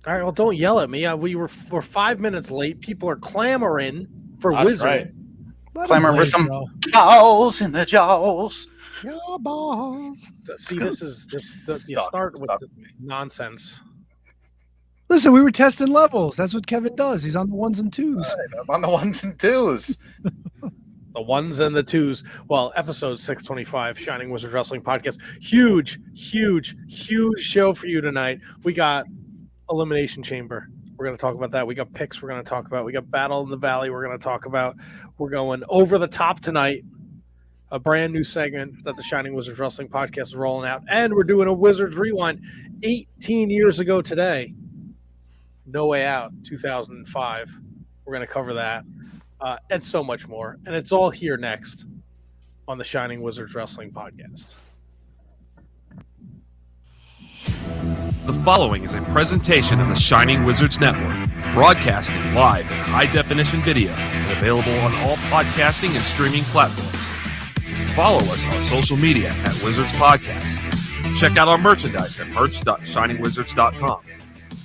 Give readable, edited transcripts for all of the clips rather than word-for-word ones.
All right, well, don't yell at me. We're 5 minutes late. People are clamoring for That's Wizard. right. Clamor for some balls in the jaws. Yeah, balls. See, you start with the nonsense. Listen, we were testing levels. That's what Kevin does. He's on the ones and twos. Right, I'm on the ones and twos. The ones and the twos. Well, episode 625, Shining Wizards Wrestling Podcast. Huge show for you tonight. We got Elimination Chamber. We're going to talk about that. We got picks we're going to talk about. We got Battle in the Valley we're going to talk about. We're going over the top tonight. A brand new segment that the Shining Wizards Wrestling Podcast is rolling out. And we're doing a Wizards Rewind 18 years ago today. No Way Out, 2005. We're going to cover that. And so much more. And it's all here next on the Shining Wizards Wrestling Podcast. The following is a presentation of the Shining Wizards Network, broadcasting live in high-definition video and available on all podcasting and streaming platforms. Follow us on social media at Wizards Podcast. Check out our merchandise at merch.shiningwizards.com.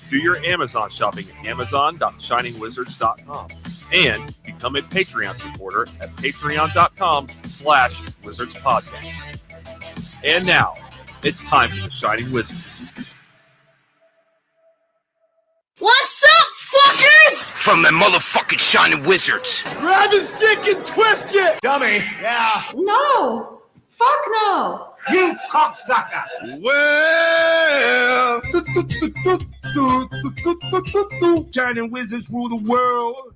Do your Amazon shopping at amazon.shiningwizards.com. And become a Patreon supporter at patreon.com/wizardspodcast. And now, it's time for the Shining Wizards. What's up, fuckers? From the motherfucking Shining Wizards. Grab his dick and twist it! Dummy. Yeah. No. Fuck no. You cocksucker. Well, Shining Wizards rule the world.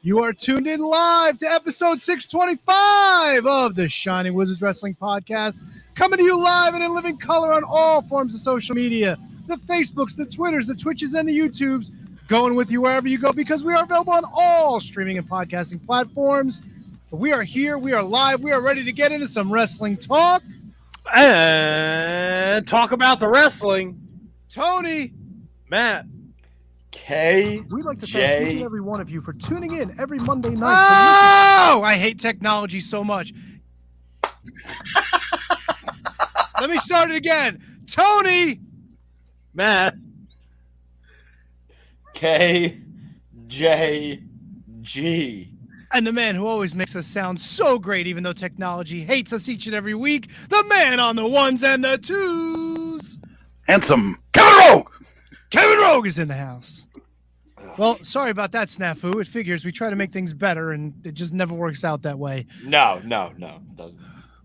You are tuned in live to episode 625 of the Shining Wizards Wrestling Podcast, coming to you live and in living color on all forms of social media, the Facebooks, the Twitters, the Twitches, and the YouTubes, going with you wherever you go because we are available on all streaming and podcasting platforms. We are here, we are live, we are ready to get into some wrestling talk. And talk about the wrestling. Tony. Matt. We'd like to thank each and every one of you for tuning in every Monday night. Oh, I hate technology so much. Let me start it again. Tony. Matt. KJG. And the man who always makes us sound so great, even though technology hates us each and every week, the man on the ones and the twos. Handsome Kevin Rogue. Kevin Rogue is in the house. Well, sorry about that snafu. It figures we try to make things better, and it just never works out that way. No, it doesn't.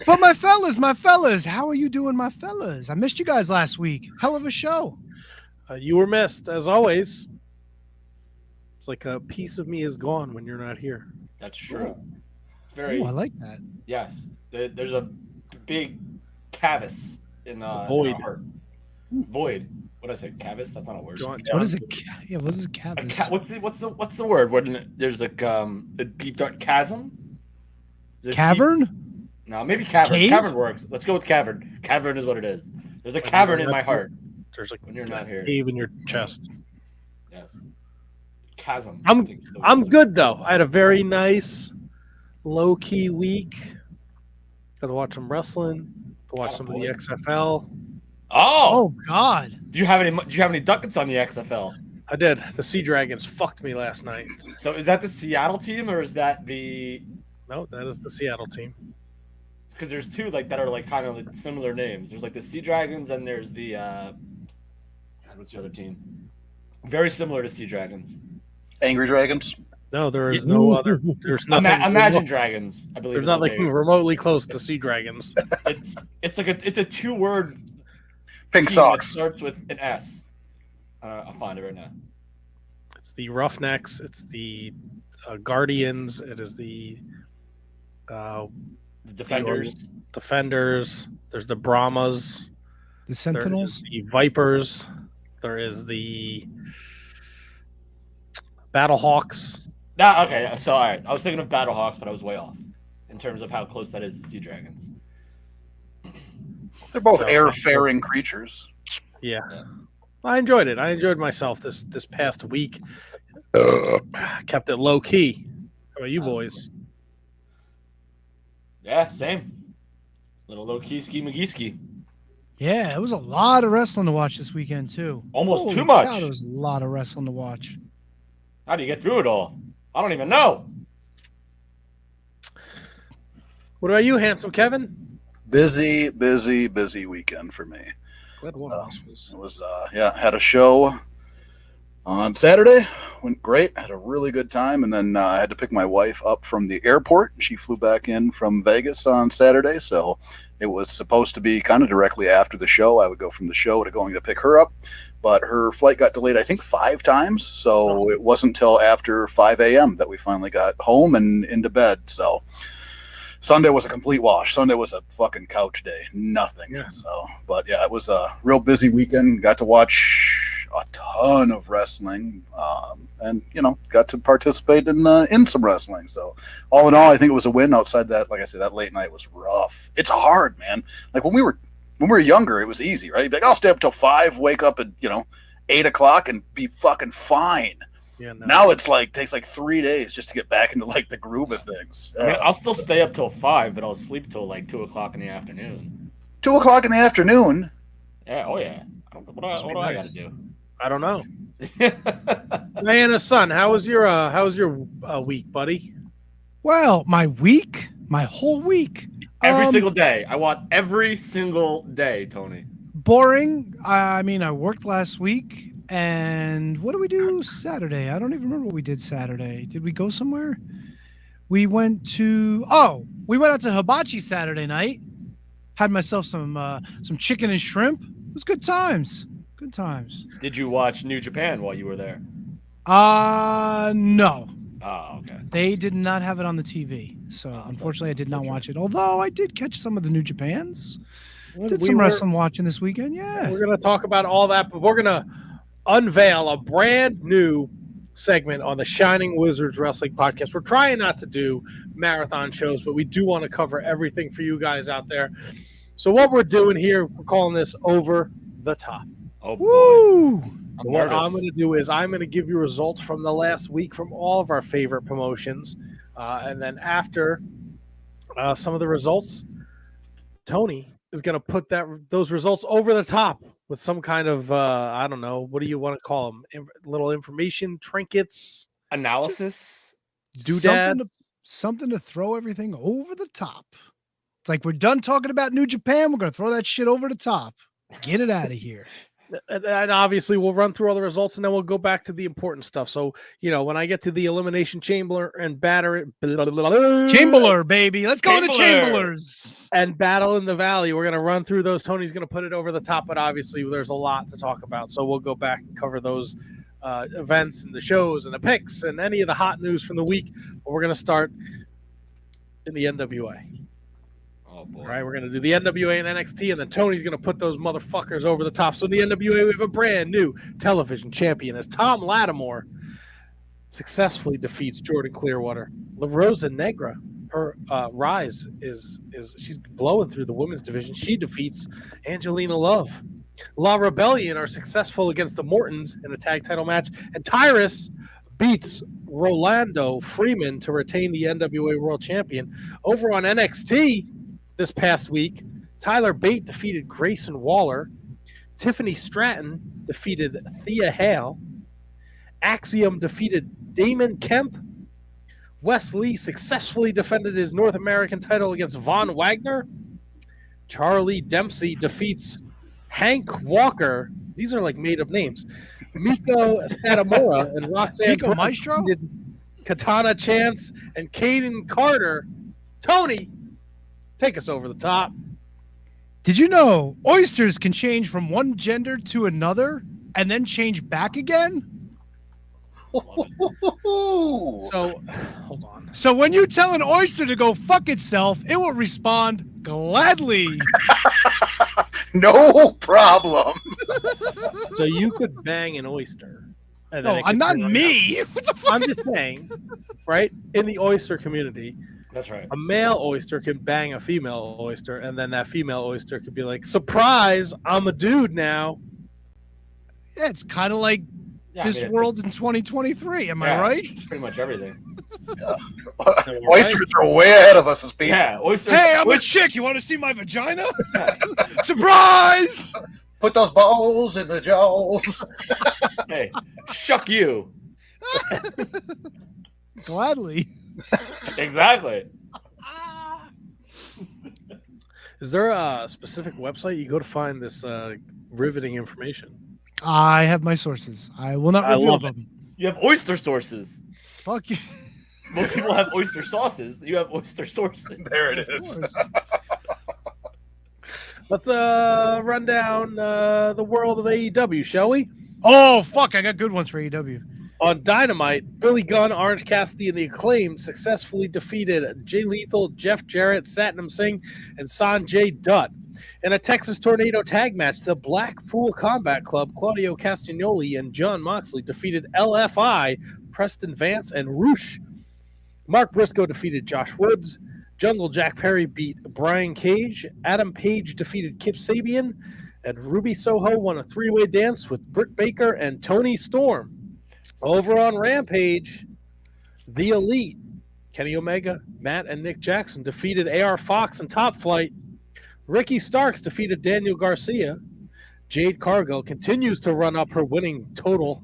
But my fellas, how are you doing, my fellas? I missed you guys last week. Hell of a show. You were missed, as always. It's like a piece of me is gone when you're not here. That's true. It's very. I like that. Yes, there's a big cavus in void. In our heart. Void. What did I say? Cavus? That's not a word. What is it? Yeah, what is a cavus? What's the word? When there's like a deep dark chasm. Cavern? No, maybe cavern. Cave? Cavern works. Let's go with cavern. Cavern is what it is. There's a cavern in my heart. There's like when you're not here. Cave in your chest. Yes. Chasm. I'm good though. I had a very nice, low key week. Got to watch some wrestling. To watch some of the XFL. Oh God! Do you have any ducats on the XFL? I did. The Sea Dragons fucked me last night. So is that the Seattle team or is that the? No, that is the Seattle team. Because there's two like that are like kind of like similar names. There's like the Sea Dragons and there's the what's the other team? Very similar to Sea Dragons. Angry Dragons. No, there is no other. There's nothing. Imagine Dragons. I believe there's nothing remotely close to Sea Dragons. It's like it's a 2-word. Pink socks. Starts with an S. I'll find it right now. It's the Roughnecks. It's the Guardians. It is the Defenders. Defenders. There's the Brahmas. The Sentinels. The Vipers. There is the Battlehawks. Okay. So, all right. I was thinking of Battlehawks, but I was way off in terms of how close that is to Sea Dragons. They're both air-faring creatures. Yeah. I enjoyed it. I enjoyed myself this past week. Kept it low key. How about you boys? Yeah, same. Little low key ski McGee. Yeah, it was a lot of wrestling to watch this weekend too. Almost Holy too much. cow, there was a lot of wrestling to watch. How do you get through it all? I don't even know. What about you, handsome Kevin? Busy weekend for me. Glad one of us was. It was had a show on Saturday. Went great. Had a really good time, and then I had to pick my wife up from the airport. She flew back in from Vegas on Saturday, so it was supposed to be kind of directly after the show. I would go from the show to going to pick her up, but her flight got delayed, I think, 5 times, so it wasn't until after 5 a.m. that we finally got home and into bed. So Sunday was a complete wash. Sunday was a fucking couch day. Nothing. Yeah. So, but yeah, it was a real busy weekend. Got to watch a ton of wrestling, and got to participate in some wrestling. So, all in all, I think it was a win. Outside that, like I said, that late night was rough. It's hard, man. Like when we were younger, it was easy, right? You'd be like, I'll stay up till 5, wake up at 8 o'clock, and be fucking fine. Yeah, no. Now it's like takes like 3 days just to get back into like the groove of things. I mean, I'll still stay up till 5, but I'll sleep till like 2 o'clock in the afternoon. 2 o'clock in the afternoon. Yeah. Oh yeah. What do I got to do? I don't know. Diana's son, how was your week, buddy? Well, my whole week. Every single day. I want every single day, Tony. Boring. I mean, I worked last week, and what did we do Saturday? I don't even remember what we did Saturday. Did we go somewhere? We went out to Hibachi Saturday night. Had myself some chicken and shrimp. It was good times. Good times. Did you watch New Japan while you were there? No. Oh, okay. They did not have it on the TV, so unfortunately I did not watch it. Although I did catch some of the New Japans. Did some wrestling watching this weekend, yeah. We're going to talk about all that, but we're going to unveil a brand new segment on the Shining Wizards Wrestling Podcast. We're trying not to do marathon shows, but we do want to cover everything for you guys out there. So what we're doing here, we're calling this Over the Top. Oh, boy. Woo! What I'm going to do is I'm going to give you results from the last week from all of our favorite promotions. And then after some of the results, Tony is going to put those results over the top with some kind of, I don't know, what do you want to call them? Little information, trinkets. Analysis? Doodads. Something to throw everything over the top. It's like we're done talking about New Japan. We're going to throw that shit over the top. Get it out of here. And obviously, we'll run through all the results, and then we'll go back to the important stuff. So, when I get to the Elimination Chamber and Chamber, baby. Let's go to the Chamberers. And Battle in the Valley, we're going to run through those. Tony's going to put it over the top, but obviously, there's a lot to talk about. So we'll go back and cover those events and the shows and the picks and any of the hot news from the week. But we're going to start in the NWA. Oh, boy. All right, we're going to do the NWA and NXT, and then Tony's going to put those motherfuckers over the top. So in the NWA, we have a brand new television champion as Tom Lattimore successfully defeats Jordan Clearwater. La Rosa Negra, her rise is she's blowing through the women's division. She defeats Angelina Love. La Rebellion are successful against the Mortons in a tag title match, and Tyrus beats Rolando Freeman to retain the NWA World Champion. Over on NXT, this past week, Tyler Bate defeated Grayson Waller. Tiffany Stratton defeated Thea Hale. Axiom defeated Damon Kemp. Wes Lee successfully defended his North American title against Von Wagner. Charlie Dempsey defeats Hank Walker. These are like made-up names. Miko Satomura and Roxanne Miko Maestro? defeated Katana Chance and Caden Carter. Tony, take us over the top. Did you know oysters can change from one gender to another and then change back again? So, hold on. So when you tell an oyster to go fuck itself, it will respond gladly. No problem. So you could bang an oyster. And No, it could not turn on me. you. I'm just saying, right? In the oyster community, That's right. a male oyster can bang a female oyster, and then that female oyster could be like, "Surprise! I'm a dude now." Yeah, it's kind of like this world in 2023. Am I right? Pretty much everything. Oysters are way ahead of us as people. Yeah, oysters. Hey, I'm a chick. You want to see my vagina? Surprise! Put those balls in the jaws. Hey, shuck you. Gladly. Exactly. Is there a specific website you go to find this riveting information? I have my sources. I will not reveal them. You have oyster sources. Fuck you. Most people have oyster sauces. You have oyster sources. There it is. Let's run down the world of AEW, shall we? Oh, fuck. I got good ones for AEW. On Dynamite, Billy Gunn, Orange Cassidy, and the Acclaim successfully defeated Jay Lethal, Jeff Jarrett, Satnam Singh, and Sanjay Dutt. In a Texas Tornado tag match, the Blackpool Combat Club, Claudio Castagnoli and John Moxley defeated LFI, Preston Vance, and Roosh. Mark Briscoe defeated Josh Woods. Jungle Jack Perry beat Brian Cage. Adam Page defeated Kip Sabian. And Ruby Soho won a three-way dance with Britt Baker and Tony Storm. Over on Rampage, the Elite, Kenny Omega, Matt, and Nick Jackson defeated AR Fox and Top Flight. Ricky Starks defeated Daniel Garcia. Jade Cargill continues to run up her winning total.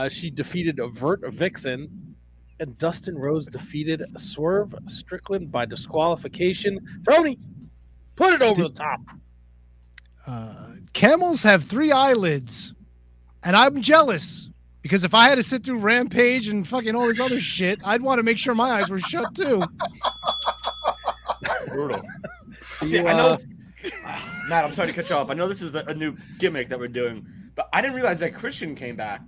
She defeated Vert Vixen. And Dustin Rhodes defeated Swerve Strickland by disqualification. Tony, put it over the top. Camels have 3 eyelids. And I'm jealous. Because if I had to sit through Rampage and fucking all this other shit, I'd want to make sure my eyes were shut too. Brutal. See, I know, Matt, I'm sorry to cut you off. I know this is a new gimmick that we're doing, but I didn't realize that Christian came back.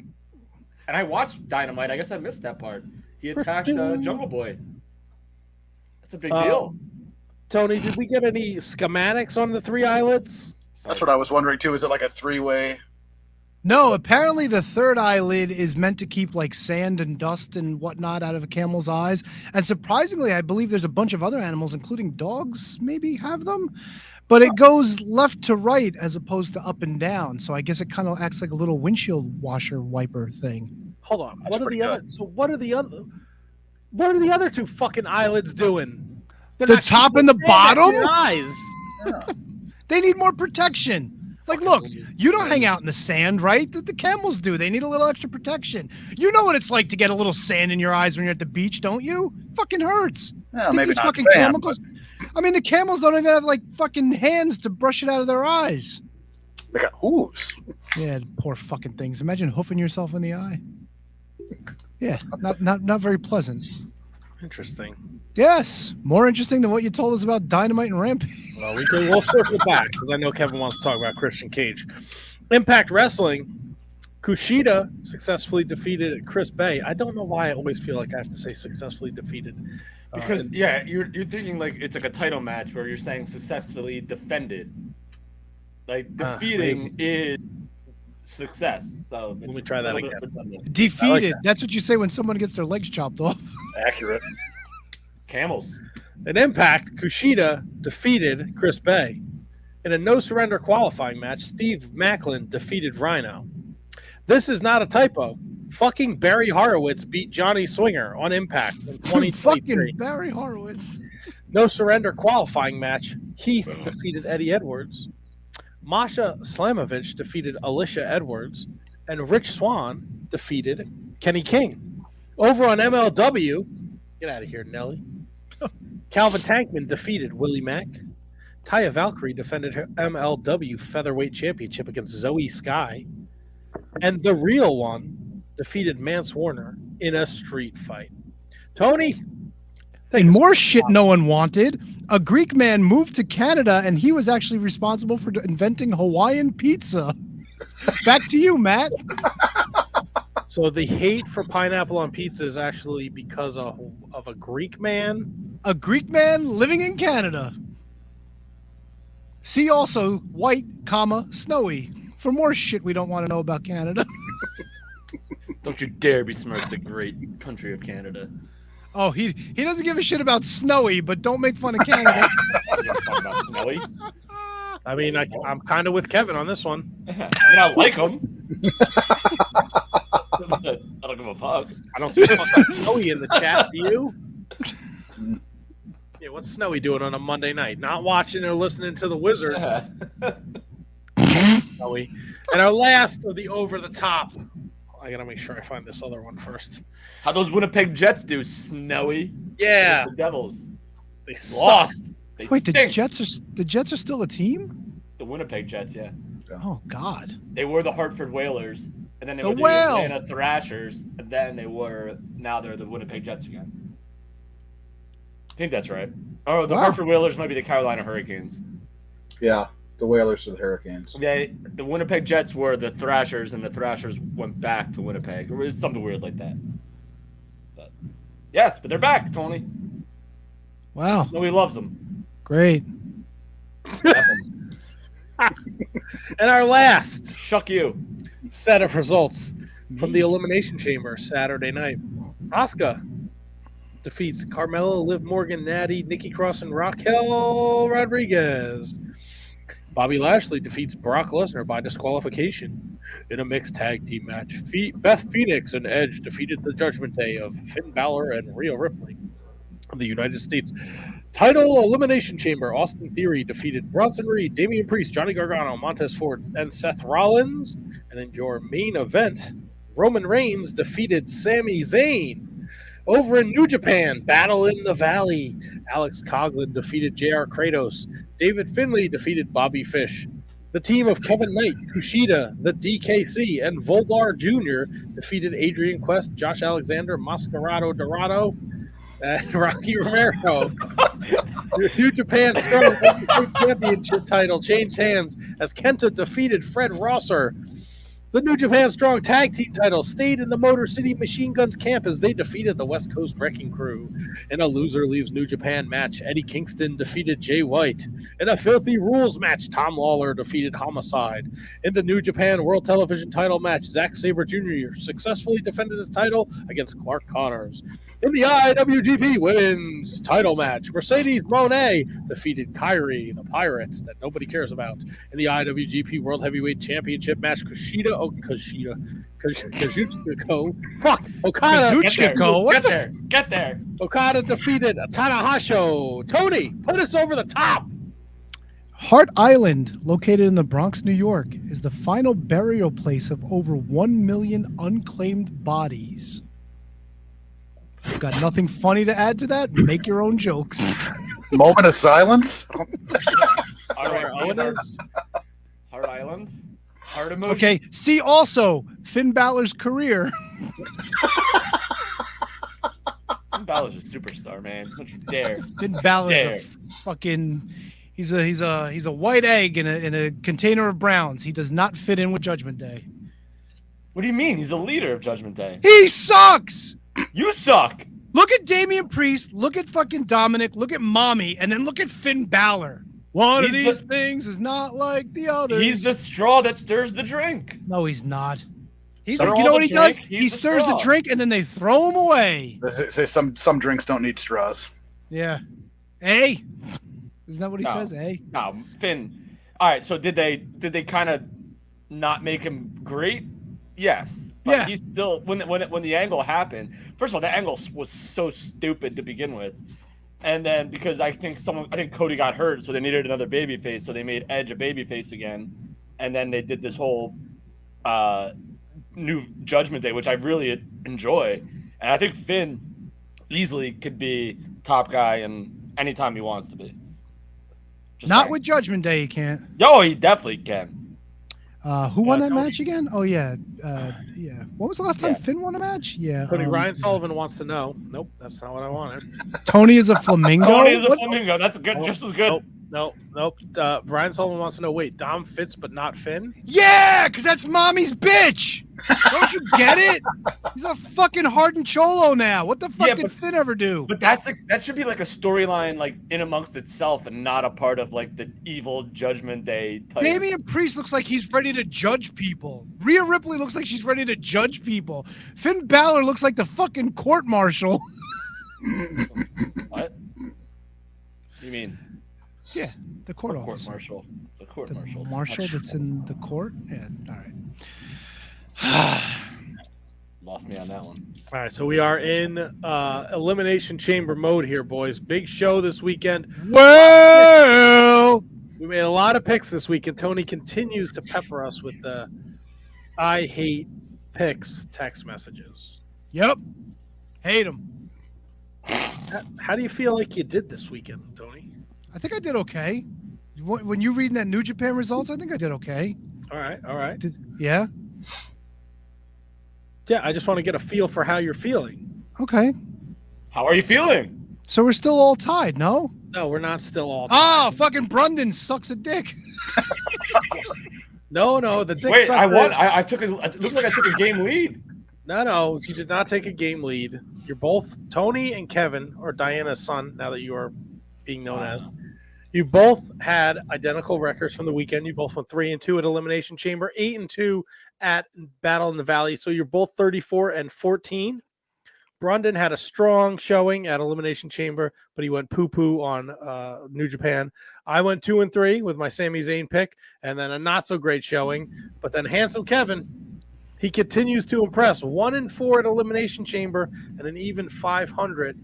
And I watched Dynamite. I guess I missed that part. He attacked Jungle Boy. That's a big deal. Tony, did we get any schematics on the 3 eyelids? That's what I was wondering too. Is it like a 3-way? No, apparently the 3rd eyelid is meant to keep like sand and dust and whatnot out of a camel's eyes. And surprisingly, I believe there's a bunch of other animals, including dogs, maybe have them. But it goes left to right as opposed to up and down. So I guess it kind of acts like a little windshield washer wiper thing. Hold on. What are the other 2 fucking eyelids doing? The top and the bottom? Eyes. Yeah. They need more protection. Like, look, you don't hang out in the sand, right? The camels do. They need a little extra protection. You know what it's like to get a little sand in your eyes when you're at the beach, don't you? Fucking hurts. Yeah, maybe these not fucking sand, camels. I mean, the camels don't even have like fucking hands to brush it out of their eyes. They got hooves. Yeah, poor fucking things. Imagine hoofing yourself in the eye. Yeah, not very pleasant. Interesting. Yes, more interesting than what you told us about Dynamite and Rampage. Well, we'll circle back because I know Kevin wants to talk about Christian Cage. Impact Wrestling, Kushida successfully defeated Chris Bay. I don't know why I always feel like I have to say successfully defeated. Because you're thinking like it's like a title match where you're saying successfully defended. Like defeating is success. So let me try that again. Defeated. Like that's what you say when someone gets their legs chopped off. Accurate. Camels. In Impact, Kushida defeated Chris Bay. In a no-surrender qualifying match, Steve Macklin defeated Rhino. This is not a typo. Fucking Barry Horowitz beat Johnny Swinger on Impact in 2023. Fucking Barry Horowitz. No-surrender qualifying match, Heath defeated Eddie Edwards. Masha Slamovich defeaed Alicia Edwards. And Rich Swann defeated Kenny King. Over on MLW, get out of here, Nelly. Calvin Tankman defeated Willie Mack. Taya Valkyrie defended her MLW Featherweight Championship against Zoe Sky. And the real one defeated Mance Warner in a street fight. Tony? And more shit no one wanted. A Greek man moved to Canada and he was actually responsible for inventing Hawaiian pizza. Back to you, Matt. So the hate for pineapple on pizza is actually because of a Greek man. A Greek man living in Canada. See also white, snowy. For more shit we don't want to know about Canada. Don't you dare besmirch the great country of Canada. Oh, he doesn't give a shit about snowy, but don't make fun of Canada. About Snowy. I mean, I'm kind of with Kevin on this one. I mean, I like him. I don't give a fuck. I don't see Snowy in the chat. Do you? Yeah, what's Snowy doing on a Monday night? Not watching or listening to the Wizards. Snowy. And our last of the over the top. I gotta make sure I find this other one first. How those Winnipeg Jets do, Snowy? Yeah, The Devils. they Lost. They Wait, stink. the Jets are still a team? The Winnipeg Jets, yeah. Oh God. They were the Hartford Whalers, and then they The were the Whale. Atlanta Thrashers, and then now they're the Winnipeg Jets again. I think that's right. Oh, the Wow. Hartford Whalers might be the Carolina Hurricanes. Yeah, the Whalers are the Hurricanes. The Winnipeg Jets were the Thrashers, and the Thrashers went back to Winnipeg. Or it's something weird like that. But yes, but they're back, Tony. Wow. Snowy loves them. Great. And our last Shuck you. set of results from the Elimination Chamber Saturday night. Asuka defeats Carmella, Liv Morgan, Natty, Nikki Cross, and Raquel Rodriguez. Bobby Lashley defeats Brock Lesnar by disqualification in a mixed tag team match. Beth Phoenix and Edge defeated the Judgment Day of Finn Balor and Rhea Ripley. In the United States title elimination chamber, Austin Theory defeated Bronson Reed, Damian Priest, Johnny Gargano, Montez Ford, and Seth Rollins. And in your main event, Roman Reigns defeated Sami Zayn. Over in New Japan, Battle in the Valley, Alex Coughlin defeated JR Kratos. David Finlay defeated Bobby Fish. The team of Kevin Knight, Kushida, the DKC, and Voldar Jr. defeated Adrian Quest, Josh Alexander, Mascarado Dorado, and Rocky Romero. The New Japan Strong Championship title changed hands as Kenta defeated Fred Rosser. The New Japan Strong Tag Team title stayed in the Motor City Machine Guns camp as they defeated the West Coast Wrecking Crew. In a loser leaves New Japan match, Eddie Kingston defeated Jay White. In a Filthy Rules match, Tom Lawler defeated Homicide. In the New Japan World Television title match, Zack Sabre Jr. successfully defended his title against Clark Connors. In the IWGP Women's title match, Mercedes Mone defeated Kyrie, the Pirates that nobody cares about. In the IWGP World Heavyweight Championship match, Okada. Get there. Okada defeated Tanahashi. Tony, put us over the top. Hart Island, located in the Bronx, New York, is the final burial place of over 1 million unclaimed bodies. Got nothing funny to add to that? Make your own jokes. Moment of silence. Hart Island. Heart emoji. Okay, see also Finn Balor's career. Finn Balor's a superstar, man. Don't you dare. Finn Balor's Dare. a fucking he's a white egg in a container of browns. He does not fit in with Judgment Day. What do you mean? He's a leader of Judgment Day. He sucks. You suck. Look at Damian Priest, look at fucking Dominic, look at Mommy, and then look at Finn Balor. One of these things is not like the others. He's the straw that stirs the drink. No, he's not. He's Some- you know what he does? He's He the stirs the straw. drink and then they throw him away. They say some drinks don't need straws. Yeah. Hey. Isn't that what he No. says? Hey. No, Finn. All right, so did they kind of not make him great? Yes. But Yeah. he's still when the angle happened. First of all, the angle was so stupid to begin with. And then because I think Cody got hurt, so they needed another babyface, so they made Edge a babyface again. And then they did this whole new Judgment Day, which I really enjoy. And I think Finn easily could be top guy and anytime he wants to be. Just Not saying. with Judgment Day, he can't. Yo, he definitely can. Who won that Cody. match again? Oh yeah. Yeah. When was the last time Yeah. Finn won a match? Yeah. Cody Ryan Sullivan wants to know. Nope, that's not what I wanted. Tony is a flamingo. Tony is a What- flamingo. That's good. Just as good. Nope. Nope. Brian Sullivan wants to know, wait, Dom fits but not Finn? Yeah, because that's mommy's bitch. Don't you get it? He's a fucking hardened cholo now. What the fuck did Finn ever do? But that should be like a storyline like in amongst itself and not a part of like the evil Judgment Day type. Damian Priest looks like he's ready to judge people. Rhea Ripley looks like she's ready to judge people. Finn Balor looks like the fucking court marshal. What? You mean? Yeah, the court Court officer. marshal. It's a court The marshal. marshal that's in the court? Yeah, all right. Lost me on that one. All right, so we are in Elimination Chamber mode here, boys. Big show this weekend. Well, We made a lot of picks this week, and Tony continues to pepper us with the I hate picks text messages. yep. Hate him. How do you feel like you did this weekend, Tony? I think I did okay. When you reading that New Japan results, I think I did okay. All right. Yeah? Yeah, I just want to get a feel for how you're feeling. Okay. How are you feeling? So we're still all tied, no? No, we're not still all. Oh, fucking Brundon sucks a dick. No, the dick Wait, sucker. I won. I took a. It looks like I took a game lead. No, you did not take a game lead. You're both Tony and Kevin, or Diana's son, now that you are being known as. You both had identical records from the weekend. You both went 3-2 at Elimination Chamber, 8-2 at Battle in the Valley. So you're both 34-14. Brundon had a strong showing at Elimination Chamber, but he went poo-poo on New Japan. I went 2-3 with my Sami Zayn pick, and then a not-so-great showing. But then Handsome Kevin, he continues to impress. 1-4 at Elimination Chamber and an even 500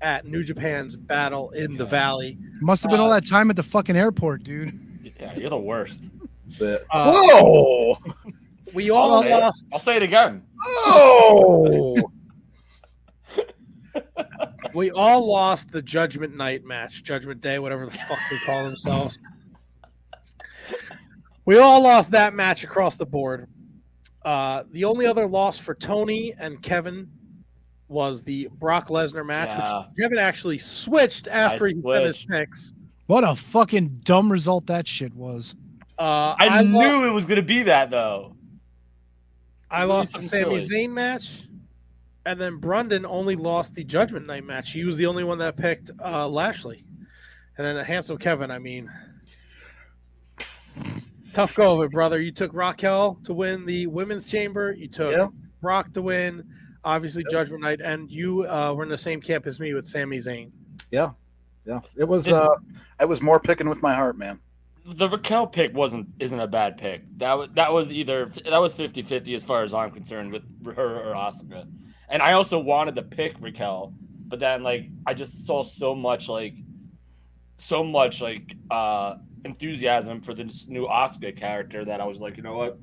at New Japan's Battle in the Valley. Must have been all that time at the fucking airport, dude. Yeah, you're the worst. Whoa! We all lost. I'll say it again. Oh! We all lost the Judgment Night match, Judgment Day, whatever the fuck they call themselves. We all lost that match across the board. The only other loss for Tony and Kevin was the Brock Lesnar match, which Kevin actually switched after he said his picks. What a fucking dumb result that shit was. I knew it was going to be that, though. I lost the Sami Zayn match, and then Brundon only lost the Judgment Night match. He was the only one that picked Lashley. And then Handsome Kevin, I mean, tough go of it, brother. You took Raquel to win the Women's Chamber. You took Brock to win, obviously, Judgment Night. And you were in the same camp as me with Sami Zayn. Yeah. It was. I was more picking with my heart, man. The Raquel pick isn't a bad pick. That was 50-50 as far as I'm concerned with her or Asuka. And I also wanted to pick Raquel, but then I just saw so much enthusiasm for this new Asuka character that I was like, you know what?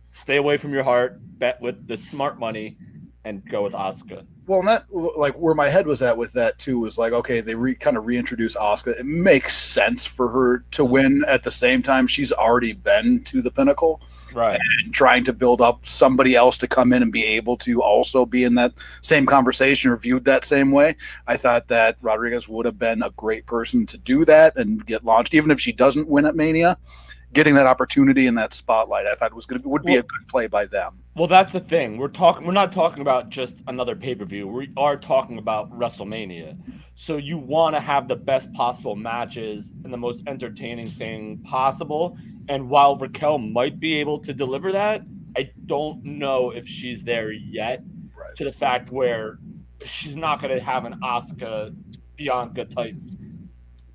Stay away from your heart, bet with the smart money, and go with Asuka. Well, and that where my head was at with that too was okay, they kind of reintroduce Asuka. It makes sense for her to win at the same time. She's already been to the pinnacle, right? And trying to build up somebody else to come in and be able to also be in that same conversation or viewed that same way. I thought that Rodriguez would have been a great person to do that and get launched, even if she doesn't win at Mania. Getting that opportunity in that spotlight, I thought would be a good play by them. Well, that's the thing. We're not talking about just another pay-per-view. We are talking about WrestleMania. So you want to have the best possible matches and the most entertaining thing possible. And while Raquel might be able to deliver that, I don't know if she's there yet. Right. To the fact where she's not going to have an Asuka Bianca type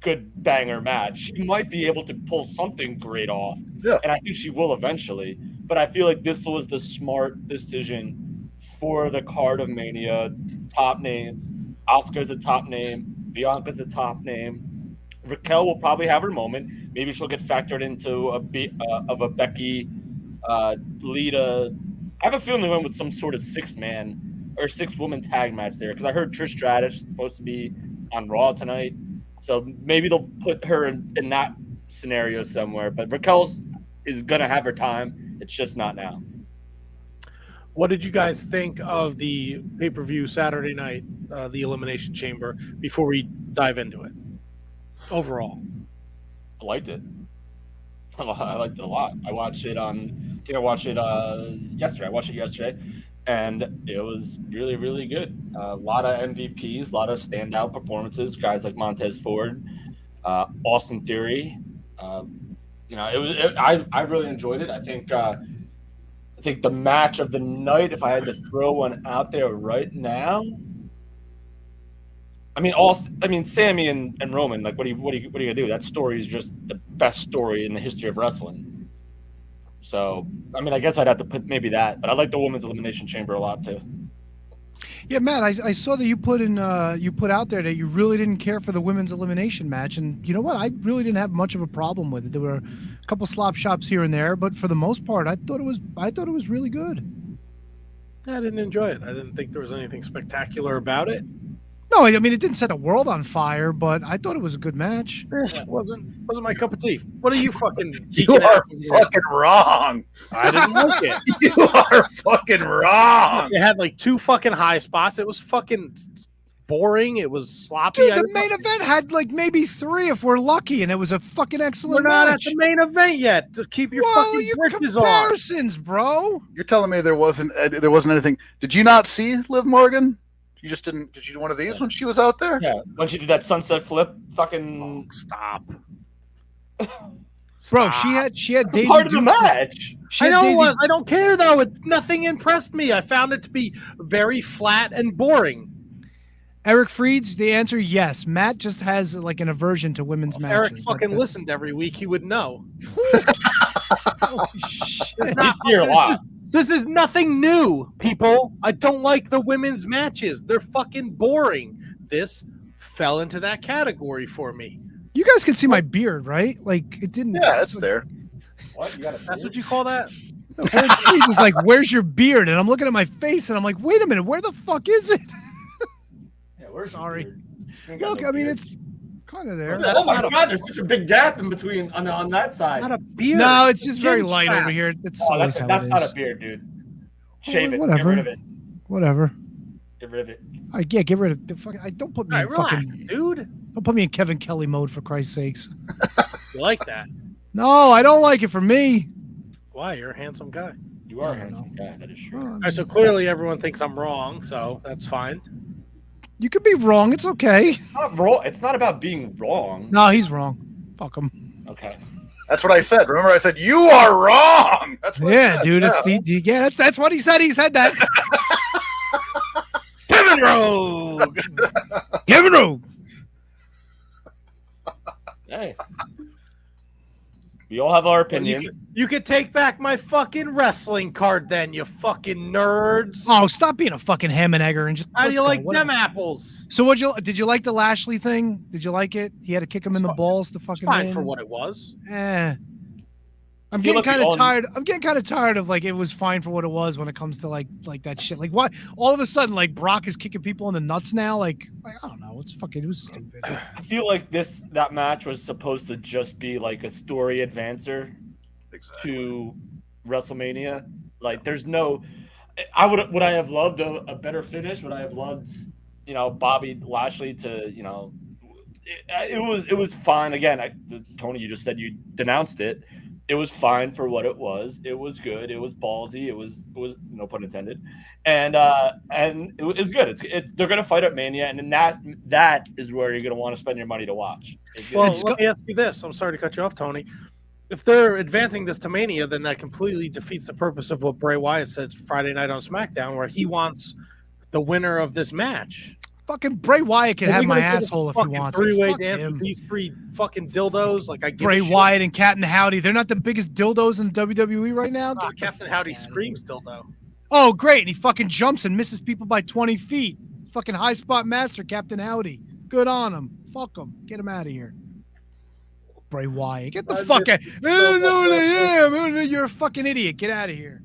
good banger match. She might be able to pull something great off, and I think she will eventually. But I feel like this was the smart decision for the card of Mania. Top names. Asuka's a top name. Bianca's a top name. Raquel will probably have her moment. Maybe she'll get factored into a Becky, Lita. I have a feeling they went with some sort of 6-man or 6-woman tag match there because I heard Trish Stratus is supposed to be on Raw tonight. So maybe they'll put her in that scenario somewhere. But Raquel is going to have her time. It's just not now. What did you guys think of the pay-per-view Saturday night, the Elimination Chamber, before we dive into it? overall? I liked it. I liked it a lot. I watched it on. I think I watched it yesterday. I watched it yesterday, and it was really, really good. A lot of MVPs, a lot of standout performances. Guys like Montez Ford, Austin Theory. I really enjoyed it. I think the match of the night, if I had to throw one out there right now, Sami and Roman. Like, what are you gonna do? That story is just the best story in the history of wrestling. So, I guess I'd have to put maybe that, but I like the Women's Elimination Chamber a lot too. Yeah, Matt, I saw that you put out there that you really didn't care for the women's elimination match, and you know what? I really didn't have much of a problem with it. There were a couple slop shops here and there, but for the most part, I thought it was really good. I didn't enjoy it. I didn't think there was anything spectacular about it. No, it didn't set the world on fire, but I thought it was a good match. It wasn't my cup of tea. What are you fucking? You are fucking wrong. I didn't like it. You are fucking wrong. It had like 2 fucking high spots. It was fucking boring. It was sloppy. Dude, the main event had like maybe 3 if we're lucky, and it was a fucking excellent We're not match. at the main event yet. To keep your fucking britches on. Comparisons, bro. You're telling me there wasn't anything. Did you not see Liv Morgan? You just didn't. Did you do one of these when she was out there? Yeah, when she did that sunset flip, fucking stop. Bro, she had Daisy part of the Dukes. match. I know it was. I don't care though. Nothing impressed me. I found it to be very flat and boring. Eric Freed's the answer, yes. Matt just has like an aversion to women's matches. Eric fucking listened every week. He would know. Holy shit. He's here a lot. This is nothing new, people. I don't like the women's matches. They're fucking boring. This fell into that category for me. You guys can see my beard, right? Like, it didn't. Yeah, it's there. What? You got a That's what you call that? He's like, where's your beard? And I'm looking at my face and I'm like, wait a minute, where the fuck is it? Yeah, where's your Sorry. beard? You ain't got Look, no beard. it's kind of there. Oh my god, there's such a big gap in between on that side. Not a beard. No, it's just very Chin light strap. over here. It's Oh, always that's how it not is. a beard, dude. Shave it. Whatever. Get rid of it. Whatever. Get rid of it. Yeah, get rid of the fucking. Don't put me All in right, relax, fucking. dude. Don't put me in Kevin Kelly mode for Christ's sakes. You like that? No, I don't like it for me. Why? You're a handsome guy. You are a handsome guy. That is true. All right, so clearly everyone thinks I'm wrong, so that's fine. You could be wrong. It's okay. It's not about being wrong. No, he's wrong. Fuck him. Okay. That's what I said. Remember, I said you are wrong. That's what I Yeah, said. dude. Yeah. That's what he said. He said that. Kevin Rogue. Kevin Rogue. Hey. We all have our opinions. You could take back my fucking wrestling card then, you fucking nerds. Oh, stop being a fucking ham and egger and just. How do let's you go. like Whatever. them apples? So did you like the Lashley thing? Did you like it? He had to kick him in the balls to fucking Fine win. for what it was. I'm feel getting like kind we of all- tired. I'm getting kind of tired of like it was fine for what it was when it comes to like that shit. Like why all of a sudden like Brock is kicking people in the nuts now? Like I don't know. It was stupid. I feel like that match was supposed to just be like a story advancer Exactly. to WrestleMania. Like, there's no. Would I have loved a better finish? Would I have loved, Bobby Lashley to, it was fine. Again, Tony, you just said you denounced it. It was fine for what it was. It was good. It was ballsy. It was no pun intended, and it was good. They're gonna fight at Mania, and then that is where you're gonna want to spend your money to watch. Well, let me ask you this. I'm sorry to cut you off, Tony. If they're advancing this to Mania, then that completely defeats the purpose of what Bray Wyatt said Friday night on SmackDown, where he wants the winner of this match. Fucking Bray Wyatt can Are have we my gonna do this asshole if he fucking wants. Three-way Fuck dance him. with these 3 fucking dildos. Like I give Bray a shit. Wyatt and Captain Howdy. They're not the biggest dildos in WWE right now. Ah, Get the Captain fuck Howdy outta here. screams dildo. Oh, great. And he fucking jumps and misses people by 20 feet. Fucking high spot master, Captain Howdy. Good on him. Fuck him. Get him out of here. Bray Wyatt. Get the fuck out. I don't know what I am. You're a fucking idiot. Get out of here.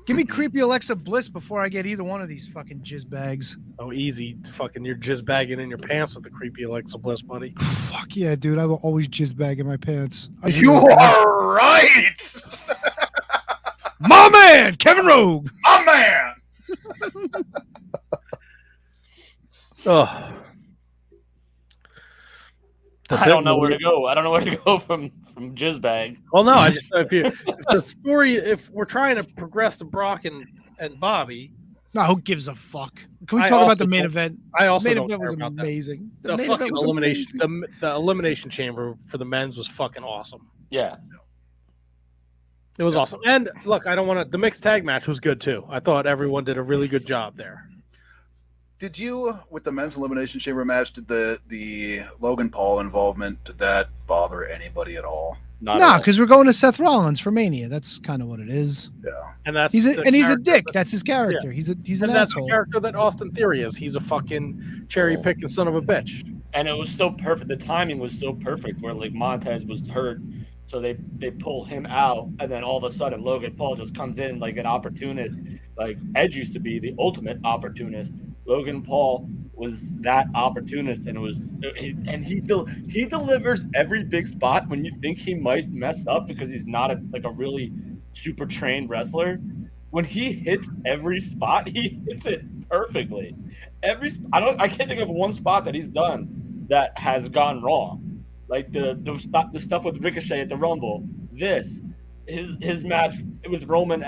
Give me creepy Alexa Bliss before I get either one of these fucking jizz bags. Oh, easy. Fucking you're jizz bagging in your pants with the creepy Alexa Bliss, buddy. Fuck yeah, dude. I will always jizz bag in my pants. You are right, My man, Kevin Rogue. my man. Oh. That's I it? don't know where to go. I don't know where to go from Jizzbag. Well, no, I just if the story, if we're trying to progress to Brock and Bobby, No, who gives a fuck? Can we I talk about also the main don't- event? I also main don't event care was about that. amazing. The main fucking event was elimination, amazing. the elimination chamber for the men's was fucking awesome. Yeah. It was awesome. And look, I don't want to. The mixed tag match was good too. I thought everyone did a really good job there. Did you, with the men's elimination chamber match, did the Logan Paul involvement, did that bother anybody at all? No, because we're going to Seth Rollins for Mania. That's kind of what it is. Yeah, and that's he's a character dick. That's his character. He's an and that's asshole. the character that Austin Theory is. He's a fucking cherry picking son of a bitch. And it was so perfect. The timing was so perfect where like Montez was hurt. So they pull him out, and then all of a sudden Logan Paul just comes in like an opportunist. Like Edge used to be the ultimate opportunist. Logan Paul was that opportunist, and he delivers every big spot when you think he might mess up because he's not a really super trained wrestler. When he hits every spot, he hits it perfectly. I can't think of one spot that he's done that has gone wrong. Like the stuff with Ricochet at the Rumble, his match with Roman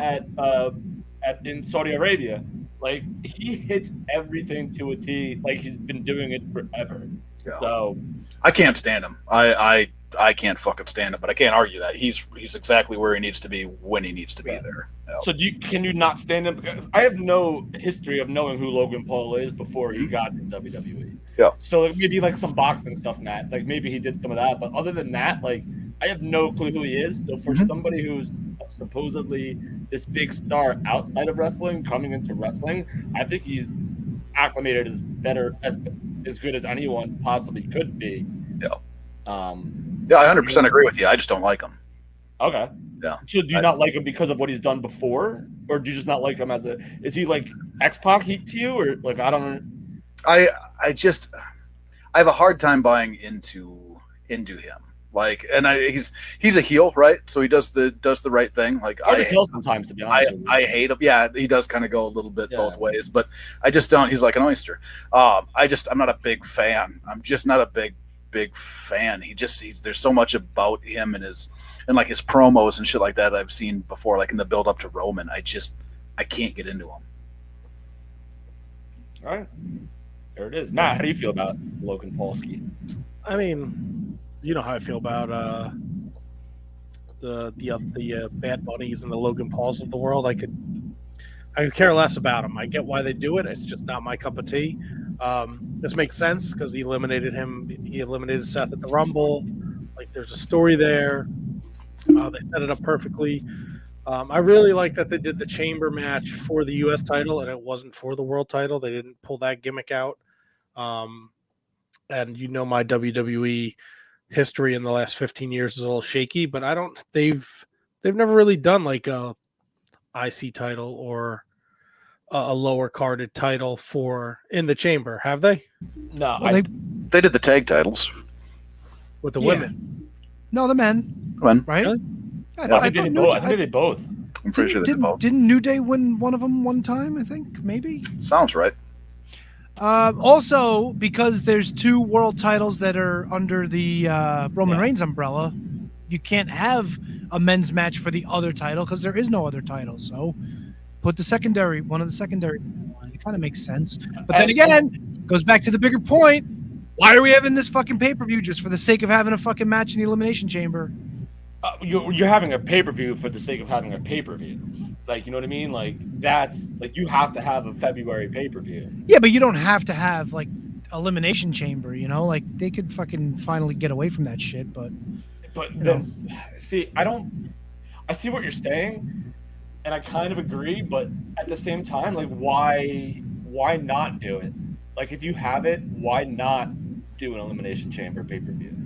in Saudi Arabia, like he hits everything to a T, like he's been doing it forever. Yeah. So I can't stand him. I can't fucking stand him, but I can't argue that he's exactly where he needs to be when he needs to be there. Yeah. So can you not stand him? Because I have no history of knowing who Logan Paul is before he got to WWE. Yeah. So maybe like some boxing stuff, Matt. Like maybe he did some of that, but other than that, like I have no clue who he is. So for somebody who's supposedly this big star outside of wrestling coming into wrestling, I think he's acclimated as good as anyone possibly could be. Yeah. Yeah, I 100% agree with you. I just don't like him. Okay. Yeah. So do you not like him because of what he's done before, or do you just not like him as is he like X-Pac heat to you, or like I don't know? I have a hard time buying into him. Like, and he's a heel, right? So he does the right thing. Like I hate sometimes, to be honest. I hate him. Yeah, he does kind of go a little bit both ways, but I just don't. He's like an oyster. I'm not a big fan. I'm just not a big fan. There's so much about him and his promos and shit like that I've seen before, like in the build up to Roman. I can't get into him. All right, there it is. Matt, how do you feel about Logan Paulski? I mean, you know how I feel about the Bad Bunnies and the Logan Pauls of the world. I could care less about them. I get why they do it. It's just not my cup of tea. This makes sense because he eliminated Seth at the Rumble. Like, there's a story there. They set it up perfectly. I really like that they did the chamber match for the U.S. title, and it wasn't for the world title. They didn't pull that gimmick out. And you know my WWE history in the last 15 years is a little shaky, but they've never really done like a IC title or a lower carded title in the chamber, have they? No, Well, they did the tag titles With the women. No, the men. When? Right? Really? I think they did both. I'm pretty sure they did both. Didn't New Day win one of them one time? I think maybe. Sounds right. Also, because there's 2 world titles that are under the Roman Reigns umbrella, you can't have a men's match for the other title because there is no other title. So put one of the secondary. It kind of makes sense. But then again, goes back to the bigger point. Why are we having this fucking pay-per-view just for the sake of having a fucking match in the Elimination Chamber? You're having a pay-per-view for the sake of having a pay-per-view. Like, you know what I mean? Like, that's like you have to have a February pay-per-view. Yeah, but you don't have to have like Elimination Chamber, you know? Like, they could fucking finally get away from that shit, but see, I see what you're saying, and I kind of agree, but at the same time, like, why not do it? Like, if you have it, why not do an Elimination Chamber pay-per-view?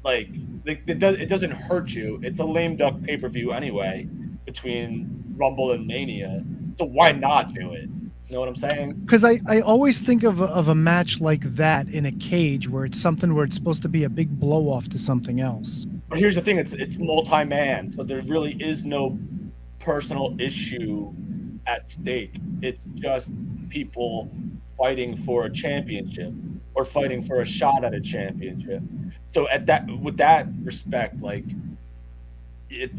Like it doesn't hurt you. It's a lame duck pay-per-view anyway between Rumble and Mania. So why not do it? You know what I'm saying? Because I always think of a match like that in a cage where it's something where it's supposed to be a big blow-off to something else. But here's the thing, it's multi-man, so there really is no personal issue at stake. It's just people fighting for a championship or fighting for a shot at a championship. So with that respect, like,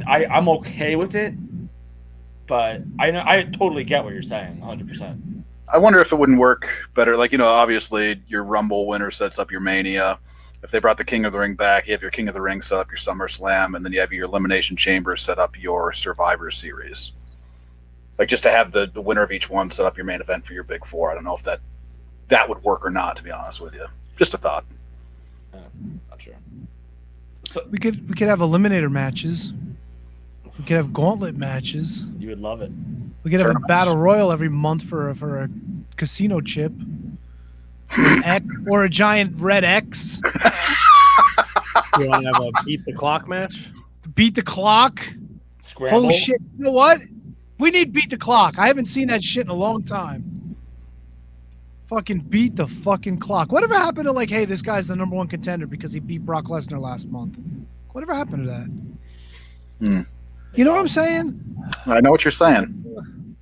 I'm okay with it, but I totally get what you're saying, 100%. I wonder if it wouldn't work better. Like, obviously your Rumble winner sets up your Mania. If they brought the King of the Ring back, you have your King of the Ring set up your SummerSlam, and then you have your Elimination Chamber set up your Survivor Series. Like, just to have the winner of each one set up your main event for your Big Four. I don't know if that would work or not, to be honest with you. Just a thought. Not sure. So, We could have eliminator matches. We could have gauntlet matches. you would love it. We could have a Tournaments. battle royal every month for a casino chip, or a giant red X. You want to have a beat the clock match? Beat the clock. Scramble. Holy shit! You know what? We need beat the clock. I haven't seen that shit in a long time. Fucking beat the fucking clock. Whatever happened to, like, hey, this guy's the #1 contender because he beat Brock Lesnar last month? Whatever happened to that? You know what I'm saying? I know what you're saying.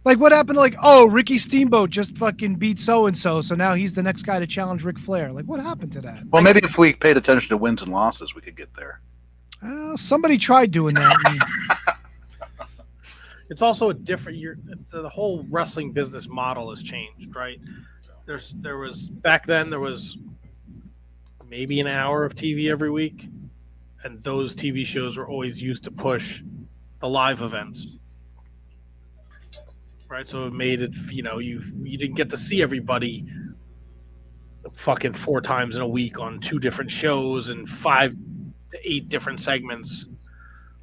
Like, what happened to, like, oh, Ricky Steamboat just fucking beat so-and-so, so now he's the next guy to challenge Ric Flair. Like, what happened to that? Well, maybe if we paid attention to wins and losses, we could get there. Somebody tried doing that. It's also a different the whole wrestling business model has changed, right? There was back then there was maybe an hour of TV every week, and those TV shows were always used to push the live events. Right? So it made it, you didn't get to see everybody fucking 4 times in a week on 2 different shows and 5 to 8 different segments.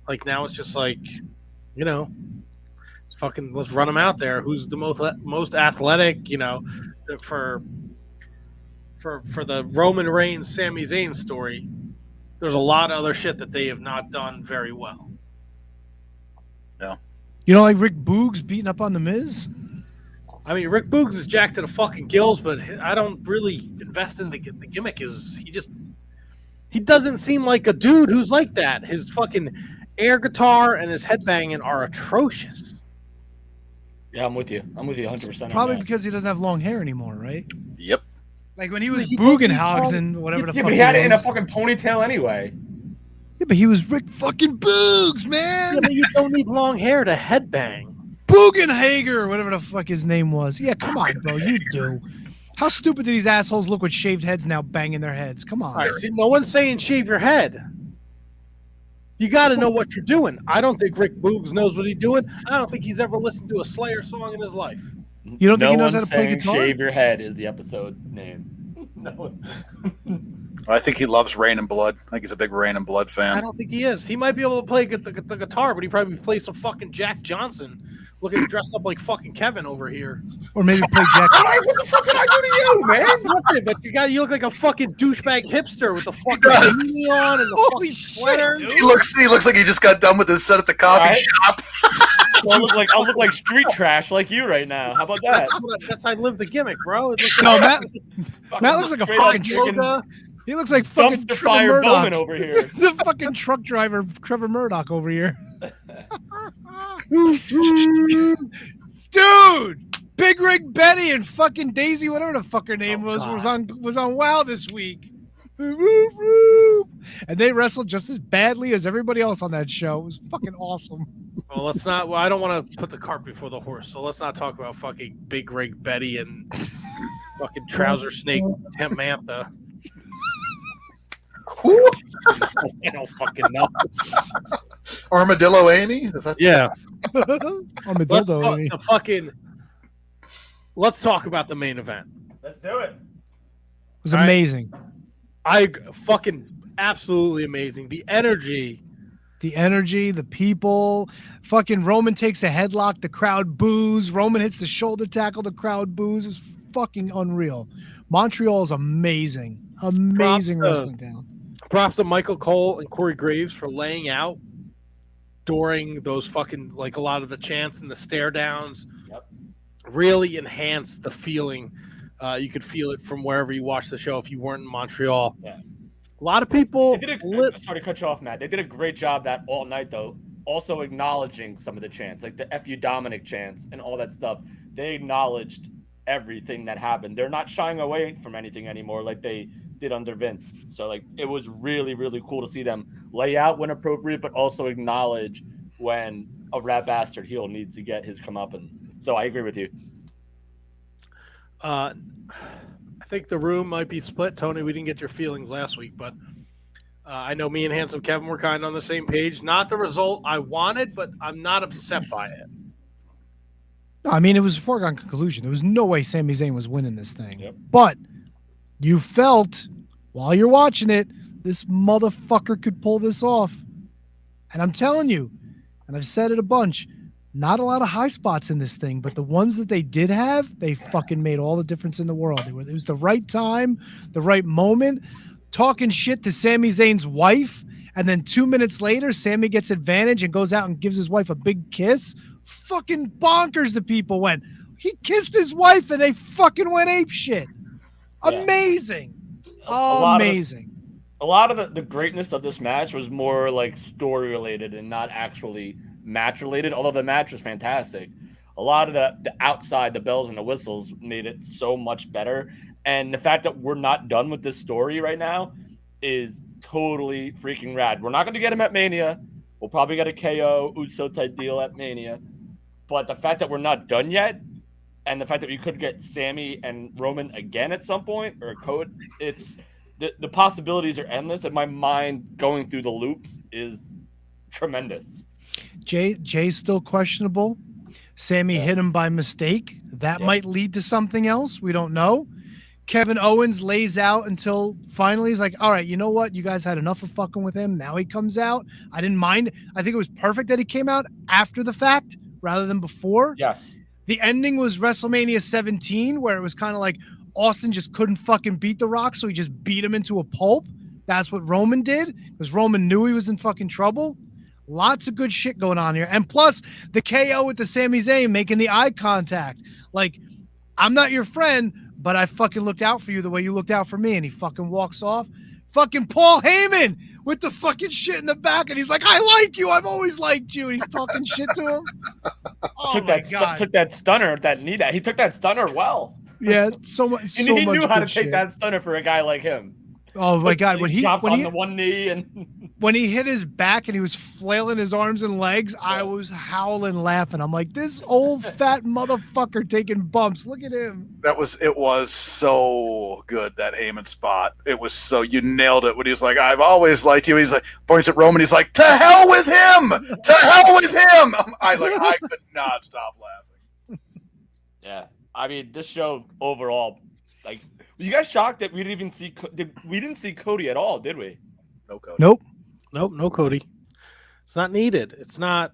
Like, now it's just like, fucking let's run them out there. Who's the most athletic? For the Roman Reigns, Sami Zayn story, there's a lot of other shit that they have not done very well. Yeah. You know, like Rick Boogs beating up on the Miz? I mean, Rick Boogs is jacked to the fucking gills, but I don't really invest in the gimmick. He doesn't seem like a dude who's like that. His fucking air guitar and his headbanging are atrocious. Yeah, I'm with you. 100%. Probably because he doesn't have long hair anymore, right? Yep. Like when he was Boogenhags and whatever the fuck. Yeah, but he had it in a fucking ponytail anyway. Yeah, but he was Rick fucking Boogs, man. Yeah, but you don't need long hair to headbang. Bugenhager, whatever the fuck his name was. Yeah, come on, bro. You do. How stupid do these assholes look with shaved heads now banging their heads? Come on. All right, see, no one's saying shave your head. You got to know what you're doing. I don't think Rick Boogs knows what he's doing. I don't think he's ever listened to a Slayer song in his life. You don't think he knows how to play guitar? Shave your head is the episode name. No. I think he loves Rain and Blood. I think he's a big Rain and Blood fan. I don't think he is. He might be able to play the guitar, but he probably plays some fucking Jack Johnson, looking dressed up like fucking Kevin over here. Or maybe play Jack. What the fuck did I do to you, man? Nothing, but you look like a fucking douchebag hipster with the fucking beanie on and the Holy fucking shit, sweater. dude. He looks like he just got done with his set at the coffee Right. shop. So I'll look like street trash like you right now. How about that? That's how I live the gimmick, bro. It looks No, like Matt looks like a Straight fucking up chicken. yoga. He looks like fucking dumpster Trevor fire Murdoch. Bowman over here. The fucking truck driver, Trevor Murdoch over here. Dude, Big Rig Betty and fucking Daisy, whatever the fuck her name was on WoW this week. And they wrestled just as badly as everybody else on that show. It was fucking awesome. Well, let's not. Well, I don't want to put the cart before the horse, so let's not talk about fucking Big Rig Betty and fucking Trouser Snake Temp Mantha. I don't fucking know. Armadillo Amy? Is that? Yeah. On the Let's dildo, talk, Amy. let's talk about the main event. Let's do it. It was All right. amazing. Fucking absolutely amazing. The energy. The people. Fucking Roman takes a headlock. The crowd boos. Roman hits the shoulder tackle. The crowd boos. It was fucking unreal. Montreal is amazing. Amazing wrestling town. Props to Michael Cole and Corey Graves for laying out during those fucking, like, a lot of the chants and the stare downs. Yep. Really enhanced the feeling. You could feel it from wherever you watch the show if you weren't in Montreal. Yeah. A lot of people. Sorry to cut you off, Matt. They did a great job that all night, though. Also acknowledging some of the chants, like the "F you Dominic" chants and all that stuff. They acknowledged everything that happened. They're not shying away from anything anymore. Like they did under Vince. So like it was really, really cool to see them lay out when appropriate, but also acknowledge when a rat bastard heel needs to get his comeuppance. So I agree with you. I think the room might be split. Tony, we didn't get your feelings last week, but I know me and Handsome Kevin were kind of on the same page. Not the result I wanted, but I'm not upset by it. No, I mean, it was a foregone conclusion. There was no way Sami Zayn was winning this thing. Yep. But you felt while you're watching it, this motherfucker could pull this off. And I'm telling you, and I've said it a bunch, not a lot of high spots in this thing, but the ones that they did have, they fucking made all the difference in the world. It was the right time, the right moment. Talking shit to Sami Zayn's wife, and then 2 minutes later, Sami gets advantage and goes out and gives his wife a big kiss. Fucking bonkers the people went. He kissed his wife and they fucking went ape shit. Amazing. Amazing. A lot of the greatness of this match was more like story related and not actually match related, although the match was fantastic. A lot of the outside, the bells and the whistles made it so much better. And the fact that we're not done with this story right now is totally freaking rad. We're not going to get him at Mania. We'll probably get a KO Uso type deal at Mania. But the fact that we're not done yet, and the fact that we could get Sami and Roman again at some point, or Code, it's the possibilities are endless, and my mind going through the loops is tremendous. Jay's still questionable. Sami hit him by mistake. That might lead to something else. We don't know. Kevin Owens lays out until finally he's like, all right, you know what? You guys had enough of fucking with him. Now he comes out. I didn't mind. I think it was perfect that he came out after the fact rather than before. Yes. The ending was WrestleMania 17, where it was kind of like Austin just couldn't fucking beat The Rock, so he just beat him into a pulp. That's what Roman did, because Roman knew he was in fucking trouble. Lots of good shit going on here. And plus, the KO with the Sami Zayn making the eye contact. Like, I'm not your friend, but I fucking looked out for you the way you looked out for me. And he fucking walks off. Fucking Paul Heyman with the fucking shit in the back. And he's like, I like you. I've always liked you. And he's talking shit to him. Oh, took that stunner, that knee. He took that stunner well. Yeah, so much. And he knew how to take that stunner for a guy like him. Oh my God! When he drops on the one knee and when he hit his back and he was flailing his arms and legs, I was howling laughing. I'm like, this old fat motherfucker taking bumps. Look at him. It was so good, that Heyman spot. It was so, you nailed it when he was like, I've always liked you. He's like, points at Roman. He's like, to hell with him! To hell with him! I could not stop laughing. Yeah, I mean, this show overall, like, were you guys shocked that we didn't even see we didn't see Cody at all, did we? No Cody. Nope, no Cody. It's not needed. It's not.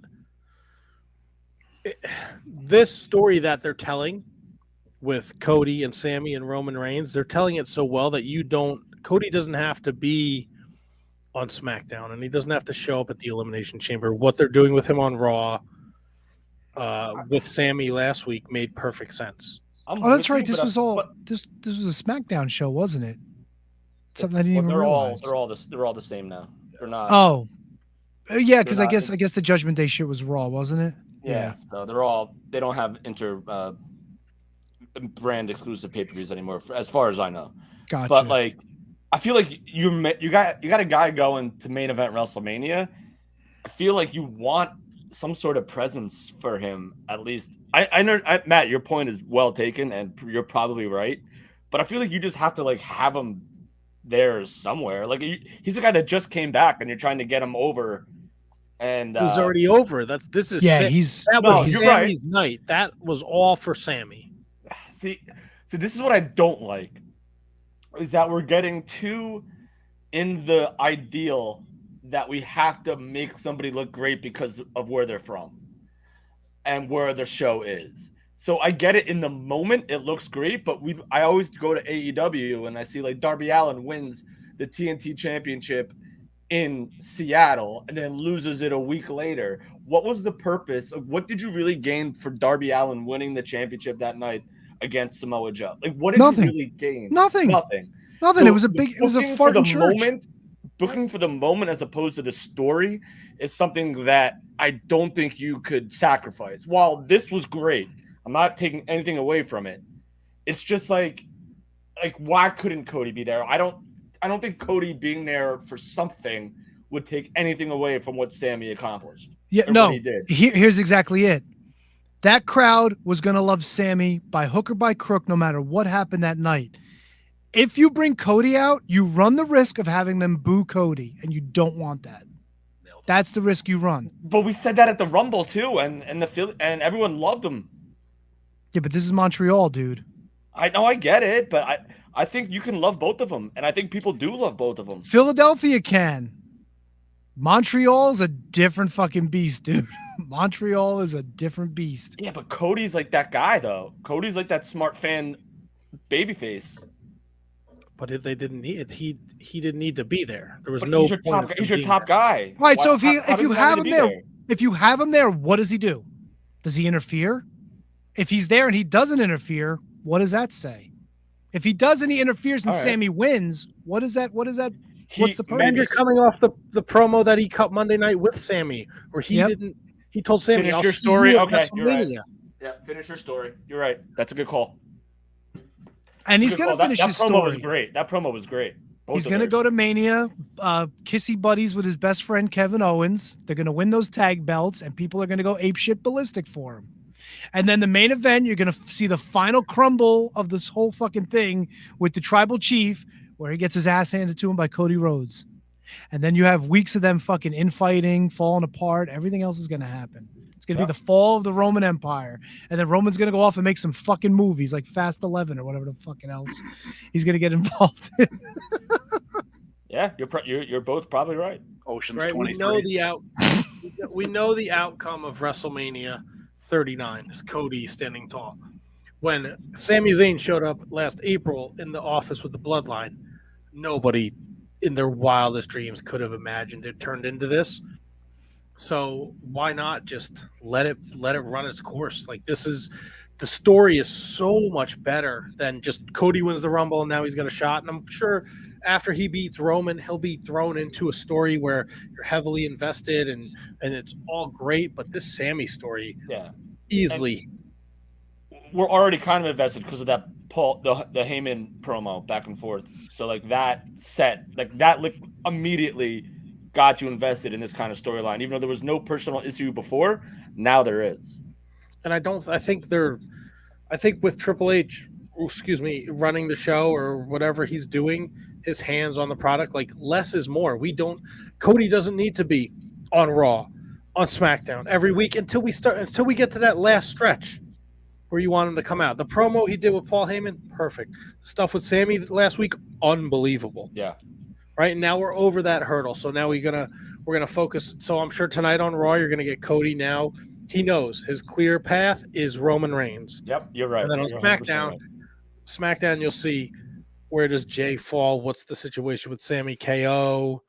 This story that they're telling with Cody and Sami and Roman Reigns, they're telling it so well that Cody doesn't have to be on SmackDown, and he doesn't have to show up at the Elimination Chamber. What they're doing with him on Raw, with Sami last week, made perfect sense. That's right. This was a SmackDown show, wasn't it? Something I didn't even realize. They're all the same now. They're not. Oh, yeah. Because I guess the Judgment Day shit was Raw, wasn't it? Yeah. So they don't have brand exclusive pay-per-views anymore, as far as I know. Gotcha. But like, I feel like you got a guy going to main event WrestleMania. I feel like you want some sort of presence for him, at least. I know, Matt, your point is well taken, and you're probably right. But I feel like you just have to like have him there somewhere. Like he's a guy that just came back, and you're trying to get him over. And he's already over. That was Sami's night. That was all for Sami. See, this is what I don't like, is that we're getting too in the ideal that we have to make somebody look great because of where they're from and where the show is. So I get it in the moment, it looks great, but I always go to AEW and I see like Darby Allin wins the TNT Championship in Seattle and then loses it a week later. What was the purpose? What did you really gain for Darby Allin winning the championship that night against Samoa Joe? Like, what did you really gain? Nothing. So it was a fart in church. Booking for the moment as opposed to the story is something that I don't think you could sacrifice. While this was great, I'm not taking anything away from it. It's just like why couldn't Cody be there? don't think Cody being there for something would take anything away from what Sami accomplished. Yeah, or no. what he did. Here's exactly it. That crowd was going to love Sami by hook or by crook, no matter what happened that night. If you bring Cody out, you run the risk of having them boo Cody, and you don't want that. That's the risk you run. But we said that at the Rumble too, and everyone loved him. Yeah, but this is Montreal, dude. I know, I get it, but I think you can love both of them, and I think people do love both of them. Philadelphia can. Montreal's a different fucking beast, dude. Montreal is a different beast. Yeah, but Cody's like that guy, though. Cody's like that smart fan babyface. But they didn't need he didn't need to be there. There was But no. he's your top guy. Right. Why, So if how you does have he him be there, if you have him there, what does he do? Does he interfere? If he's there and he doesn't interfere, what does that say? If he does and he interferes and All right. Sami wins, what is that? What's the purpose? And you're coming off the promo that he cut Monday night with Sami, where he didn't. He told Sami, Finish "I'll your see story." you at Okay, you're right. WrestleMania." Yeah, finish your story. You're right. That's a good call. And he's Good going to call. finish that his promo story. was great. That promo was great. Both He's of going to theirs. go to Mania, kissy buddies with his best friend Kevin Owens. They're going to win those tag belts, and people are going to go apeshit ballistic for him. And then the main event, you're going to see the final crumble of this whole fucking thing with the tribal chief, where he gets his ass handed to him by Cody Rhodes. And then you have weeks of them fucking infighting, falling apart. Everything else is going to happen. It's going to be the fall of the Roman Empire. And then Roman's going to go off and make some fucking movies like Fast 11 or whatever the fucking else he's going to get involved in. Yeah, you're both probably right. Ocean's Right, 23. we know the outcome of WrestleMania 39 is Cody standing tall. When Sami Zayn showed up last April in the office with the Bloodline, nobody in their wildest dreams could have imagined it turned into this. So why not just let it run its course? Like, this is the story is so much better than just Cody wins the Rumble and now he's got a shot. And I'm sure after he beats Roman, he'll be thrown into a story where you're heavily invested and it's all great. But this Sami story, easily. And we're already kind of invested because of that the Heyman promo back and forth. So like that immediately got you invested in this kind of storyline, even though there was no personal issue before. Now there is. And I think with Triple H, running the show or whatever he's doing, his hands on the product, like less is more. Cody doesn't need to be on Raw, on SmackDown every week until we get to that last stretch where you want him to come out. The promo he did with Paul Heyman, perfect. Stuff with Sami last week, unbelievable. Yeah. Right now we're over that hurdle. So now we're gonna focus. So I'm sure tonight on Raw you're gonna get Cody now. He knows his clear path is Roman Reigns. Yep, you're right. And then on You're SmackDown, you'll see where does Jay fall? What's the situation with Sami KO?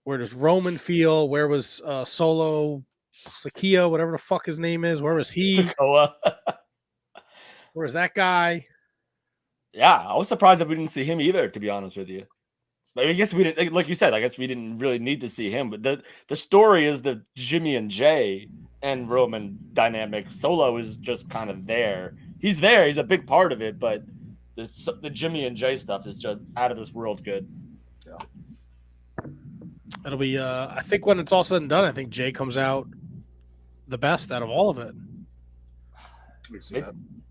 Where does Roman feel? Where was Solo Sakia, whatever the fuck his name is? Where was he? Sikoa. Where's that guy? Yeah, I was surprised that we didn't see him either, to be honest with you. I guess we didn't, like you said, I guess we didn't really need to see him. But the story is the Jimmy and Jay and Roman dynamic. Solo is just kind of there. He's there. He's a big part of it. But the Jimmy and Jay stuff is just out of this world good. Yeah. It'll be, I think when it's all said and done, I think Jay comes out the best out of all of it.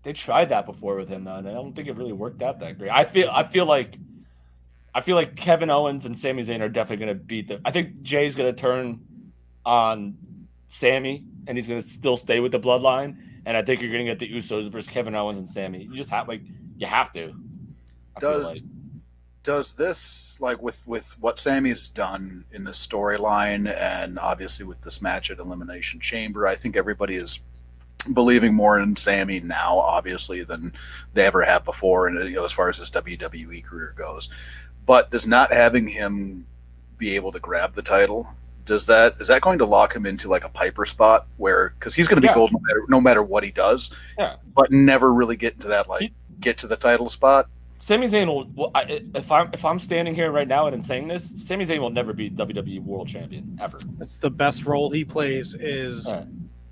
They tried that before with him, though, and I don't think it really worked out that great. I feel like Kevin Owens and Sami Zayn are definitely going to beat them. I think Jay's going to turn on Sami, and he's going to still stay with the bloodline. And I think you're going to get the Usos versus Kevin Owens and Sami. You just have you have to. Does this, like with what Sami's done in the storyline, and obviously with this match at Elimination Chamber, I think everybody is believing more in Sami now, obviously, than they ever have before, and as far as his WWE career goes. But does not having him be able to grab the title, is that going to lock him into like a Piper spot where, because he's going to be gold no matter what he does, but never really get into that get to the title spot? Sami Zayn will. If I'm standing here right now and saying this, Sami Zayn will never be WWE World Champion ever. That's the best role he plays. He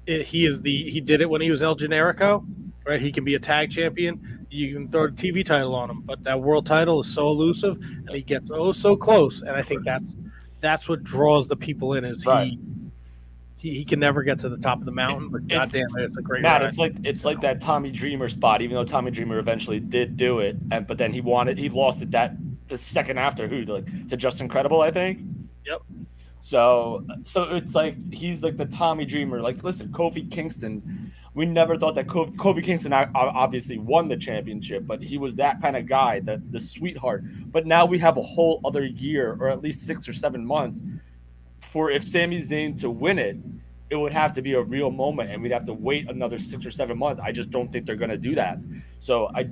did it when he was El Generico, right? He can be a tag champion. you can throw the TV title on him, but that world title is so elusive, and he gets so close. And I think that's what draws the people in. Is Right. he can never get to the top of the mountain, but goddamn it, it's a great Matt, ride. it's like that Tommy Dreamer spot. Even though Tommy Dreamer eventually did do it, but then he lost it the second after to Justin Credible, I think. Yep. So it's like he's like the Tommy Dreamer. Like, listen, Kofi Kingston. We never thought that Kofi Kingston obviously won the championship, but he was that kind of guy, the sweetheart. But now we have a whole other year, or at least 6 or 7 months, for if Sami Zayn to win it, it would have to be a real moment, and we'd have to wait another 6 or 7 months. I just don't think they're going to do that. So I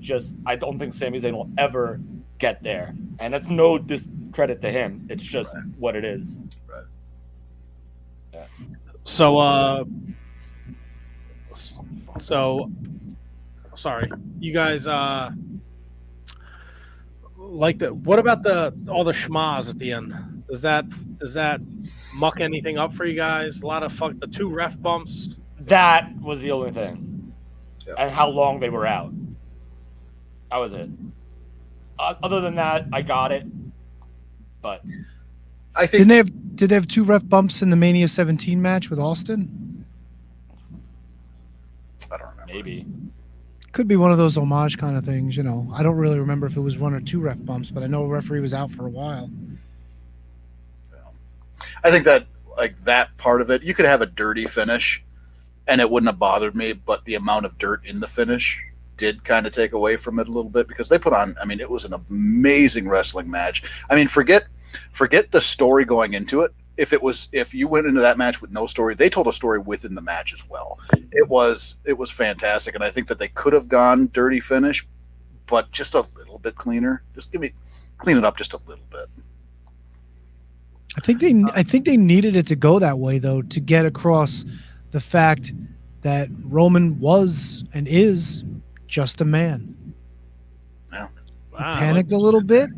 don't think Sami Zayn will ever get there, and that's no discredit to him. It's just what it is. Right. Yeah. So sorry, you guys. Like what about all the schmaz at the end? Does that muck anything up for you guys? A lot of the 2 ref bumps. That was the only thing, Yep. and how long they were out. That was it. Other than that, I got it. But I think Did they have 2 ref bumps in the Mania 17 match with Austin? I don't remember. maybe. Could be one of those homage kind of things, you know. I don't really remember if it was 1 or 2 ref bumps, but I know a referee was out for a while. I think that that part of it, you could have a dirty finish, and it wouldn't have bothered me. But the amount of dirt in the finish did kind of take away from it a little bit, because they put on. I mean, it was an amazing wrestling match. I mean, forget the story going into it. If you went into that match with no story, they told a story within the match as well. It was fantastic, and I think that they could have gone dirty finish, but just a little bit cleaner. Just clean it up just a little bit. I think they needed it to go that way, though, to get across the fact that Roman was and is just a man. Yeah. He panicked a little bit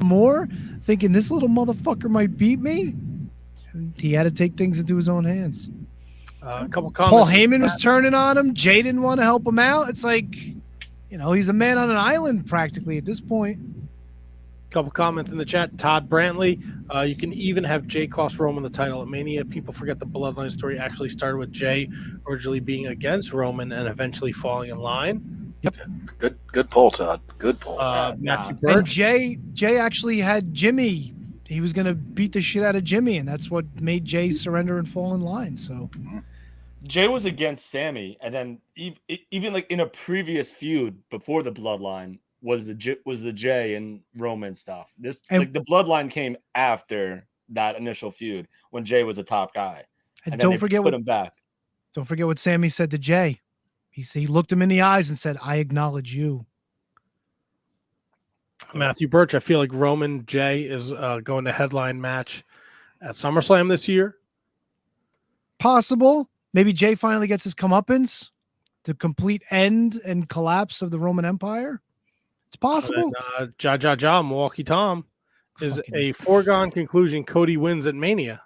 more, thinking this little motherfucker might beat me. And he had to take things into his own hands. A couple comments. Paul Heyman was turning on him. Jay didn't want to help him out. It's like, he's a man on an island practically at this point. Couple comments in the chat. Todd Brantley, you can even have Jay cost Roman the title at Mania. People forget the Bloodline story actually started with Jay originally being against Roman and eventually falling in line. Yep. Good pull, Todd. Good pull. Matthew And Birch. Jay actually had Jimmy. He was going to beat the shit out of Jimmy, and that's what made Jay surrender and fall in line. So Jay was against Sami, and then even like in a previous feud before the Bloodline was the Jay and Roman stuff. The Bloodline came after that initial feud when Jay was a top guy, and don't forget him back. Don't forget what Sami said to Jay. He looked him in the eyes and said, "I acknowledge you." Matthew Birch, I feel like Roman Jay is going to headline match at SummerSlam this year. Possible. Maybe Jay finally gets his comeuppance, the complete end and collapse of the Roman Empire. It's possible. And then, Milwaukee Tom is a foregone conclusion. Cody wins at Mania.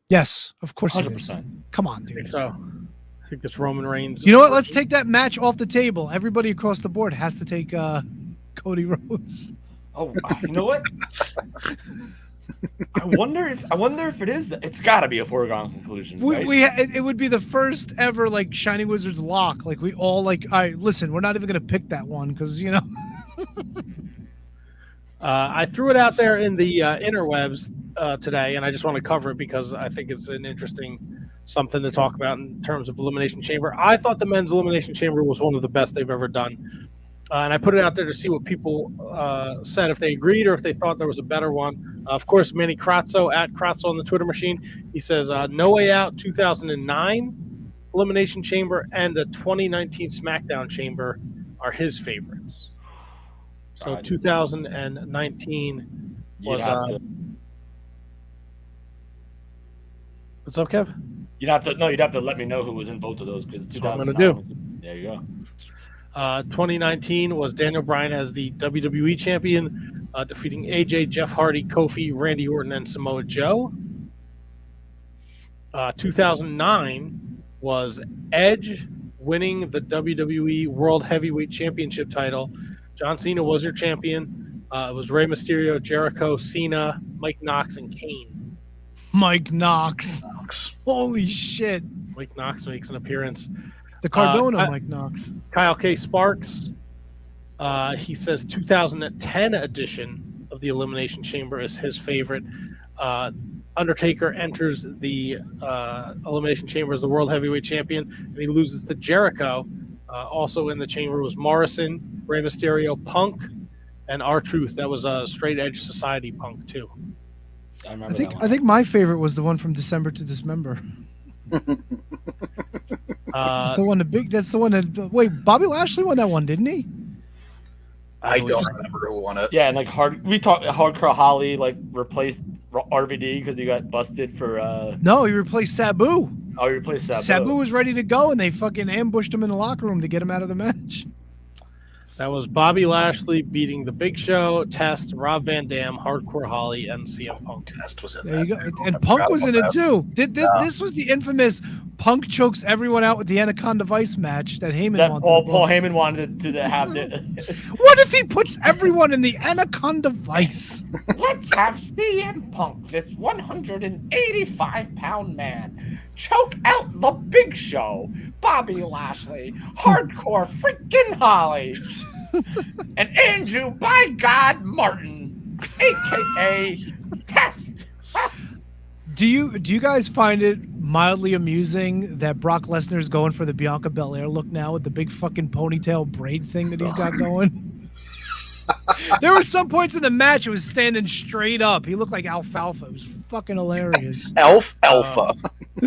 Yes, of course. 100%. Come on, dude. I think this Roman Reigns. You know what? Let's take that match off the table. Everybody across the board has to take Cody Rhodes. Oh, you know what? I wonder if it is. It's got to be a foregone conclusion. Right? It would be the first ever like Shining Wizards lock. Like we all all right. Listen, we're not even gonna pick that one because I threw it out there in the interwebs today, and I just want to cover it because I think it's an interesting something to talk about in terms of Elimination Chamber. I thought the men's Elimination Chamber was one of the best they've ever done. And I put it out there to see what people said, if they agreed or if they thought there was a better one. Of course, Manny Kratzo, at Kratzo on the Twitter machine, he says, No Way Out 2009 Elimination Chamber and the 2019 SmackDown Chamber are his favorites. So 2019 was... What's up, Kev? You'd have to let me know who was in both of those because that's what I'm going to do. There you go. 2019 was Daniel Bryan as the WWE champion, defeating AJ, Jeff Hardy, Kofi, Randy Orton, and Samoa Joe. 2009 was Edge winning the WWE World Heavyweight Championship title. John Cena was your champion. It was Rey Mysterio, Jericho, Cena, Mike Knox, and Kane. Mike Knox. Holy shit. Mike Knox makes an appearance. The Cardona Mike Knox. Kyle K. Sparks. He says 2010 edition of the Elimination Chamber is his favorite. Undertaker enters the Elimination Chamber as the World Heavyweight Champion, and he loses to Jericho. Also in the chamber was Morrison, Rey Mysterio, Punk, and R-Truth. That was a Straight Edge Society Punk too. I think my favorite was the one from December to Dismember. That's the one. That's the one that. Wait, Bobby Lashley won that one, didn't he? I don't remember who won it. Yeah, and like Hardcore Holly like replaced RVD because he got busted for. No, he replaced Sabu. Oh, he replaced Sabu. Sabu was ready to go, and they fucking ambushed him in the locker room to get him out of the match. That was Bobby Lashley beating The Big Show, Test, Rob Van Dam, Hardcore Holly, and CM Punk. Test was in there. There You go. And Punk was in it too. This was the infamous Punk chokes everyone out with the Anaconda Vice match that Heyman wanted. Paul Heyman wanted to have it. What if he puts everyone in the Anaconda Vice? Let's have CM Punk, this 185-pound man, choke out The Big Show, Bobby Lashley, Hardcore freaking Holly, and Andrew by God Martin, aka Test. Do you guys find it mildly amusing that Brock Lesnar's going for the Bianca Belair look now with the big fucking ponytail braid thing that he's got going? There were some points in the match it was standing straight up. He looked like alfalfa. It was fucking hilarious. Alpha.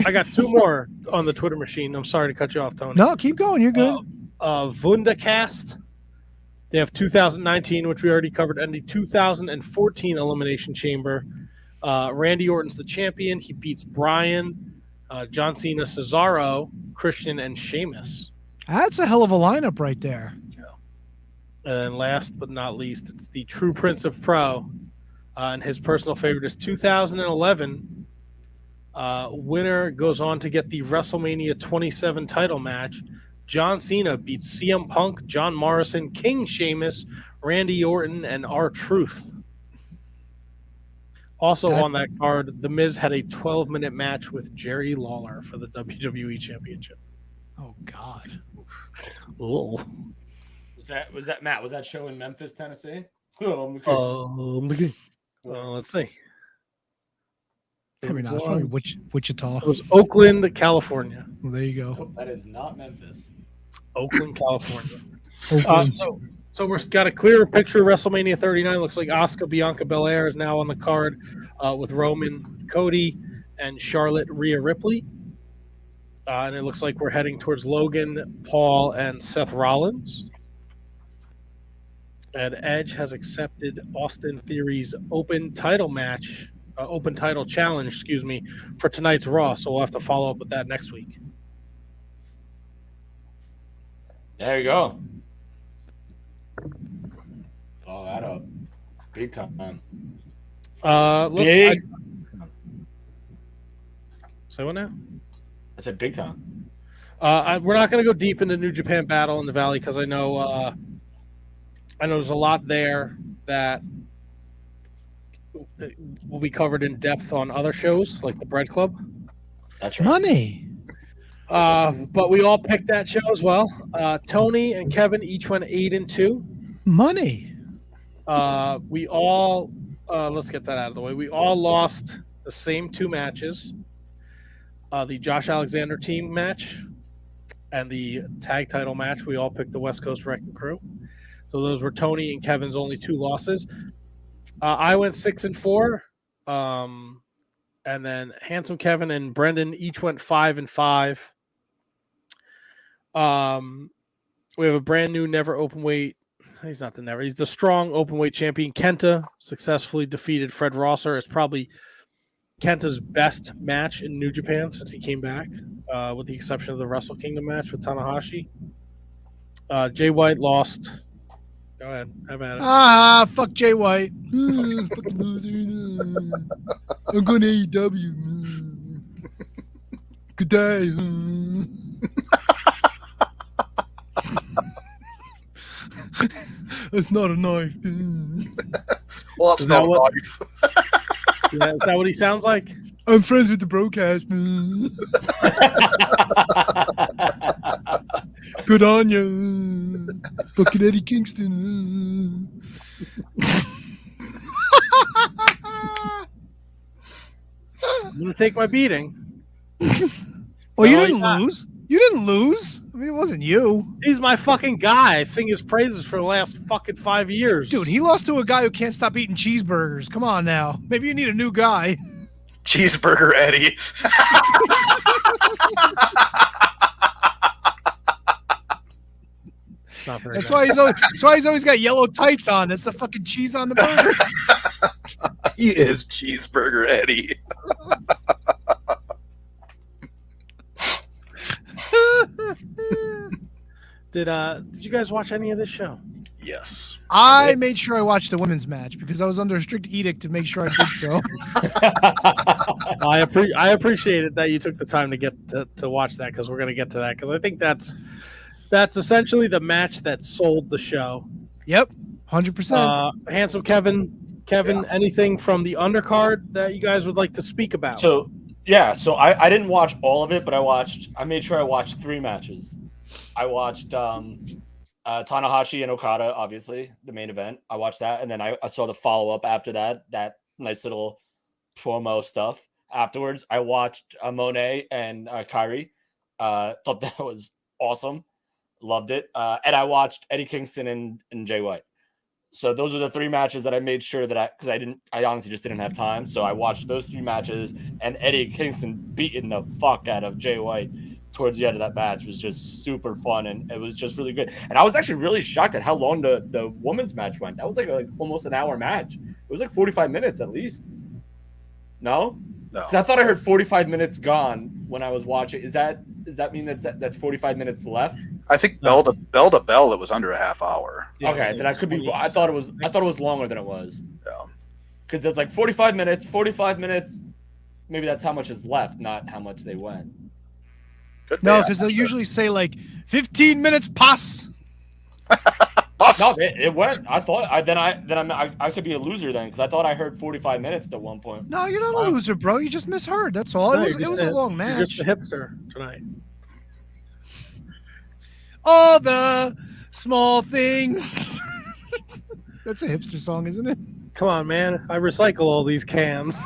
I got two more on the Twitter machine. I'm sorry to cut you off, Tony. No, keep going. You're good. Vundacast. They have 2019, which we already covered, and the 2014 Elimination Chamber. Randy Orton's the champion. He beats Bryan, John Cena, Cesaro, Christian, and Sheamus. That's a hell of a lineup right there. And then last but not least, it's the True Prince of Pro. And his personal favorite is 2011. Winner goes on to get the WrestleMania 27 title match. John Cena beats CM Punk, John Morrison, King Sheamus, Randy Orton, and R-Truth. Also on that card, The Miz had a 12-minute match with Jerry Lawler for the WWE Championship. Oh, God. Oh. Was that Matt? Was that show in Memphis, Tennessee? Let's see. Probably not. It's probably Wichita. It was Oakland, California. Well, there you go. That is not Memphis. Oakland, California. So we've got a clearer picture of WrestleMania 39. Looks like Asuka Bianca Belair is now on the card with Roman, Cody, and Charlotte Rhea Ripley. And it looks like we're heading towards Logan, Paul, and Seth Rollins. And Edge has accepted Austin Theory's open title challenge, for tonight's Raw. So we'll have to follow up with that next week. There you go. Follow that up. Big time. Say what now? I said big time. We're not going to go deep into New Japan Battle in the Valley because I know there's a lot there that will be covered in depth on other shows like the Bread Club. That's right. Money. But we all picked that show as well. Tony and Kevin each went 8-2. Money. We all let's get that out of the way. We all lost the same two matches. The Josh Alexander team match and the tag title match. We all picked the West Coast Wrecking Crew. So those were Tony and Kevin's only two losses. I went 6-4. And then Handsome Kevin and Brendan each went 5-5. We have a brand new never open weight. He's not the never. He's the strong open weight champion. Kenta successfully defeated Fred Rosser. It's probably Kenta's best match in New Japan since he came back, with the exception of the Wrestle Kingdom match with Tanahashi. Jay White lost. Go ahead. Have at it. Fuck Jay White. I'm going to AEW. Good day. It's not a knife. Well, it's Is not that a what- knife. Yeah, is that what he sounds like? I'm friends with the broadcast. Good on you. Fucking Eddie Kingston. I'm gonna take my beating. Well, you No, didn't yeah. lose. You didn't lose. I mean, it wasn't you. He's my fucking guy. I sing his praises for the last fucking 5 years. Dude, he lost to a guy who can't stop eating cheeseburgers. Come on now. Maybe you need a new guy. Cheeseburger Eddie. It's not very That's nice. why he's always got yellow tights on. That's the fucking cheese on the burger. He is Cheeseburger Eddie. Did you guys watch any of this show? Yes. I made sure I watched the women's match because I was under a strict edict to make sure I did so. I appreciate it that you took the time to get to watch that, because we're going to get to that, because I think that's essentially the match that sold the show. Yep, 100%. Handsome Kevin, anything from the undercard that you guys would like to speak about? So I didn't watch all of it, but I made sure I watched 3 matches. I watched Tanahashi and Okada, obviously, the main event. I watched that, and then I saw the follow-up after that nice little promo stuff. Afterwards, I watched Mone and Kyrie. Thought that was awesome. Loved it. And I watched Eddie Kingston and Jay White. So those are the 3 matches that I made sure that I honestly just didn't have time. So I watched those 3 matches, and Eddie Kingston beating the fuck out of Jay White towards the end of that match was just super fun, and it was just really good. And I was actually really shocked at how long the women's match went. That was like almost an hour match. It was like 45 minutes at least. No? No. 'Cause I thought I heard 45 minutes gone when I was watching. Does that mean that's 45 minutes left? I think bell to bell, it was under a half hour. Yeah, Okay, then I could be. I thought it was longer than it was. Yeah. Because it's like 45 minutes. 45 minutes. Maybe that's how much is left, not how much they went. Could be. No, because they'll usually say like 15 minutes pass. Bus. No, it went. I thought. I could be a loser then, because I thought I heard 45 minutes at one point. No, you're not a loser, bro. You just misheard. That's all. No, It was a long You're match. just a hipster tonight. All the small things. That's a hipster song, isn't it? Come on, man. I recycle all these cans.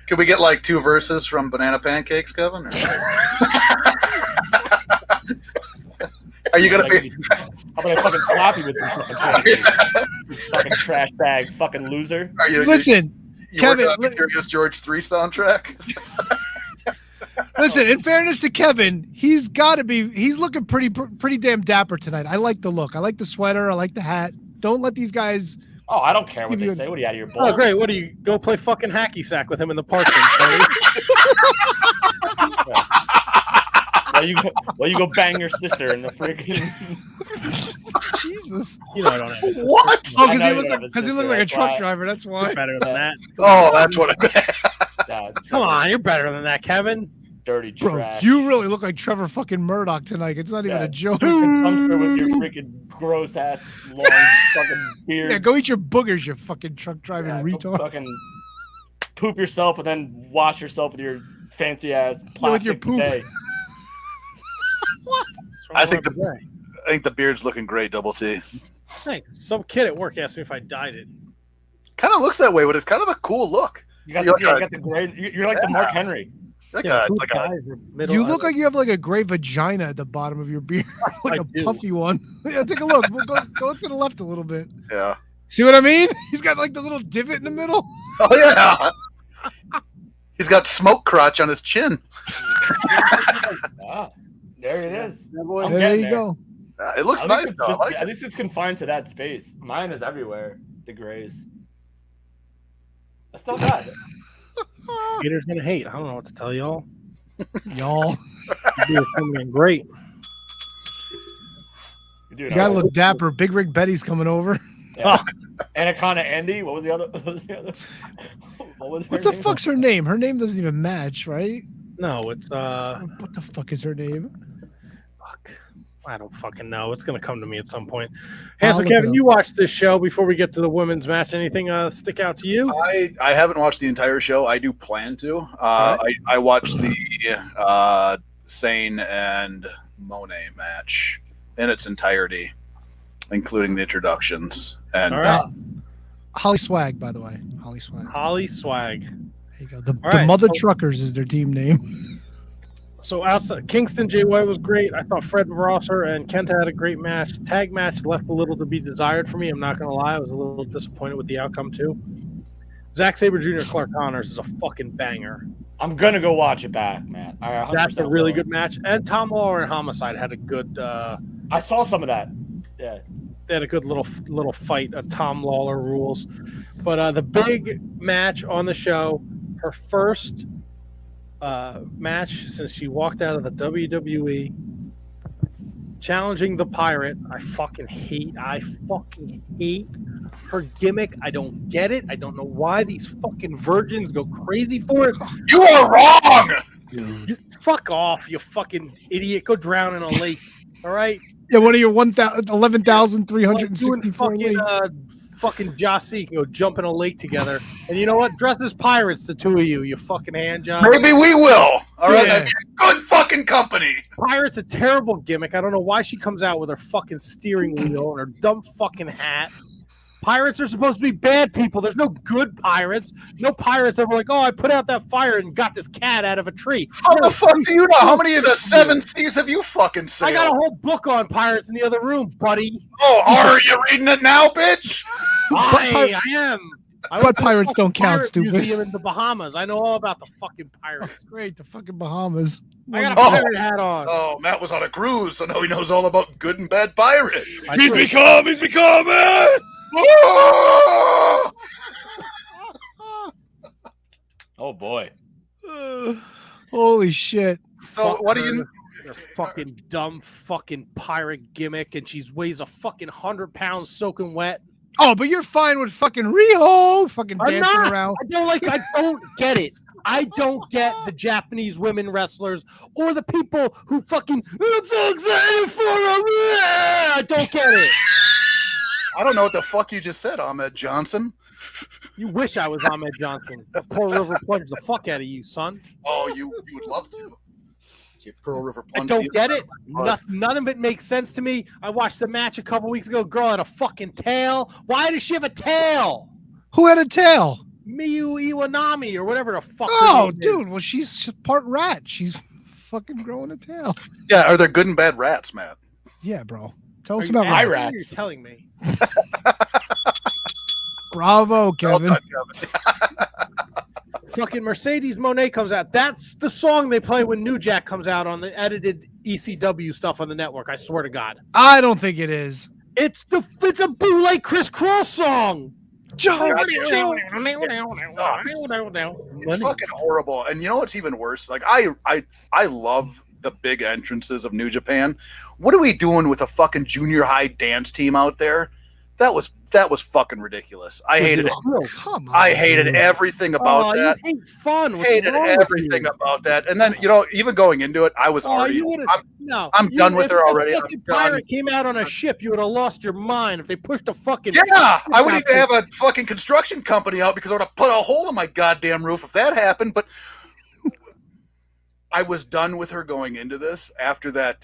Could we get like 2 verses from Banana Pancakes, Kevin? Or... Are you gonna be? How about I fucking slap you with some fucking pancakes? You fucking trash bag, fucking loser. Are you? Listen, you Kevin, working on the Curious George 3 soundtrack? listen. In fairness to Kevin, he's looking pretty damn dapper tonight. I like the look. I like the sweater. I like the hat. Don't let these guys. Oh, I don't care what Give they you a- say. What are you out of your balls? Oh, great. What do you go play fucking hacky sack with him in the park? While you go bang your sister in the freaking. Jesus. You know I don't have a sister. What? Oh, I know you because don't have a he looks sister, like a that's truck why. driver. That's why. You're better than that. Oh, that's what I meant. Yeah, Come on, you're better than that, Kevin. dirty Bro, trash. you really look like Trevor fucking Murdoch tonight. It's not even a joke. Freaking dumpster with your freaking gross ass long fucking beard. Yeah, go eat your boogers, you fucking truck driving Yeah, go retard. fucking poop yourself and then wash yourself with your fancy ass plastic Yeah, with your poop. bidet. I think the beard's looking great, Double T. Thanks. Some kid at work asked me if I dyed it. Kind of looks that way, but it's kind of a cool look. You got, You're the, like you got the gray. You're like the Mark Henry. Like Yeah, a who like a dyes their middle You look eye? like you have like a gray vagina at the bottom of your beard, like I a do. puffy one. Yeah, take a look. We'll go to the left a little bit. yeah. See what I mean? He's got like the little divot in the middle. Oh yeah. He's got smoke crotch on his chin. Ah, there it is. I'm There getting you there. go. It looks At nice. least it's Though. just- I like at least it's confined to that space. Mine is everywhere. The grays. That's not bad. Haters gonna hate. I don't know what to tell y'all. Y'all. You do something great. Dude, You gotta look dapper. Big Rig Betty's coming over. Yeah. Anaconda Andy. What was the other? What was her What the name? fuck's her name? Her name doesn't even match, right? No, it's What the fuck is her name? fuck. I don't fucking know. It's gonna come to me at some point. Hey, so look Kevin, it up. you watched this show before we get to the women's match. Anything stick out to you? I haven't watched the entire show. I do plan to. I watched the Sane and Mone match in its entirety, including the introductions. And All right. Holly Swag, by the way. Holly Swag. Holly Swag. There you go. The right. Mother Truckers is their team name. So outside, Kingston Jay White was great. I thought Fred Rosser and Kenta had a great match. Tag match left a little to be desired for me. I'm not going to lie. I was a little disappointed with the outcome, too. Zack Sabre Jr. Clark Connors is a fucking banger. I'm going to go watch it back, man. That's a really good match. And Tom Lawler and Homicide had a good... I saw some of that. Yeah. They had a good little fight. Tom Lawler rules. But the big match on the show, her first... match since she walked out of the WWE, challenging the Pirate. I fucking hate her gimmick. I don't get it. I don't know why these fucking virgins go crazy for it. you are wrong. Fuck off, you fucking idiot. Go drown in a lake. All right. Yeah, one of your 11,364 lakes. Fucking Jossie can go jump in a lake together. And you know what? Dress as pirates, the two of you. You fucking hand job. Maybe we will. All right. Yeah. Good fucking company. Pirate's a terrible gimmick. I don't know why she comes out with her fucking steering wheel and her dumb fucking hat. Pirates are supposed to be bad people. There's no good pirates. No pirates ever like, oh, I put out that fire and got this cat out of a tree. How the fuck do you know? How many of the 7 seas have you fucking sailed? I got a whole book on pirates in the other room, buddy. Oh, are you reading it now, bitch? I am. But pirates don't count, Pirate stupid. Museum in the Bahamas. I know all about the fucking pirates. Great, the fucking Bahamas. I got a pirate hat on. Oh, Matt was on a cruise, so now he knows all about good and bad pirates. He's becoming! Oh! Oh, boy. Holy shit. So what do you... Her fucking dumb fucking pirate gimmick, and she weighs a fucking 100 pounds soaking wet. Oh, but you're fine with fucking Riho fucking I'm dancing not. around. I don't get it. I don't get the Japanese women wrestlers or the people who fucking I don't get it. I don't know what the fuck you just said, Ahmed Johnson. You wish I was Ahmed Johnson. The Pearl River plunged the fuck out of you, son. Oh, you would love to. Pearl River I Punch. don't get it. None of it makes sense to me. I watched the match a couple weeks ago. Girl had a fucking tail. Why does she have a tail? Who had a tail? Miyu Iwanami or whatever the fuck. her Oh, name is. dude. Well, she's part rat. She's fucking growing a tail. Yeah, are there good and bad rats, Matt? Yeah, bro. Tell us Are you about asking rats. or You're telling me. Bravo, Kevin. Well done, Kevin. Fucking Mercedes Moné comes out. That's the song they play when New Jack comes out on the edited ECW stuff on the network. I swear to God. I don't think it is. It's a bootleg Chris Cross song. It's fucking horrible. And you know what's even worse? Like I love the big entrances of New Japan. What are we doing with a fucking junior high dance team out there? That was fucking ridiculous. I hated it. Come on. I hated everything about that. You hate fun. What's Hated wrong with everything you? about that. And then, even going into it, I was already I'm done with her already. If a fucking pirate came out on a ship, you would have lost your mind. If they pushed a fucking I would need to have a fucking construction company out because I would have put a hole in my goddamn roof if that happened. But I was done with her going into this after that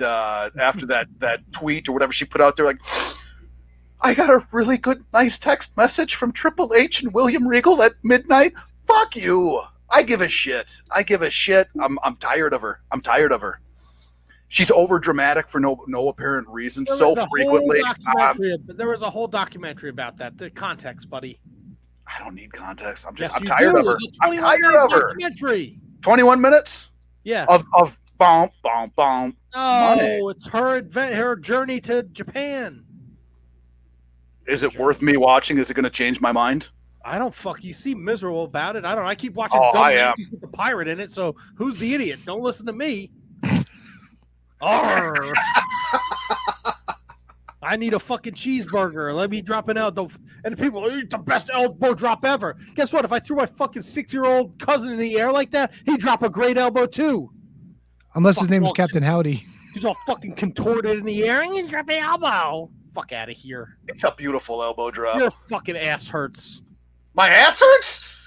tweet or whatever she put out there, like, I got a really good, nice text message from Triple H and William Regal at midnight. Fuck you. I give a shit. I'm tired of her. She's over dramatic for no apparent reason so frequently. There was a whole documentary about that. The context, buddy. I don't need context. I'm Yes, I'm you tired do. of her. There's a I'm 21 tired of her. documentary. 21 minutes Yeah. of bomb. No, money. it's her journey to Japan. Is it worth me watching? Is it going to change my mind? I don't you seem miserable about it. I don't know. I keep watching dumb I am. matches with the pirate in it, so who's the idiot? Don't listen to me. Arr. I need a fucking cheeseburger. Let me drop an elbow. And the people eat the best elbow drop ever. Guess what? If I threw my fucking 6-year-old cousin in the air like that, he'd drop a great elbow too. Unless his name was Captain Howdy. He's all fucking contorted in the air and he's dropping an elbow. Fuck out of here. It's a beautiful elbow drop. Your fucking ass hurts. My ass hurts?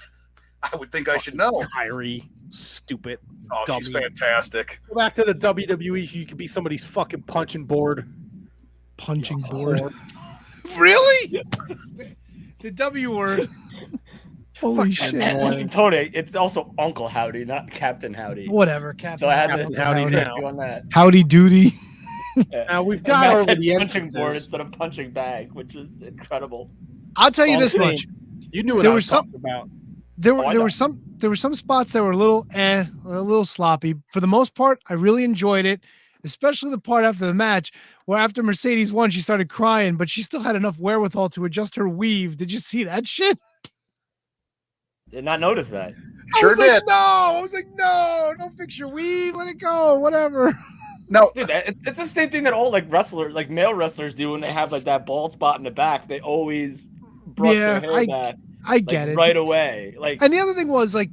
I would think I should know. Kyrie. Stupid. Oh, dummy. she's fantastic. Go back to the WWE. You could be somebody's fucking punching board. Punching board. Really? The W word. Holy shit. Tony, it's also Uncle Howdy, not Captain Howdy. Whatever, Captain. So I had Captain to Howdy correct now. you on that. Howdy doody. Now we've got Matt over said the punching entrances. board instead of punching bag, which is incredible. I'll tell you Oh, this I'm much. You knew what There I was was some- talking about. There I were know. some spots that were a little sloppy. For the most part, I really enjoyed it, especially the part after the match where after Mercedes won, she started crying, but she still had enough wherewithal to adjust her weave. Did you see that shit? Did not notice that. Sure did. I was like, no, don't fix your weave. Let it go. Whatever. No, Dude, it's the same thing that all like male wrestlers do when they have like that bald spot in the back. They always brush Yeah, their hair back I like, get it. right away. Like And the other thing was like,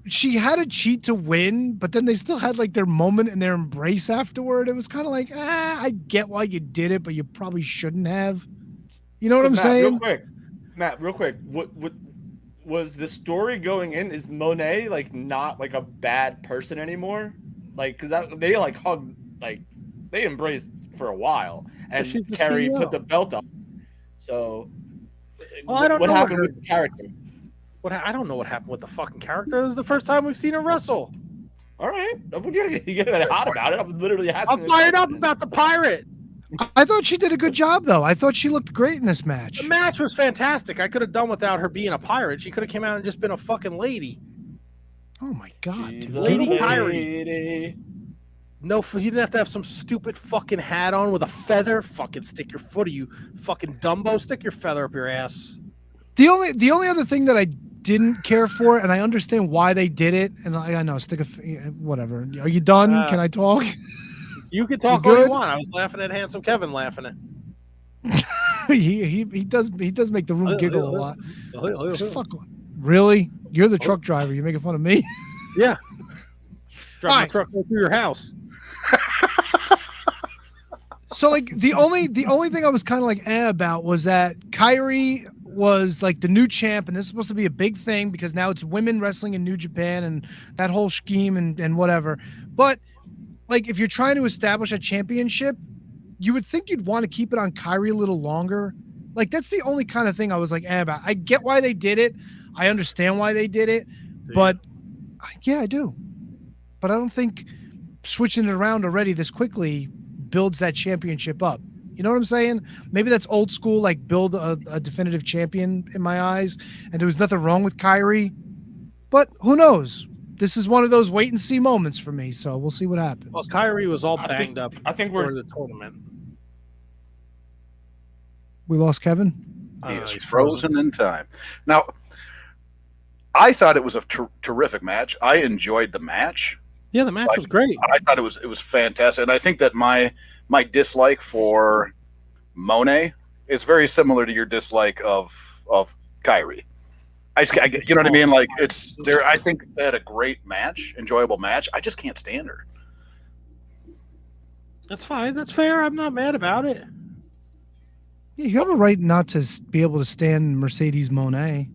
she had to cheat to win, but then they still had like their moment and their embrace afterward. It was kind of like, I get why you did it, but you probably shouldn't have. You know what I'm Matt, saying? Real quick, what was the story going in? Is Mone like not like a bad person anymore? Like, because they like hugged, like they embraced for a while, and she's the Carrie CEO. put the belt on. So, Well, I don't what know happened what with the character? I don't know what happened with the fucking character. This is the first time we've seen her wrestle. All right, you get hot about it. I'm literally asking. I'm fired up about the pirate. I thought she did a good job, though. I thought she looked great in this match. The match was fantastic. I could have done without her being a pirate. She could have came out and just been a fucking lady. Oh my god, She's dude. a Lady lady. Kyrie. No, you didn't have to have some stupid fucking hat on with a feather. Fucking stick your foot, you fucking Dumbo. Stick your feather up your ass. The only other thing that I didn't care for, and I understand why they did it, and I know, whatever. Are you done? Can I talk? You can talk You all you good? want. I was laughing at Handsome Kevin laughing at. he does make the room giggle a lot. Fuck. Really? You're the truck driver. You're making fun of me? Yeah. Drive my Alright. truck right through your house. So like the only thing I was kind of like about was that Kyrie was like the new champ, and this is supposed to be a big thing because now it's women wrestling in New Japan and that whole scheme and whatever. But like if you're trying to establish a championship, you would think you'd want to keep it on Kyrie a little longer. Like that's the only kind of thing I was like about. I get why they did it. I understand why they did it, but yeah, I do. But I don't think switching it around already this quickly builds that championship up. You know what I'm saying? Maybe that's old school, like build a definitive champion in my eyes. And there was nothing wrong with Kyrie, but who knows? This is one of those wait and see moments for me. So we'll see what happens. Well, Kyrie was all I banged up. I think for we're the tournament. We lost Kevin. He is frozen in time. Now, I thought it was a terrific match. I enjoyed the match. Yeah, the match was great. I thought it was fantastic, and I think that my dislike for Mone is very similar to your dislike of Kyrie. You know what I mean? Like it's there. I think they had a great match, enjoyable match. I just can't stand her. That's fine. That's fair. I'm not mad about it. Yeah, you have a right not to be able to stand Mercedes Moné,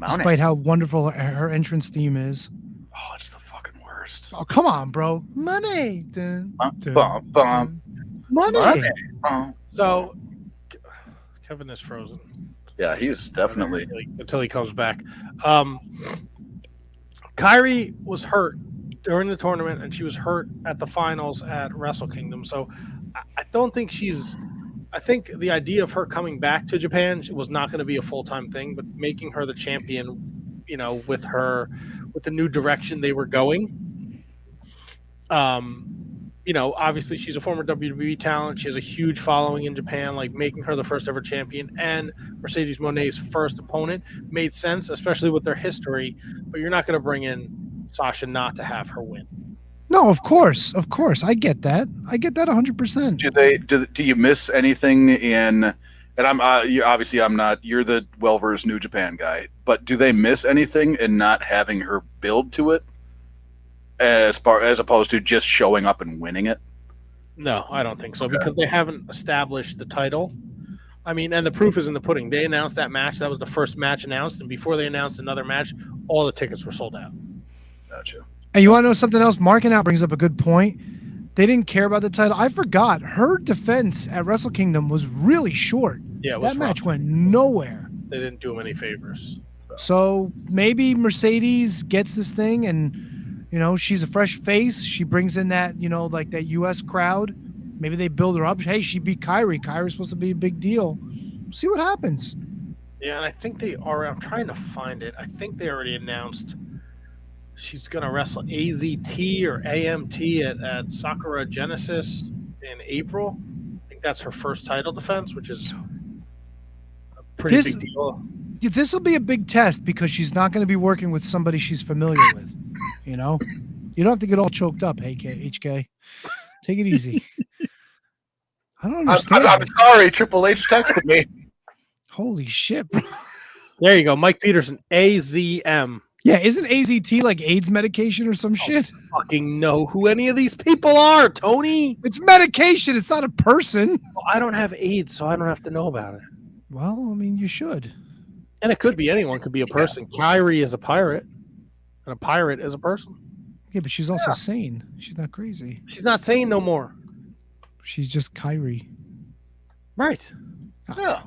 despite how wonderful her entrance theme is. Oh, it's the fucking worst. Oh, come on, bro. Money. Dun, dun, Bum, bum. Money. Money. So, Kevin is frozen. Yeah, he's definitely. Until he comes back. Kyrie was hurt during the tournament, and she was hurt at the finals at Wrestle Kingdom. So I don't think she's. I think the idea of her coming back to Japan was not going to be a full-time thing, but making her the champion, you know, with the new direction they were going. You know, obviously she's a former WWE talent. She has a huge following in Japan, like making her the first ever champion and Mercedes Moné's first opponent made sense, especially with their history, but you're not going to bring in Sasha not to have her win. No, of course. I get that. 100%. Do you miss anything in? And I'm not. You're the well-versed New Japan guy, but do they miss anything in not having her build to it, as opposed to just showing up and winning it? No, I don't think so, because they haven't established the title. I mean, and the proof is in the pudding. They announced that match. That was the first match announced, and before they announced another match, all the tickets were sold out. Gotcha. And you want to know something else? Marking Out brings up a good point. They didn't care about the title. I forgot. Her defense at Wrestle Kingdom was really short. Yeah, it was that match went nowhere. They didn't do him any favors. So maybe Mercedes gets this thing, and she's a fresh face. She brings in that like that U.S. crowd. Maybe they build her up. Hey, she beat Kyrie. Kyrie's supposed to be a big deal. See what happens. Yeah, and I think they are. I'm trying to find it. I think they already announced she's going to wrestle AZT or AMT at Sakura Genesis in April. I think that's her first title defense, which is a pretty big deal. This will be a big test because she's not going to be working with somebody she's familiar with. You don't have to get all choked up, HK. Take it easy. I don't understand. I'm sorry. Triple H texted me. Holy shit, bro. There you go. Mike Peterson, AZM. Yeah, isn't AZT like AIDS medication or some shit? Fucking know who any of these people are, Tony. It's medication. It's not a person. Well, I don't have AIDS, so I don't have to know about it. Well, I mean, you should. And it could be anyone. Could be a person. Kyrie is a pirate, and a pirate is a person. Yeah, but she's also sane. She's not crazy. She's not sane no more. She's just Kyrie. Right. Yeah.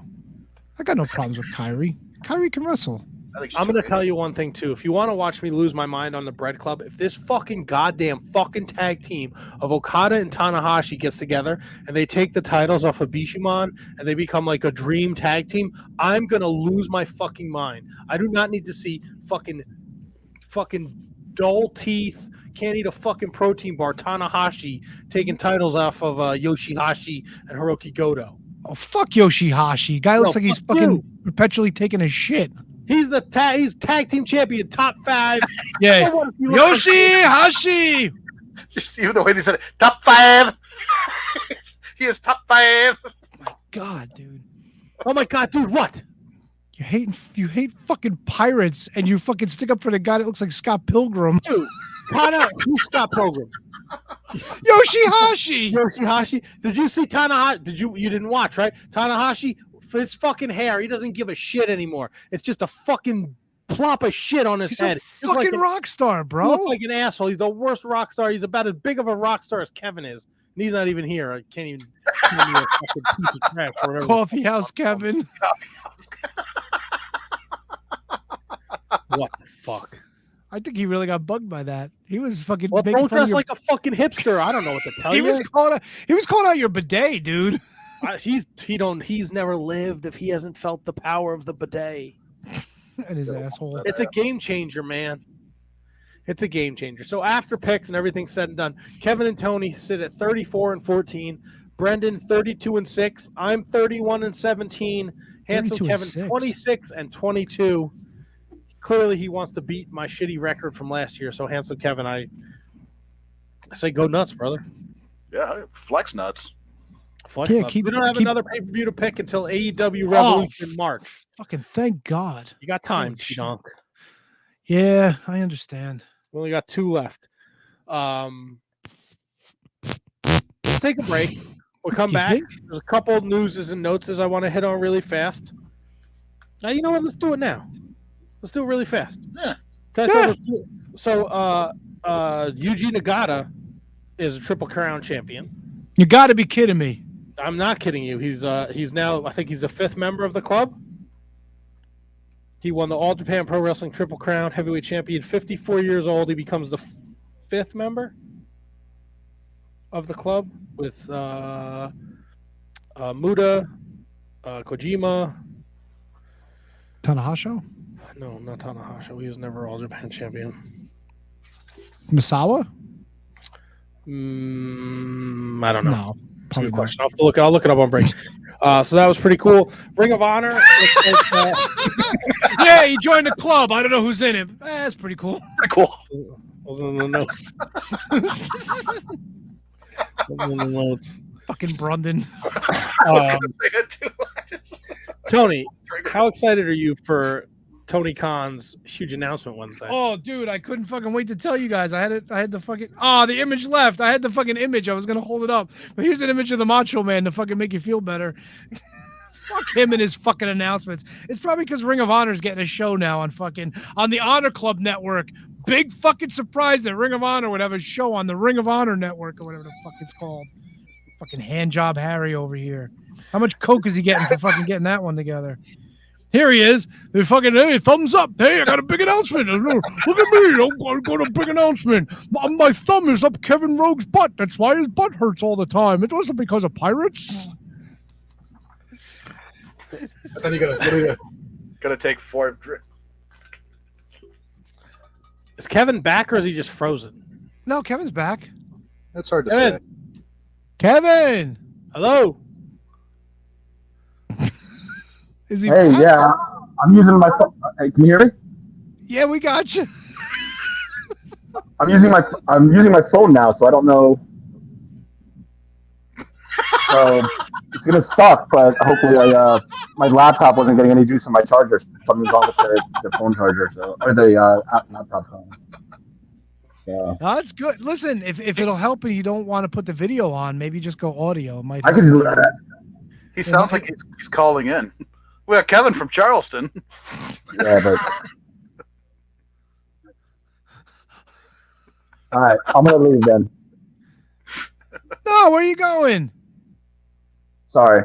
I got no problems with Kyrie. Kyrie can wrestle. I'm going to tell you one thing, too. If you want to watch me lose my mind on the Bread Club, if this fucking goddamn fucking tag team of Okada and Tanahashi gets together and they take the titles off of Bishamon and they become like a dream tag team, I'm going to lose my fucking mind. I do not need to see fucking dull teeth, can't eat a fucking protein bar, Tanahashi taking titles off of Yoshihashi and Hiroki Goto. Oh, fuck Yoshihashi. Guy looks like he's fucking perpetually taking a shit. He's he's tag team champion, top 5. Yeah. Yoshihashi. Just see the way they said it. Top 5. He is top 5. My God, dude. Oh my God, dude, what? You hate fucking pirates, and you fucking stick up for the guy that looks like Scott Pilgrim. Dude, who's Scott Pilgrim? Yoshihashi. Did you see Tanahashi? You didn't watch, right? Tanahashi, his fucking hair, he doesn't give a shit anymore. It's just a fucking plop of shit on his head. He's a fucking rock star, bro. He looks like an asshole. He's the worst rock star. He's about as big of a rock star as Kevin is. And he's not even here. I can't even a fucking piece of trash or whatever. Coffee House Kevin. What the fuck? I think he really got bugged by that. He was fucking. Well, don't dress like a fucking hipster. I don't know what to tell you. He was calling out your bidet, dude. He's never lived if he hasn't felt the power of the bidet. And his asshole. It's a game changer, man. It's a game changer. So after picks and everything's said and done, Kevin and Tony sit at 34-14. Brendan 32-6. I'm 31-17. Handsome Kevin 26-22. Clearly, he wants to beat my shitty record from last year. So, Handsome Kevin, I say go nuts, brother. Yeah, flex nuts. Flex nuts. We don't have another pay-per-view to pick until AEW Revolution in March. Fucking thank God. You got time, T-Donk. Yeah, I understand. We only got 2 left. Let's take a break. We'll come back. There's a couple of newses and notes I want to hit on really fast. Now, you know what? Let's do it now. Let's do it really fast. Yeah. So, Yuji Nagata is a Triple Crown champion. You got to be kidding me. I'm not kidding you. He's now, I think he's the 5th member of the club. He won the All Japan Pro Wrestling Triple Crown heavyweight champion. 54 years old. He becomes the 5th member of the club with Muda, Kojima, Tanahashi. No, not Tanahashi. He was never All Japan champion. Misawa? I don't know. No, that's a good question. I'll look it up on break. So that was pretty cool. Ring of Honor. Yeah, he joined the club. I don't know who's in it. That's pretty cool. Pretty cool. Wasn't in the notes. Wasn't in the notes. Fucking Brundon. Tony, how excited are you for Tony Khan's huge announcement Wednesday? Oh, dude, I couldn't fucking wait to tell you guys. I had the fucking the image left. I had the fucking image. I was gonna hold it up, but here's an image of the Macho Man to fucking make you feel better. Fuck him and his fucking announcements. It's probably because Ring of Honor's getting a show now on the Honor Club network. Big fucking surprise that Ring of Honor would have a show on the Ring of Honor network or whatever the fuck it's called. Fucking hand job Harry over here. How much coke is he getting for fucking getting that one together? Here he is. They fucking, hey, thumbs up. Hey, I got a big announcement. Look at me. I'm got a big announcement. My thumb is up Kevin Rogue's butt. That's why his butt hurts all the time. It wasn't because of pirates. Then you gotta take 4 drinks. Is Kevin back or is he just frozen? No, Kevin's back. That's hard to Kevin. say. Kevin. Hello. Is he Hey, back? yeah. I'm using my phone. Hey, can you hear me? Yeah, we got you. I'm using my phone now, so I don't know. So it's gonna suck, but hopefully my laptop wasn't getting any juice from my charger. Something's wrong with the phone charger, or the laptop phone. Yeah. No, that's good. Listen, if it'll help and you don't want to put the video on, maybe just go audio. It might I help. can do that. He sounds like he's calling in. We got Kevin from Charleston. Yeah, but all right, I'm gonna leave then. No, where are you going? Sorry.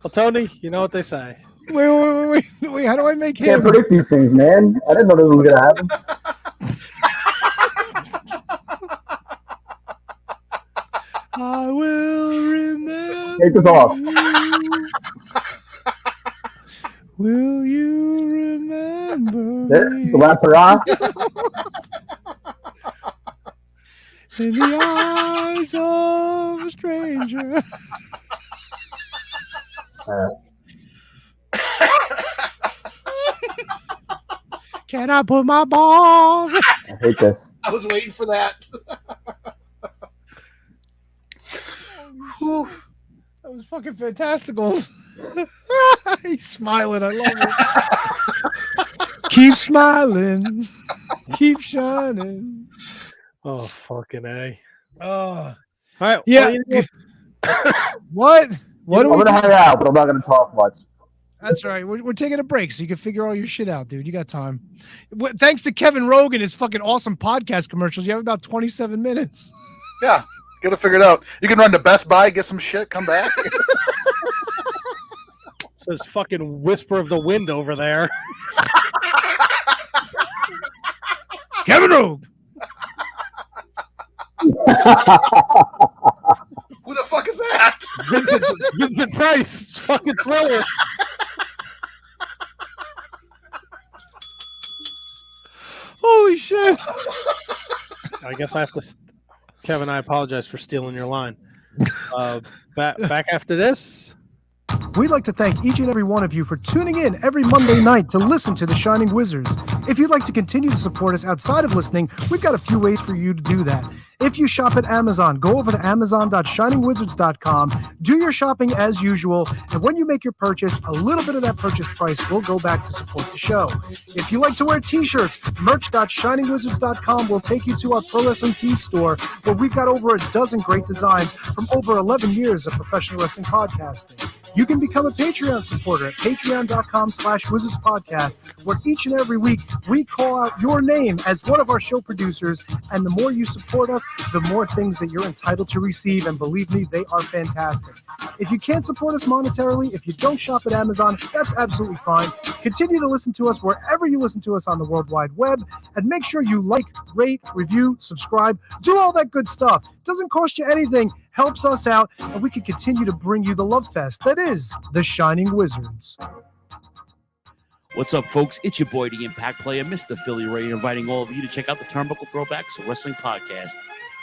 Well, Tony, you know what they say. Wait. How do I make Can't him? predict these things, man. I didn't know this was gonna happen. I will remember. Take this off. Will you remember The last hurrah. in the eyes of a stranger? Can I put my balls? I hate this. I was waiting for that. That was fucking fantastical. He's smiling. I love it. Keep smiling. Keep shining. Oh, fucking A. Oh, All right. yeah. What? What do I'm we gonna do? hang out, but I'm not gonna talk much. That's all right. We're taking a break so you can figure all your shit out, dude. You got time. Thanks to Kevin Rogue and his fucking awesome podcast commercials. You have about 27 minutes. Yeah, gotta figure it out. You can run to Best Buy, get some shit, come back. Says fucking whisper of the wind over there. Kevin Rogue. Who the fuck is that? Vincent Price. Fucking Thriller. Holy shit. I guess I have to. Kevin, I apologize for stealing your line. Back after this. We'd like to thank each and every one of you for tuning in every Monday night to listen to The Shining Wizards. If you'd like to continue to support us outside of listening, we've got a few ways for you to do that. If you shop at Amazon, go over to amazon.shiningwizards.com, do your shopping as usual, and when you make your purchase, a little bit of that purchase price will go back to support the show. If you like to wear t-shirts, merch.shiningwizards.com will take you to our Pro Wrestling Tees store, where we've got over a dozen great designs from over 11 years of professional wrestling podcasting. You can become a Patreon supporter at patreon.com/wizardspodcast, where each and every week we call out your name as one of our show producers, and the more you support us, the more things that you're entitled to receive, and believe me, they are fantastic. If you can't support us monetarily, if you don't shop at Amazon, that's absolutely fine. Continue to listen to us wherever you listen to us on the World Wide Web, and make sure you like, rate, review, subscribe, do all that good stuff. Doesn't cost you anything, helps us out, and we can continue to bring you the love fest that is The Shining Wizards. What's up, folks? It's your boy, the Impact Player, Mr. Philly Ray, inviting all of you to check out the Turnbuckle Throwbacks Wrestling Podcast.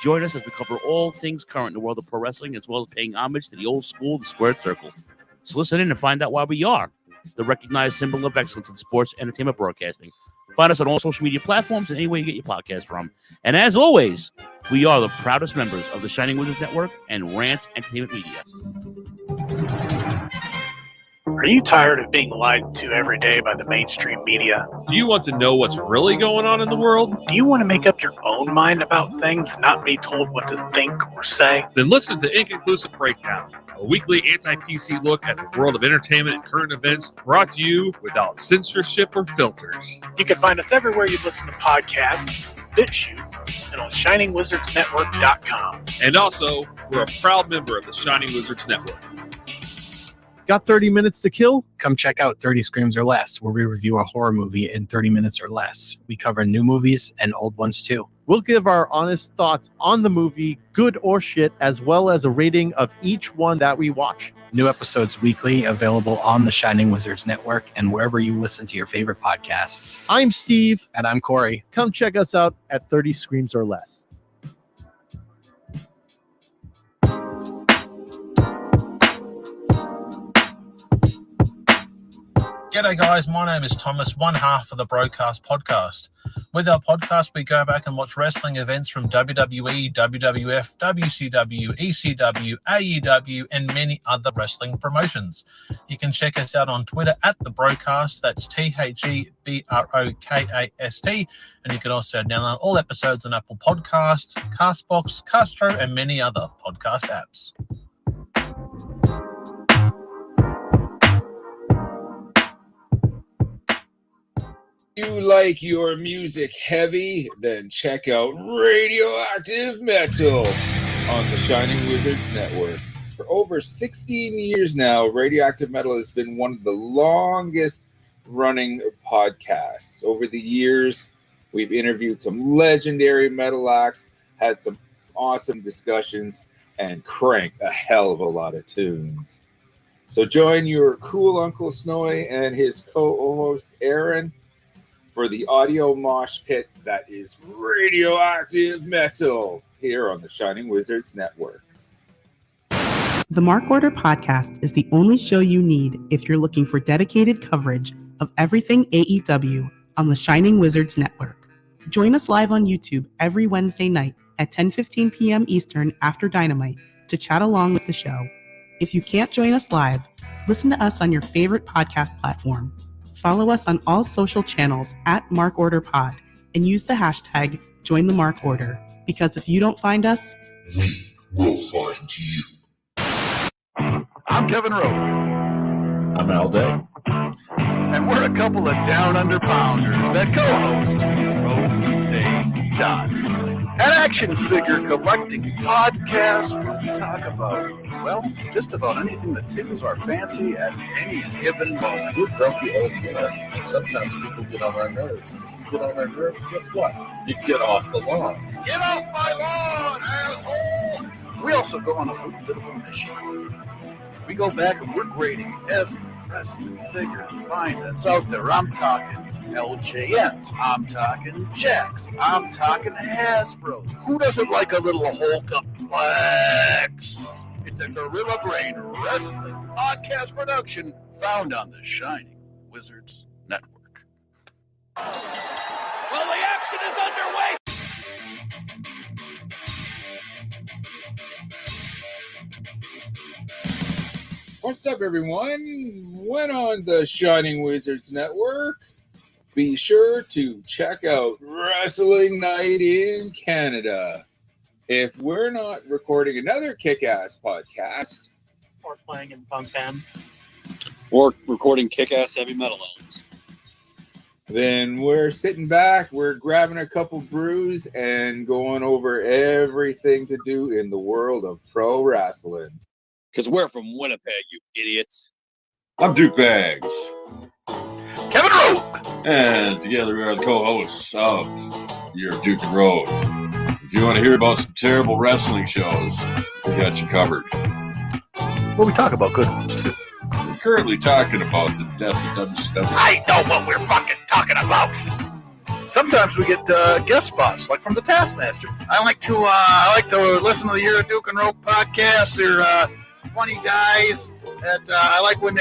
Join us as we cover all things current in the world of pro wrestling, as well as paying homage to the old school, the Squared Circle. So listen in and find out why we are the recognized symbol of excellence in sports entertainment broadcasting. Find us on all social media platforms and anywhere you get your podcast from. And as always, we are the proudest members of the Shining Wizards Network and Rant Entertainment Media. Are you tired of being lied to every day by the mainstream media? Do you want to know what's really going on in the world? Do you want to make up your own mind about things and not be told what to think or say? Then listen to Inconclusive Breakdown, a weekly anti-PC look at the world of entertainment and current events, brought to you without censorship or filters. You can find us everywhere you listen to podcasts, BitChute, and on ShiningWizardsNetwork.com. And also, we're a proud member of the Shining Wizards Network. Got 30 minutes to kill? Come check out 30 Screams or Less, where we review a horror movie in 30 minutes or less. We cover new movies and old ones too. We'll give our honest thoughts on the movie, good or shit, as well as a rating of each one that we watch. New episodes weekly, available on the Shining Wizards Network and wherever you listen to your favorite podcasts. I'm Steve. And I'm Corey. Come check us out at 30 Screams or Less. G'day guys, my name is Thomas, one half of the Broadcast Podcast. With our podcast, we go back and watch wrestling events from WWE, WWF, WCW, ECW, AEW, and many other wrestling promotions. You can check us out on Twitter at The Broadcast, that's TheBrokast, and you can also download all episodes on Apple Podcasts, Castbox, Castro, and many other podcast apps. You like your music heavy? Then check out Radioactive Metal on the Shining Wizards Network. For over 16 years now, Radioactive Metal has been one of the longest running podcasts. Over the years, we've interviewed some legendary metal acts, had some awesome discussions, and cranked a hell of a lot of tunes. So join your cool Uncle Snowy and his co-host Aaron for the audio mosh pit that is Radioactive Metal here on the Shining Wizards Network. The Mark Order Podcast is the only show you need if you're looking for dedicated coverage of everything AEW on the Shining Wizards Network. Join us live on YouTube every Wednesday night at 10:15 p.m. Eastern after Dynamite to chat along with the show. If you can't join us live, listen to us on your favorite podcast platform. Follow us on all social channels at Mark Order Pod and use the hashtag #JoinTheMarkOrder, because if you don't find us, we will find you. I'm Kevin Rogue. I'm Al Day. And we're a couple of down under pounders that co-host Rogue Day Dots, an action figure collecting podcast where we talk about, well, just about anything that tickles our fancy at any given moment. We're grumpy old men, and sometimes people get on our nerves. And when you get on our nerves, guess what? You get off the lawn. Get off my lawn, asshole! We also go on a little bit of a mission. We go back and we're grading every wrestling figure line that's out there. I'm talking LJNs. I'm talking Jacks. I'm talking Hasbros. Who doesn't like a little Hulkaplex? It's a Gorilla Brain Wrestling podcast production found on the Shining Wizards Network. Well, the action is underway. What's up, everyone? When on the Shining Wizards Network, be sure to check out Wrestling Night in Canada. If we're not recording another kick-ass podcast, Or playing in punk bands. Or recording kick-ass heavy metal albums. then we're sitting back, we're grabbing a couple brews and going over everything to do in the world of pro wrestling. Because we're from Winnipeg, you idiots. I'm Duke Bags. Kevin Rowe! And together we are the co-hosts of Your Duke and Road. If you want to hear about some terrible wrestling shows, we got you covered. Well, we talk about good ones, too. We're currently talking about the death of WCW. I know what we're fucking talking about! Sometimes we get guest spots, like from the Taskmaster. I like to listen to the Your Duke and Rope podcast. They're funny guys. That I like when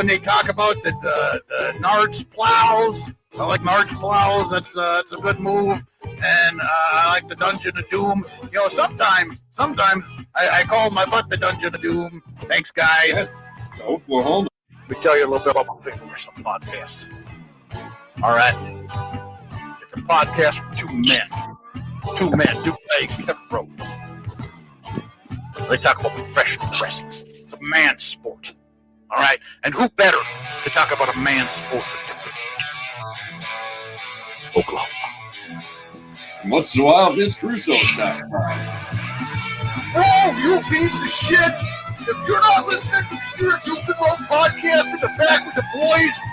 they talk about the Nards plows. I like Nards plows. That's a good move. And I like the Dungeon of Doom. You know, sometimes I call my butt the Dungeon of Doom. Thanks, guys. Yeah. Oklahoma. Let me tell you a little bit about my Faithful Wrestling podcast. All right. It's a podcast for two men. Two legs, Kevin Rowe. They talk about professional wrestling. It's a man's sport. All right? And who better to talk about a man's sport than two men? Oklahoma. Once in a while, Vince Russo's time. Bro, you piece of shit! If you're not listening to the You're a Duke and Roll podcast in the back with the boys,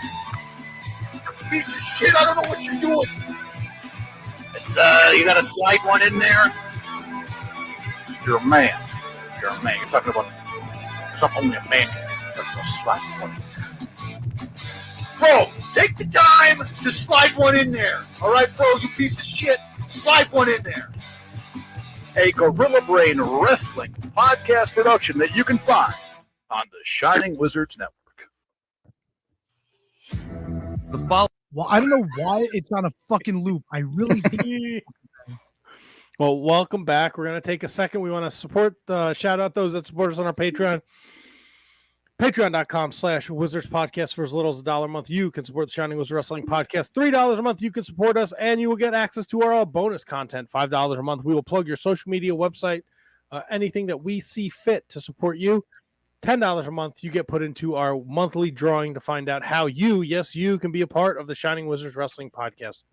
you piece of shit, I don't know what you're doing. It's, you gotta slide one in there. If you're a man, you're talking about something only a man can do. You're talking about sliding one in there. Bro, take the time to slide one in there. All right, bro, you piece of shit. Slide one in there. A Gorilla Brain Wrestling podcast production that you can find on the Shining Wizards Network. Well, I don't know why it's on a fucking loop. I really hate Well, welcome back. We're going to take a second. We want to shout out those that support us on our Patreon. Patreon.com/Wizards Podcast for as little as $1 a month. You can support the Shining Wizards Wrestling Podcast. $3 a month, you can support us, and you will get access to our bonus content. $5 a month, we will plug your social media, website, anything that we see fit to support you. $10 a month, you get put into our monthly drawing to find out how you can be a part of the Shining Wizards Wrestling Podcast.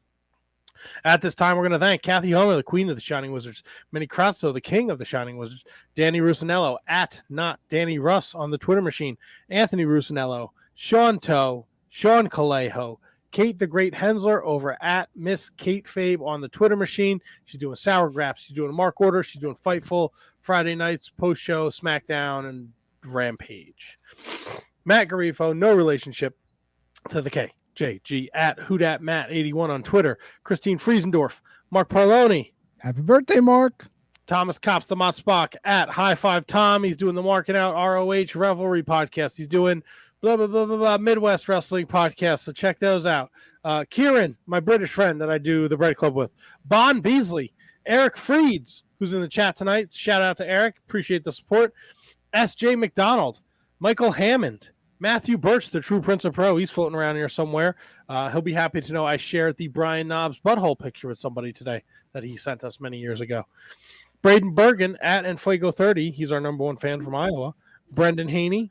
At this time, we're going to thank Kathy Homer, the queen of the Shining Wizards, Minnie Kratzo, the king of the Shining Wizards, Danny Rusinello, at not Danny Russ on the Twitter machine, Anthony Rusinello, Sean Toe, Sean Calejo, Kate the Great Hensler over at Miss Kate Fabe on the Twitter machine. She's doing Sour Graps. She's doing Mark Order. She's doing Fightful Friday nights, post-show, SmackDown, and Rampage. Matt Garifo, no relationship to the K. JG at WhoDatMatt81 on Twitter. Christine Friesendorf, Mark Parloni. Happy birthday, Mark. Thomas Kops, the Mott Spock at High Five Tom. He's doing the Marking Out ROH Revelry podcast. He's doing blah, blah, blah, blah, blah, Midwest Wrestling podcast. So check those out. Kieran, my British friend that I do the Bread Club with. Bon Beasley, Eric Freeds, who's in the chat tonight. Shout out to Eric. Appreciate the support. SJ McDonald, Michael Hammond, Matthew Birch, the true Prince of Pro. He's floating around here somewhere. He'll be happy to know I shared the Brian Knobs butthole picture with somebody today that he sent us many years ago. Braden Bergen at Enfuego30. He's our number one fan from Iowa. Brendan Haney.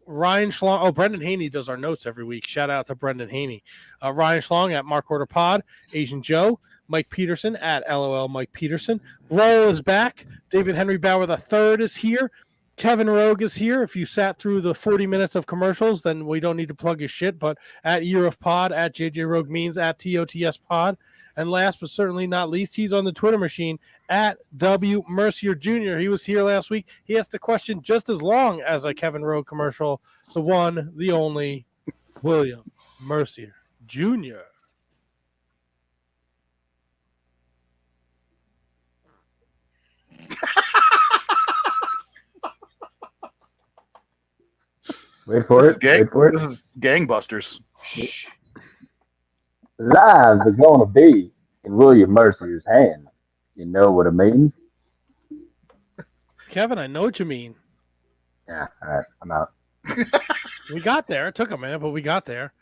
Ryan Schlong. Oh, Brendan Haney does our notes every week. Shout out to Brendan Haney. Ryan Schlong at Mark Order Pod. Asian Joe. Mike Peterson at LOL Mike Peterson. Roll is back. David Henry Bauer III is here. Kevin Rogue is here. If you sat through the 40 minutes of commercials, then we don't need to plug his shit. But at Year of Pod, at JJ Rogue Means, at TOTS Pod. And last but certainly not least, he's on the Twitter machine at W Mercier Jr. He was here last week. He asked a question just as long as a Kevin Rogue commercial. The one, the only, William Mercier Jr. Wait for it. Wait for it. This is Gangbusters. Lives are going to be in William Mercier's hand. You know what I mean? Kevin, I know what you mean. Yeah, all right. I'm out. We got there. It took a minute, but we got there.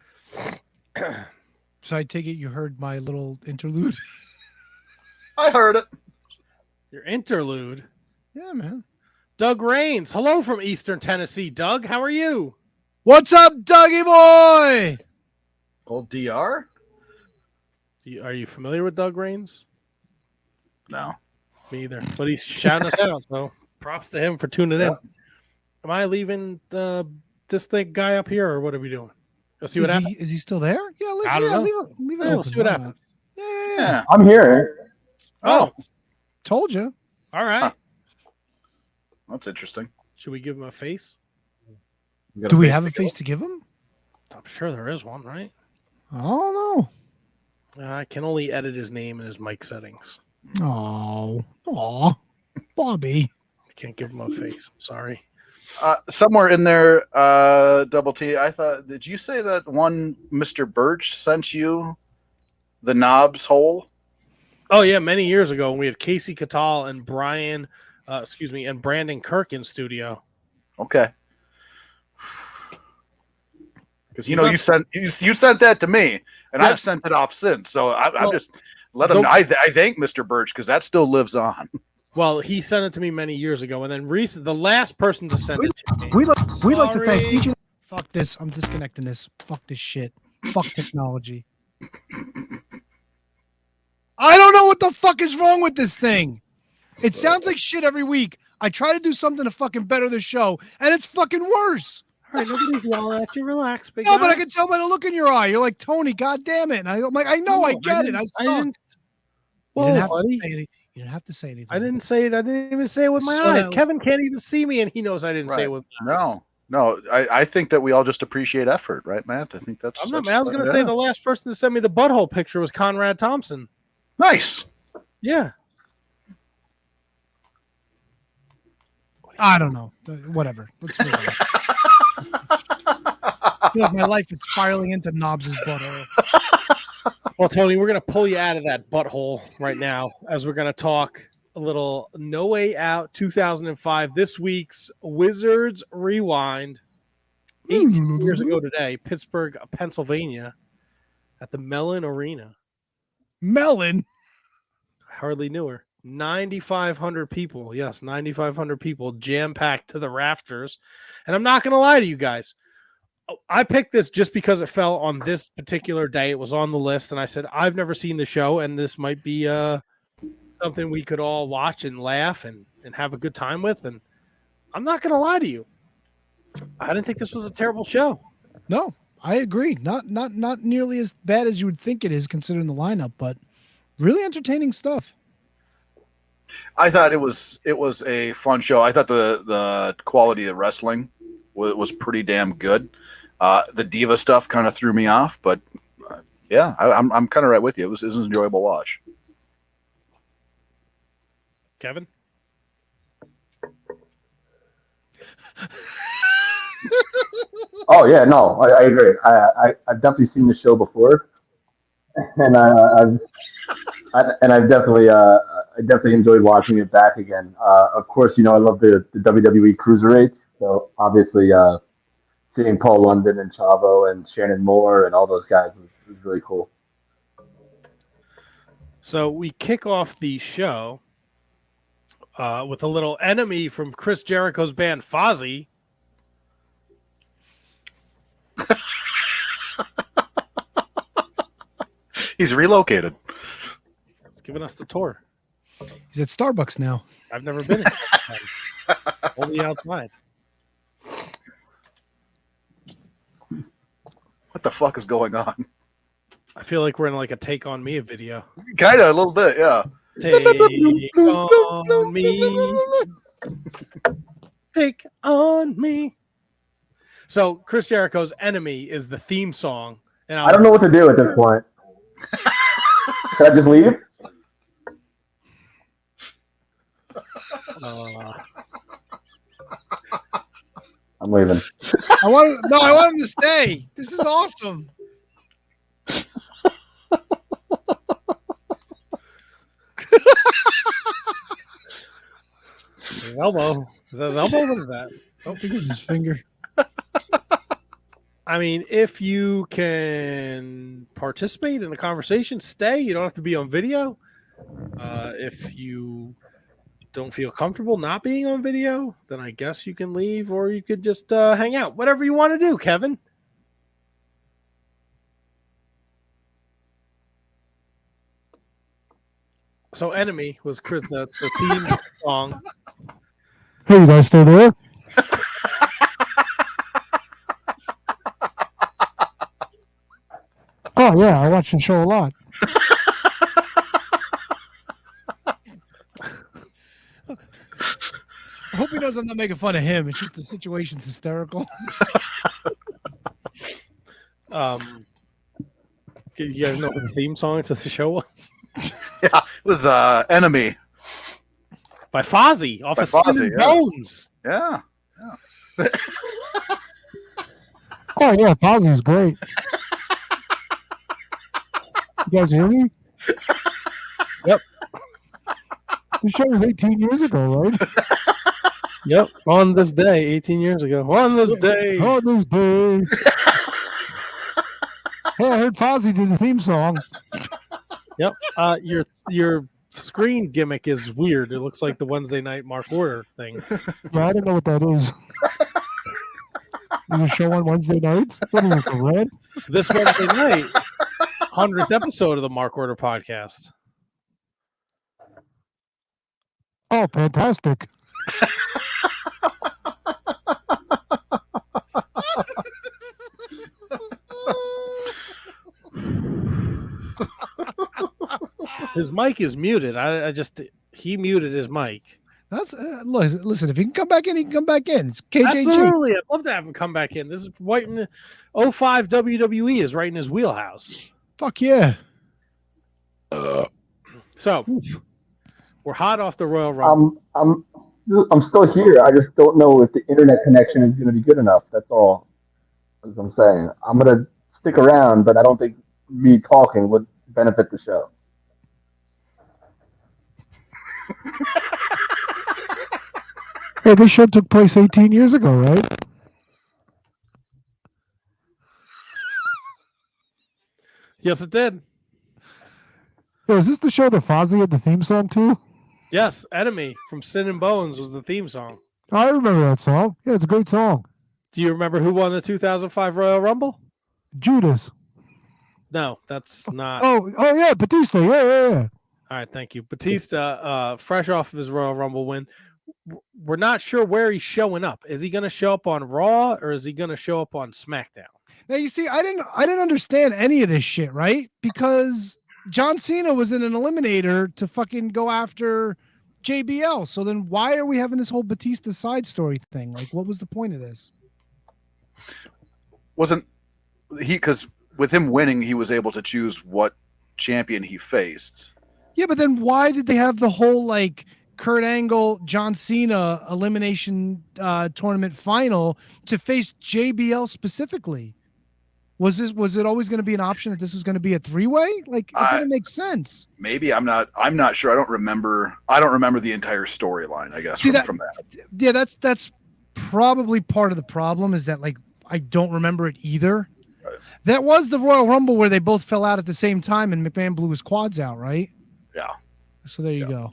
So I take it you heard my little interlude? I heard it. Your interlude? Yeah, man. Doug Raines. Hello from Eastern Tennessee. Doug, how are you? What's up, Dougie boy? Old DR? Are you familiar with Doug Raines? No. Me either. But he's shouting us out, so props to him for tuning in. Am I leaving this guy up here, or what are we doing? Let's see what happens. Is he still there? Yeah, I don't know. leave it Yeah, we'll open. see what happens. Yeah. I'm here. Oh. Told you. All right. Huh. That's interesting. Should we give him a face? Do we have a face to give him? I'm sure there is one, right? I don't know. I can only edit his name and his mic settings. Oh, Bobby. I can't give him a face. I'm sorry. Somewhere in there, Double T, I thought, did you say that one Mr. Birch sent you the knobs hole? Oh yeah, many years ago when we had Casey Catal and and Brandon Kirk in studio. Okay. Because you sent that to me, and I've sent it off since. So I'm just let him know. I thank Mr. Birch because that still lives on. Well, he sent it to me many years ago, and then the last person to send it to me. We like to thank each and fuck this. I'm disconnecting this. Fuck this shit. Fuck technology. I don't know what the fuck is wrong with this thing. It sounds like shit every week. I try to do something to fucking better the show, and it's fucking worse. All right, nobody's yelling at you. Relax, big No, guy. but I can tell by the look in your eye. You're like, Tony, God damn it. And I'm like, I know, I get it. I suck. You didn't have to say anything. You didn't have to say anything. I didn't say it. I didn't even say it with my eyes. Kevin can't even see me, and he knows I didn't say it with my eyes. No. I think that we all just appreciate effort, right, Matt? I think that's. I'm not. I was going to say the last person to send me the butthole picture was Conrad Thompson. Nice. Yeah. I don't know. Whatever. Let's move on. I feel like my life is spiraling into Knobs' butthole. Well, Tony, we're going to pull you out of that butthole right now as we're going to talk a little No Way Out 2005. This week's Wizards Rewind. 18 years ago today, Pittsburgh, Pennsylvania, at the Mellon Arena. Mellon? Hardly knew her. 9,500 people. Yes, 9,500 people jam-packed to the rafters. And I'm not going to lie to you guys. I picked this just because it fell on this particular day. It was on the list, and I said, I've never seen the show, and this might be something we could all watch and laugh and have a good time with. And I'm not going to lie to you. I didn't think this was a terrible show. No, I agree. Not nearly as bad as you would think it is considering the lineup, but really entertaining stuff. I thought it was a fun show. I thought the quality of wrestling was pretty damn good. The diva stuff kind of threw me off, but yeah, I'm kind of right with you. It was an enjoyable watch. Kevin? Oh yeah, no, I agree. I've definitely seen the show before, and I've definitely enjoyed watching it back again. Of course, I love the WWE Cruiserweights, so obviously seeing Paul London and Chavo and Shannon Moore and all those guys was really cool. So we kick off the show with a little enemy from Chris Jericho's band Fozzy. He's relocated. He's giving us the tour. He's at Starbucks now. I've never been in only outside. What the fuck is going on? I feel like we're in like a Take On Me video. Kind of, a little bit, yeah. Take on me. Take on me. So Chris Jericho's Enemy is the theme song. And I don't know what to do at this point. Should I just leave? I'm leaving. I want him to stay. This is awesome. His elbow. Is that his elbow? What is that? Oh, think it's his finger. I mean, if you can participate in the conversation, stay. You don't have to be on video. If you don't feel comfortable not being on video, then I guess you can leave, or you could just hang out. Whatever you want to do, Kevin. So Enemy was Chris, the theme song. Hey, you guys still there? Oh, yeah, I watch the show a lot. I hope he knows I'm not making fun of him. It's just the situation's hysterical. You guys know what the theme song to the show was? Yeah, it was Enemy. By Fozzy, off of Sin and Bones. Yeah. Oh yeah, Fozzie's great. You guys hear me? Yep. The show was 18 years ago, right? Yep. On this day, 18 years ago. On this day. On this day. Hey, I heard Fozzie did the theme song. Yep. Your screen gimmick is weird. It looks like the Wednesday night Mark Order thing. Yeah, I don't know what that is. Is a show on Wednesday nights? What is it, the Red? This Wednesday night, 100th episode of the Mark Order podcast. Oh, fantastic. His mic is muted. He muted his mic. That's listen. If he can come back in, he can come back in. It's KJG. Absolutely, I'd love to have him come back in. This is right in 05 WWE is right in his wheelhouse. Fuck yeah. So we're hot off the Royal Rumble. I'm still here. I just don't know if the internet connection is going to be good enough. That's all. As I'm saying, I'm going to stick around, but I don't think me talking would benefit the show. Hey, this show took place 18 years ago, right? Yes, it did. Yo, is this the show that Fozzie had the theme song to? Yes, Enemy from Sin and Bones was the theme song. I remember that song. Yeah, it's a great song. Do you remember who won the 2005 Royal Rumble? Judas. No, that's not. Oh yeah, Batista. Yeah. All right, thank you. Batista, fresh off of his Royal Rumble win. We're not sure where he's showing up. Is he going to show up on Raw or is he going to show up on SmackDown? Now you see, I didn't understand any of this shit, right? Because John Cena was in an eliminator to fucking go after JBL. So then why are we having this whole Batista side story thing? Like, what was the point of this? Wasn't he, because with him winning, he was able to choose what champion he faced. Yeah, but then why did they have the whole like Kurt Angle, John Cena elimination tournament final to face JBL specifically? Was it always going to be an option that this was going to be a three-way? Like, it didn't make sense. Maybe I'm not sure. I don't remember the entire storyline, I guess. See, from that. Yeah, that's probably part of the problem is that like I don't remember it either. Right. That was the Royal Rumble where they both fell out at the same time and McMahon blew his quads out, right? Yeah. So there you go.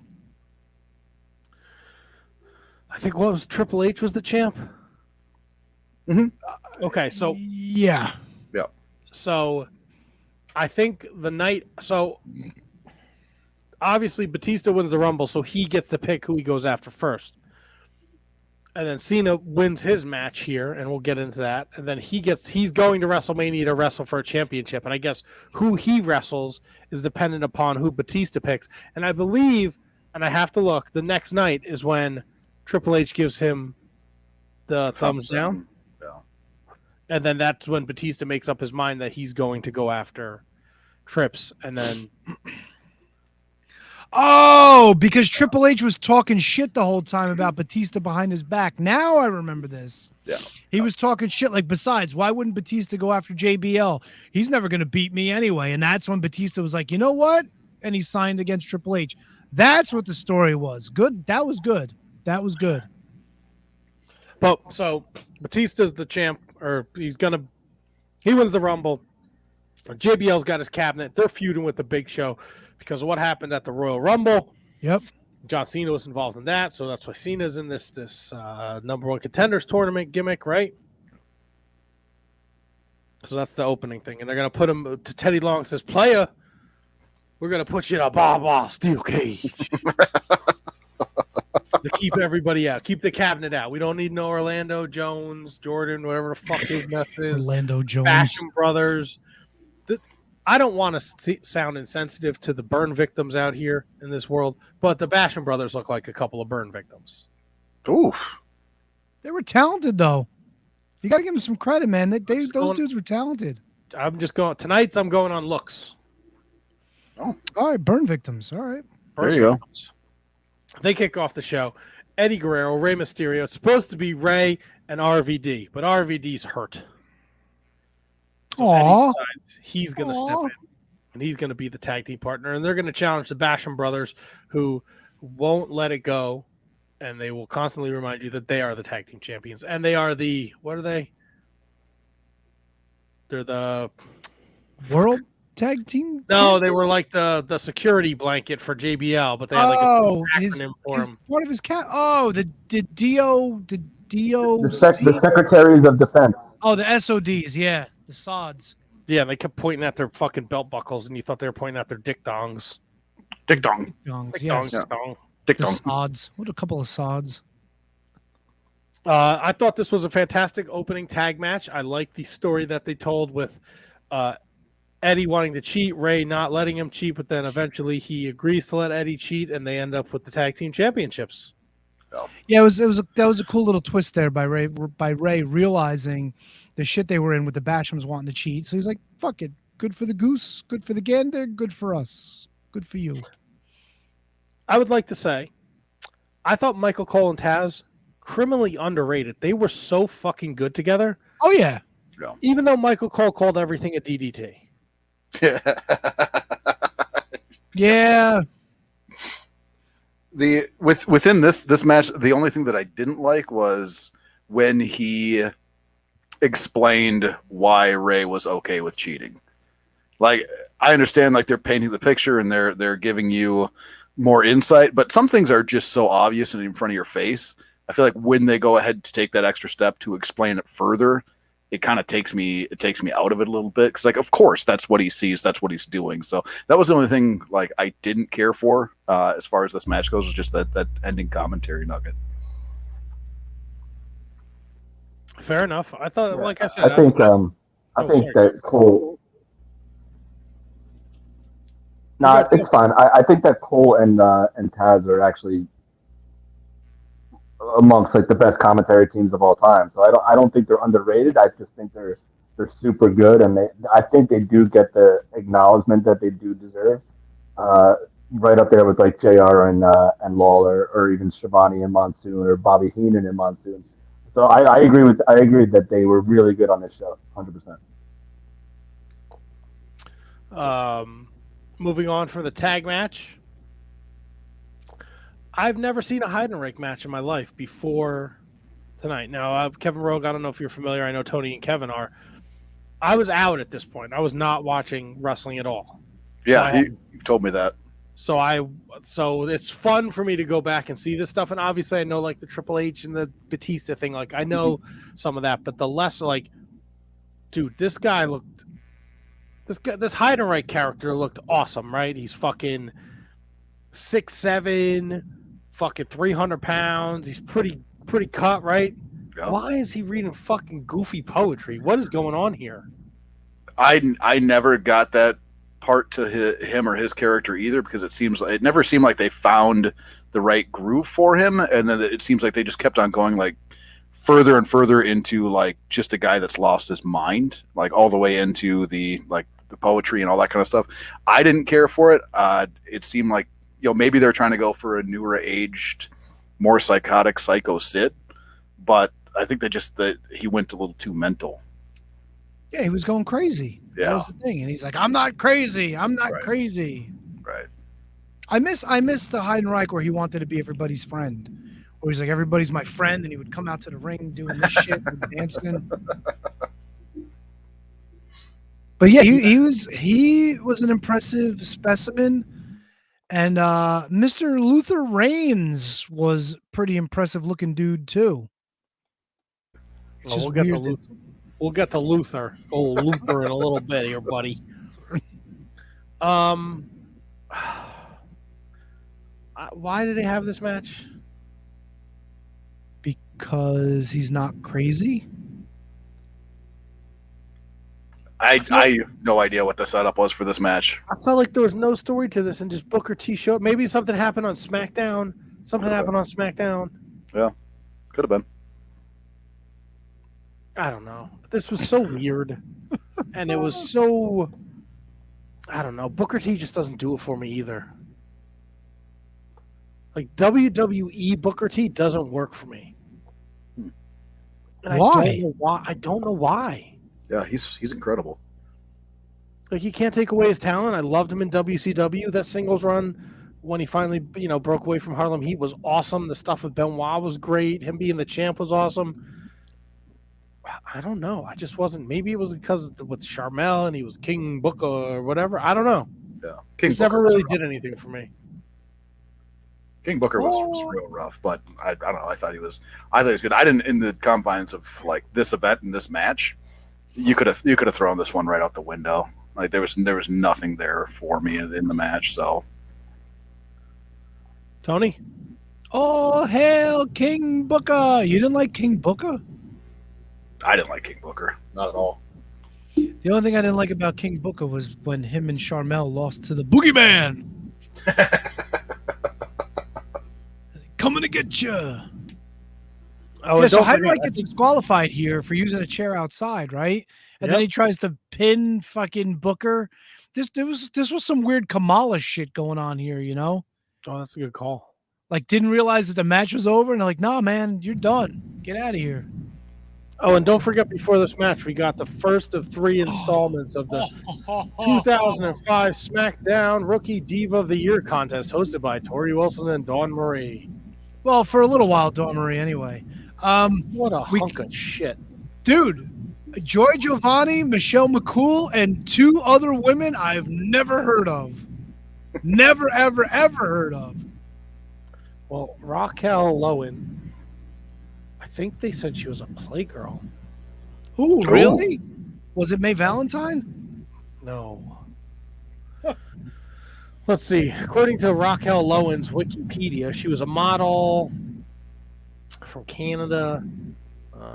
I think Triple H was the champ. Mm-hmm. Okay, so yeah. So I think obviously Batista wins the Rumble, so he gets to pick who he goes after first. And then Cena wins his match here, and we'll get into that. And then he's going to WrestleMania to wrestle for a championship. And I guess who he wrestles is dependent upon who Batista picks. And I believe, and I have to look, the next night is when Triple H gives him the thumbs down. And then that's when Batista makes up his mind that he's going to go after Trips. And then... Oh, because Triple H was talking shit the whole time about Batista behind his back. Now I remember this. Yeah. He was talking shit like, besides, why wouldn't Batista go after JBL? He's never going to beat me anyway. And that's when Batista was like, you know what? And he signed against Triple H. That's what the story was. Good. That was good. That was good. But so Batista's the champ, or he wins the Rumble. JBL's got his cabinet. They're feuding with the Big Show because of what happened at the Royal Rumble. Yep. John Cena was involved in that, so that's why Cena's in this number one contenders tournament gimmick, right? So that's the opening thing, and they're gonna put him to Teddy Long says, "Player, we're gonna put you in a steel cage." To keep everybody out. Keep the cabinet out. We don't need no Orlando Jones, Jordan, whatever the fuck his mess is. Orlando Jones. Fashion Brothers. I don't want to sound insensitive to the burn victims out here in this world, but the Basham Brothers look like a couple of burn victims. Oof. They were talented, though. You got to give them some credit, man. Those dudes were talented. I'm going on looks. Oh, all right. Burn victims. All right. There you go. They kick off the show, Eddie Guerrero, Rey Mysterio. It's supposed to be Rey and RVD, but RVD's hurt. So Eddie decides he's going to step in, and he's going to be the tag team partner, and they're going to challenge the Basham brothers, who won't let it go, and they will constantly remind you that they are the tag team champions, and they are the what are they? They're the World Tag Team. No, they were like the security blanket for JBL, but they had like a acronym for him. Part of his cat. Oh, the DO. The Secretaries of Defense. Oh, the SODs. Yeah, the SODs. Yeah, they kept pointing at their fucking belt buckles, and you thought they were pointing at their dick dongs. Dick dong. Dongs, Dick yes. dong, dong. Dick The dong. SODs. What a couple of SODs. I thought this was a fantastic opening tag match. I like the story that they told with Eddie wanting to cheat, Rey not letting him cheat, but then eventually he agrees to let Eddie cheat, and they end up with the tag team championships. Yeah, that was a cool little twist there by Rey realizing the shit they were in with the Bashams wanting to cheat. So he's like, "Fuck it, good for the goose, good for the gander, good for us, good for you." I would like to say, I thought Michael Cole and Taz criminally underrated. They were so fucking good together. Oh yeah. Even though Michael Cole called everything a DDT. Yeah. Within this match, the only thing that I didn't like was when he explained why Rey was okay with cheating. Like, I understand, like, they're painting the picture and they're giving you more insight, but some things are just so obvious and in front of your face. I feel like when they go ahead to take that extra step to explain it further, it kind of takes me out of it a little bit, because, like, of course that's what he sees, that's what he's doing. So that was the only thing, like, I didn't care for as far as this match goes, was just that ending commentary nugget. Fair enough. I thought, like I said, I think that Cole. No, it's fine. I think that Cole and Taz are actually amongst like the best commentary teams of all time. So I don't think they're underrated. I just think they're super good, and I think they do get the acknowledgement that they do deserve. Right up there with like JR and Lawler, or even Shivani and Monsoon, or Bobby Heenan and Monsoon. So I agree that they were really good on this show, 100%. Moving on for the tag match. I've never seen a hide and rake match in my life before tonight. Now, Kevin Rogue, I don't know if you're familiar. I know Tony and Kevin are. I was out at this point. I was not watching wrestling at all. Yeah, you told me that. So it's fun for me to go back and see this stuff. And obviously I know like the Triple H and the Batista thing. Like I know some of that, but the less like, dude, this hide and rake character looked awesome, right? He's fucking 6'7", fucking 300 pounds. He's pretty cut, right? Yeah. Why is he reading fucking goofy poetry? What is going on here? I never got that part to him or his character either, because it never seemed like they found the right groove for him, and then it seems like they just kept on going like further and further into like just a guy that's lost his mind, like all the way into the poetry and all that kind of stuff. I didn't care for it. It seemed like, maybe they're trying to go for a newer aged, more psychotic Psycho Sid, but I think that he went a little too mental. Yeah, he was going crazy. Yeah. That was the thing. And he's like, I'm not crazy. I'm not crazy. Right. I miss the hide and rake where he wanted to be everybody's friend. Where he's like, everybody's my friend, and he would come out to the ring doing this shit and dancing. But yeah, he was an impressive specimen. And Mr. Luther Reigns was pretty impressive looking dude too. Well, we'll get to Luther. Oh, Luther in a little bit here, buddy. Why did they have this match? Because he's not crazy. I have no idea what the setup was for this match. I felt like there was no story to this, and just Booker T showed. Maybe something happened on SmackDown. Yeah, could have been. I don't know. This was so weird, and it was so. I don't know. Booker T just doesn't do it for me either. Like WWE Booker T doesn't work for me. And Why? I don't know why. Yeah, he's incredible. Like, you can't take away his talent. I loved him in WCW. That singles run when he finally, broke away from Harlem Heat was awesome. The stuff with Benoit was great. Him being the champ was awesome. I don't know. I just wasn't. Maybe it was because with Charmel and he was King Booker or whatever. I don't know. Yeah, He never really did anything for me. King Booker was real rough, but I don't know. I thought he was good. I didn't, in the confines of like this event and this match, you could have thrown this one right out the window. Like there was nothing there for me in the match. So, Tony, Oh, hail King Booker. You didn't like King Booker? I didn't like King Booker, not at all. The only thing I didn't like about King Booker was when him and Charmel lost to the Boogeyman. Coming to get you. Oh, yeah, so don't Hyde forget, gets disqualified here for using a chair outside, right? And then Yep. he tries to pin fucking Booker. This was some weird Kamala shit going on here, you know? Oh, that's a good call. Like, didn't realize that the match was over, and they're like, nah, man, you're done. Get out of here. Oh, and don't forget, before this match, we got the first of 3 installments of the 2005 SmackDown Rookie Diva of the Year contest, hosted by Tori Wilson and Dawn Marie. Well, for a little while, Dawn Marie, anyway. What a hunk of shit. Dude, Joy Giovanni, Michelle McCool, and 2 other women I've never heard of. Never, ever, ever heard of. Well, Raquel Lowen, I think they said she was a Playgirl. Ooh, really? Was it May Valentine? No. Let's see. According to Raquel Lowen's Wikipedia, she was a model from Canada.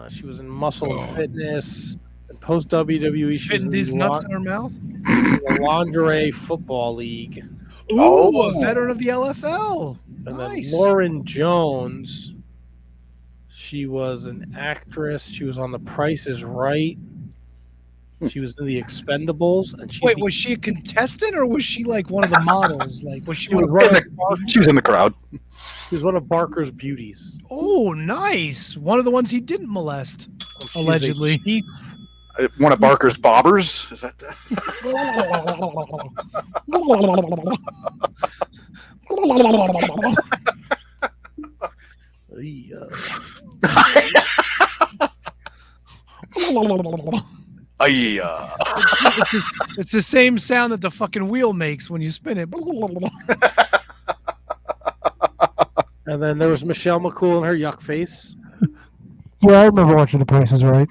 She was in Muscle and Fitness. And post WWE, she was Fitting in these the nuts in her mouth? the Lingerie Football League. Ooh, a veteran of the LFL. And Nice. then Lauren Jones, she was an actress. She was on The Price is Right. She was in The Expendables. And Wait, was she a contestant or was she like one of the models? Like, was she one of She was in the crowd. She was one of Barker's beauties. Oh, nice. One of the ones he didn't molest, She's allegedly. a chief. One of Barker's bobbers. Is that? It's the same sound that the fucking wheel makes when you spin it. And then there was Michelle McCool and her yuck face. Yeah, I remember watching The Price is Right.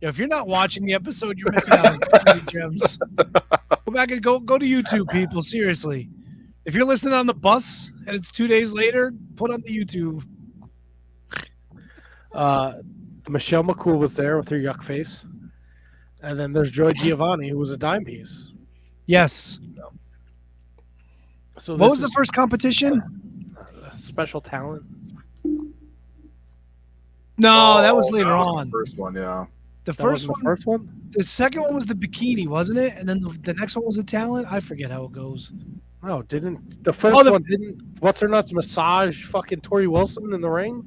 Yeah, if you're not watching the episode, you're missing out on many gems. Go back and go to YouTube, people. Seriously. If you're listening on the bus and it's 2 days later, put on the YouTube. Michelle McCool was there with her yuck face. And then there's Joy Giovanni, who was a dime piece. Yes. So What was the first competition? Special talent. No, that was later on. The first one, yeah. The That first wasn't one, the first one? the second one was the bikini, wasn't it? And then the next one was the talent. I forget how it goes. No, didn't the first one didn't what's her nuts massage fucking Tori Wilson in the ring?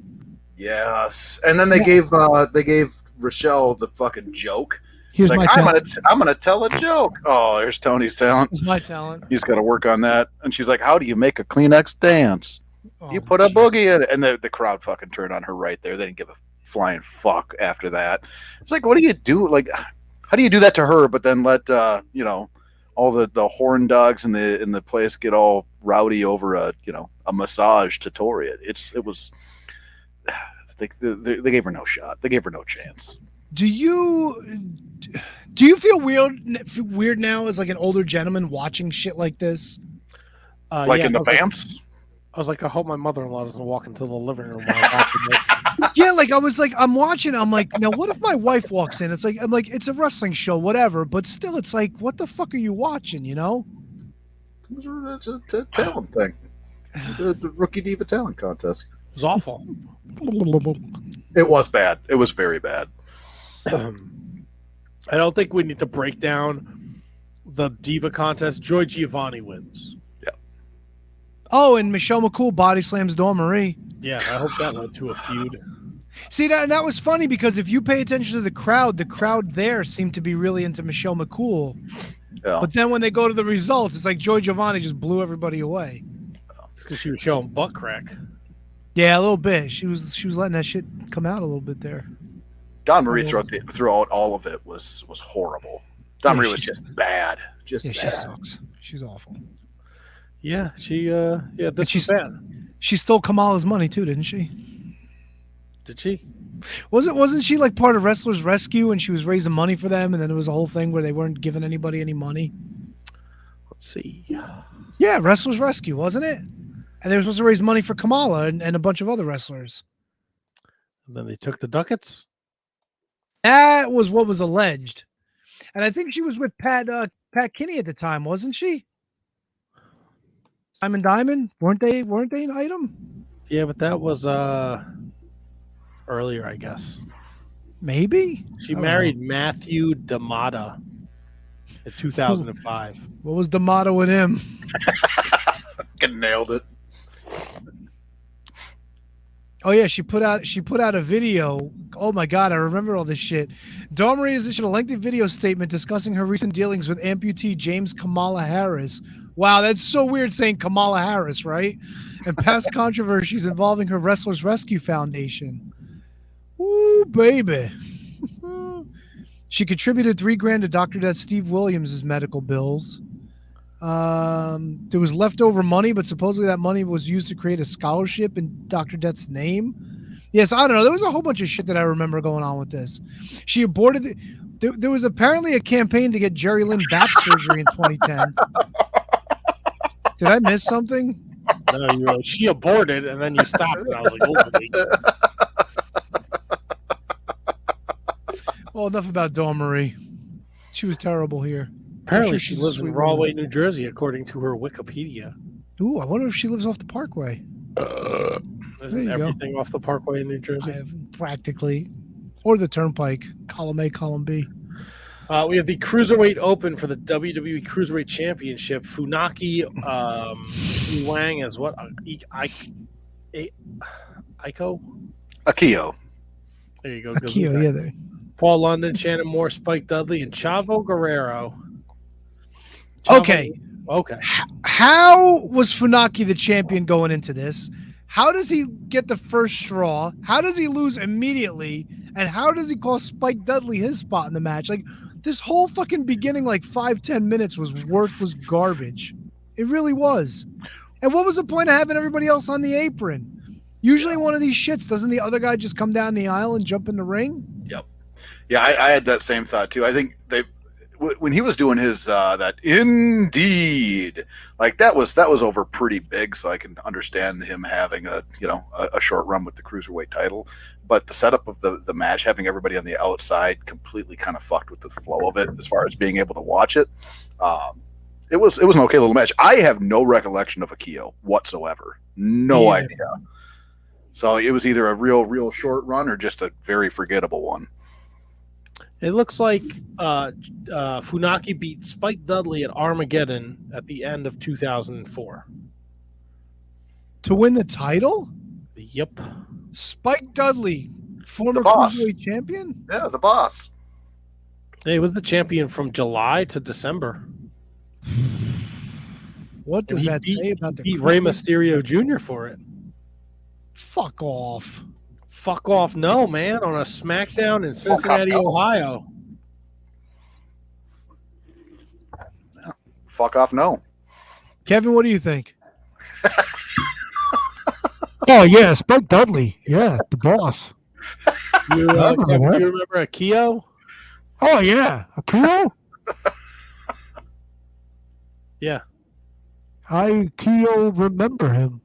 Yes, and then they gave Rochelle the fucking joke. Here's It's my like, talent. I'm gonna tell a joke. Oh, here's Tony's talent. It's my talent. He's got to work on that. And she's like, "How do you make a Kleenex dance? You put a boogie in it." And the crowd fucking turned on her right there. They didn't give a flying fuck after that. It's like, what do you do? Like, how do you do that to her? But then let all the horn dogs in the place get all rowdy over a massage to Tori. It was. They gave her no shot. They gave her no chance. Do you feel weird now as like an older gentleman watching shit like this? Like yeah, in the I was like- Bamps? I was like, I hope my mother-in-law doesn't walk into the living room while I'm watching this. Yeah, like I was like, I'm watching. I'm like, now what if my wife walks in? It's like, I'm like, it's a wrestling show, whatever. But still, it's like, what the fuck are you watching? You know? It's a talent thing. The Rookie Diva talent contest. It was awful. It was bad. It was very bad. I don't think we need to break down the Diva contest. Joy Giovanni wins. Oh, and Michelle McCool body slams Dawn Marie. Yeah, I hope that led to a feud. See, that was funny because if you pay attention to the crowd there seemed to be really into Michelle McCool. Yeah. But then when they go to the results, it's like Joy Giovanni just blew everybody away. It's because she was showing butt crack. Yeah, a little bit. She was letting that shit come out a little bit there. Dawn Marie throughout all of it was horrible. Dawn Marie was just bad. She sucks. She's awful. Yeah, this is bad. She stole Kamala's money too, didn't she? Did she? Wasn't she like part of Wrestlers Rescue and she was raising money for them, and then there was a whole thing where they weren't giving anybody any money? Let's see. Yeah, Wrestlers Rescue, wasn't it? And they were supposed to raise money for Kamala and a bunch of other wrestlers. And then they took the ducats? That was what was alleged. And I think she was with Pat Kinney at the time, wasn't she? Diamond? Weren't they an item? Yeah, but that was earlier, I guess. Maybe? She married Matthew D'Amata in 2005. What was D'Amata with him? Nailed it. Oh yeah, she put out a video. Oh my God, I remember all this shit. Dawn Marie has issued a lengthy video statement discussing her recent dealings with amputee James Kamala Harris. Wow, that's so weird saying Kamala Harris, right? And past controversies involving her Wrestlers Rescue Foundation. Ooh, baby. She contributed $3,000 to Dr. Death Steve Williams' medical bills. There was leftover money, but supposedly that money was used to create a scholarship in Dr. Death's name. Yes, I don't know. There was a whole bunch of shit that I remember going on with this. She aborted there was apparently a campaign to get Jerry Lynn back surgery in 2010. Did I miss something? No, you were like, she aborted, and then you stopped, and I was like, oh, Well, enough about Dawn Marie. She was terrible here. apparently she lives in Rahway, New Jersey, according to her Wikipedia. Ooh, I wonder if she lives off the Parkway. Isn't everything off the Parkway in New Jersey? Practically. Or the Turnpike, column A, column B. We have the Cruiserweight Open for the WWE Cruiserweight Championship. Funaki Wang is what? Aiko? Akio. There you go. Akio, yeah. There. Paul London, Shannon Moore, Spike Dudley, and Chavo Guerrero. Okay. Okay. How was Funaki the champion going into this? How does he get the first straw? How does he lose immediately? And how does he call Spike Dudley his spot in the match? Like, this whole fucking beginning, like 5-10 minutes was garbage. It really was. And what was the point of having everybody else on the apron? Usually one of these shits, doesn't the other guy just come down the aisle and jump in the ring? Yep. Yeah, I had that same thought too. I think when he was doing his that indeed, like that was over pretty big, so I can understand him having a short run with the cruiserweight title. But the setup of the match, having everybody on the outside, completely kind of fucked with the flow of it as far as being able to watch it. It was an okay little match. I have no recollection of Akio whatsoever. No idea. So it was either a real short run or just a very forgettable one. It looks like Funaki beat Spike Dudley at Armageddon at the end of 2004. To win the title? Yep. Spike Dudley, former cruiserweight champion? Yeah, the boss. He was the champion from July to December. What does that say about the beat Rey Mysterio Jr. for it? Fuck off. Fuck off, no, man, on a SmackDown in Cincinnati, Ohio. Yeah. Fuck off, no. Kevin, what do you think? Oh, yeah, Spike Dudley. Yeah, the boss. You remember Akio? Oh, yeah. Akio? Yeah. I remember him.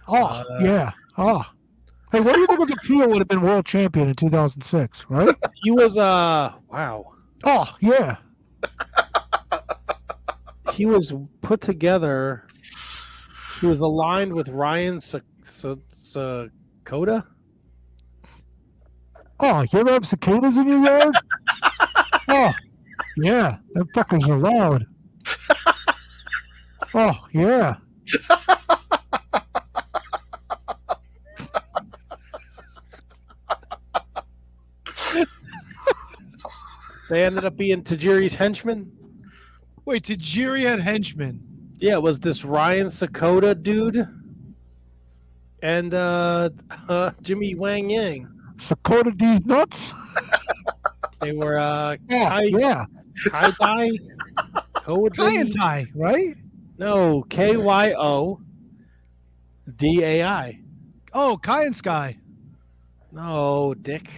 Oh, yeah. Oh. Hey, what do you think of Akio would have been world champion in 2006, right? He was, wow. Oh, yeah. He was put together. He was aligned with Ryan Sakota. Oh, you ever have cicadas in your yard? Oh, yeah, them fuckers are loud. Oh, yeah. They ended up being Tajiri's henchmen. Wait, Tajiri had henchmen. Yeah, it was this Ryan Sakota dude and Jimmy Wang Yang. Sakota D's nuts? They were yeah. Kai Dai? Kai and Tai, right? No, KYODAI. Oh, Kai and Sky. No, Dick.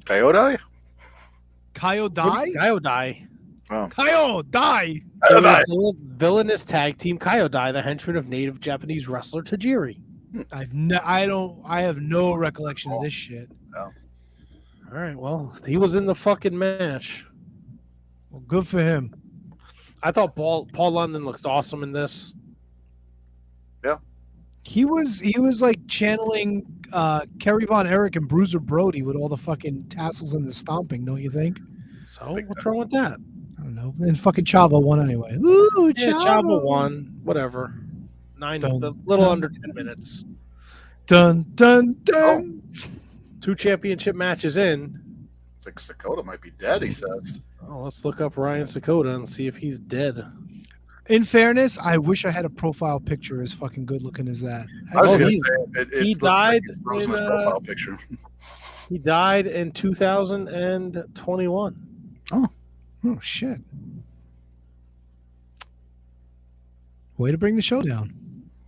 Coyote? Kyodai? Kyodai. Oh. Kyodai. Villainous tag team Kyodai, the henchman of native Japanese wrestler Tajiri. I have no recollection of this shit. No. All right, well, he was in the fucking match. Well, good for him. I thought Paul London looked awesome in this. Yeah. He was like channeling Kerry Von Erich and Bruiser Brody with all the fucking tassels and the stomping, don't you think? So what's wrong with that? I don't know. Then fucking Chavo won anyway. Ooh, Yeah, Chavo won. Whatever. A little under 10 minutes. Dun dun dun. 2 championship matches in. It's like Sakota might be dead, he says. Oh, let's look up Ryan Sakota and see if he's dead. In fairness, I wish I had a profile picture as fucking good looking as that. I was going to say, he died like in his profile picture. He died in 2021. Oh shit. Way to bring the show down.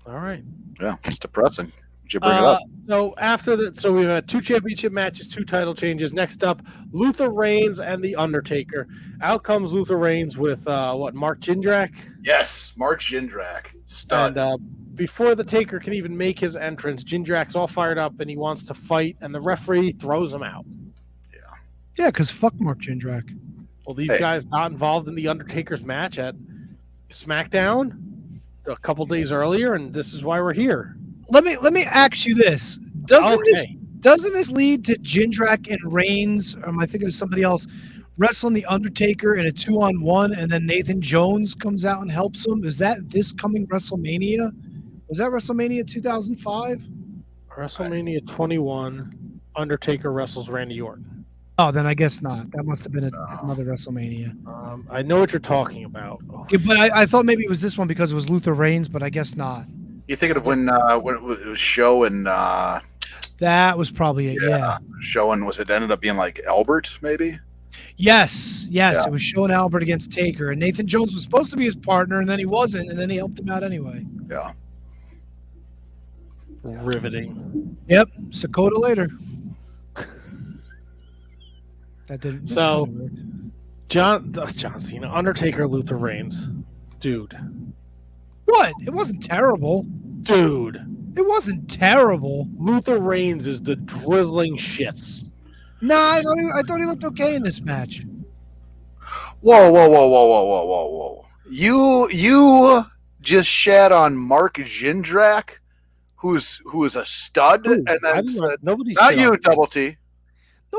All right. Yeah, it's depressing. You bring it up. So after that, so we've had 2 championship matches, 2 title changes. Next up, Luther Reigns and The Undertaker. Out comes Luther Reigns with Mark Jindrak? Yes, Mark Jindrak. Stud. And before the Taker can even make his entrance, Jindrak's all fired up and he wants to fight, and the referee throws him out. Yeah, because fuck Mark Jindrak. Well, these guys got involved in The Undertaker's match at SmackDown a couple days earlier, and this is why we're here. Let me ask you this: doesn't this lead to Jindrak and Reigns, or am I thinking of somebody else, wrestling the Undertaker in a 2-on-1, and then Nathan Jones comes out and helps him? Is that this coming WrestleMania? Was that WrestleMania 2005? WrestleMania 21, Undertaker wrestles Randy Orton. Oh, then I guess not. That must have been another WrestleMania. I know what you're talking about. Yeah, but I thought maybe it was this one because it was Luther Reigns, but I guess not. You thinking of when it was Show and that was probably it. Yeah. Show and was it ended up being like Albert maybe? Yes. Yeah. It was Show and Albert against Taker, and Nathan Jones was supposed to be his partner, and then he wasn't, and then he helped him out anyway. Yeah. Riveting. Yep. Sakota later. That didn't. So, John Cena, Undertaker, Luther Reigns, dude. What? It wasn't terrible. Dude. It wasn't terrible. Luther Reigns is the drizzling shits. Nah, I thought he looked okay in this match. Whoa. You just shat on Mark Jindrak, who is a stud, and then said, not you, Double T.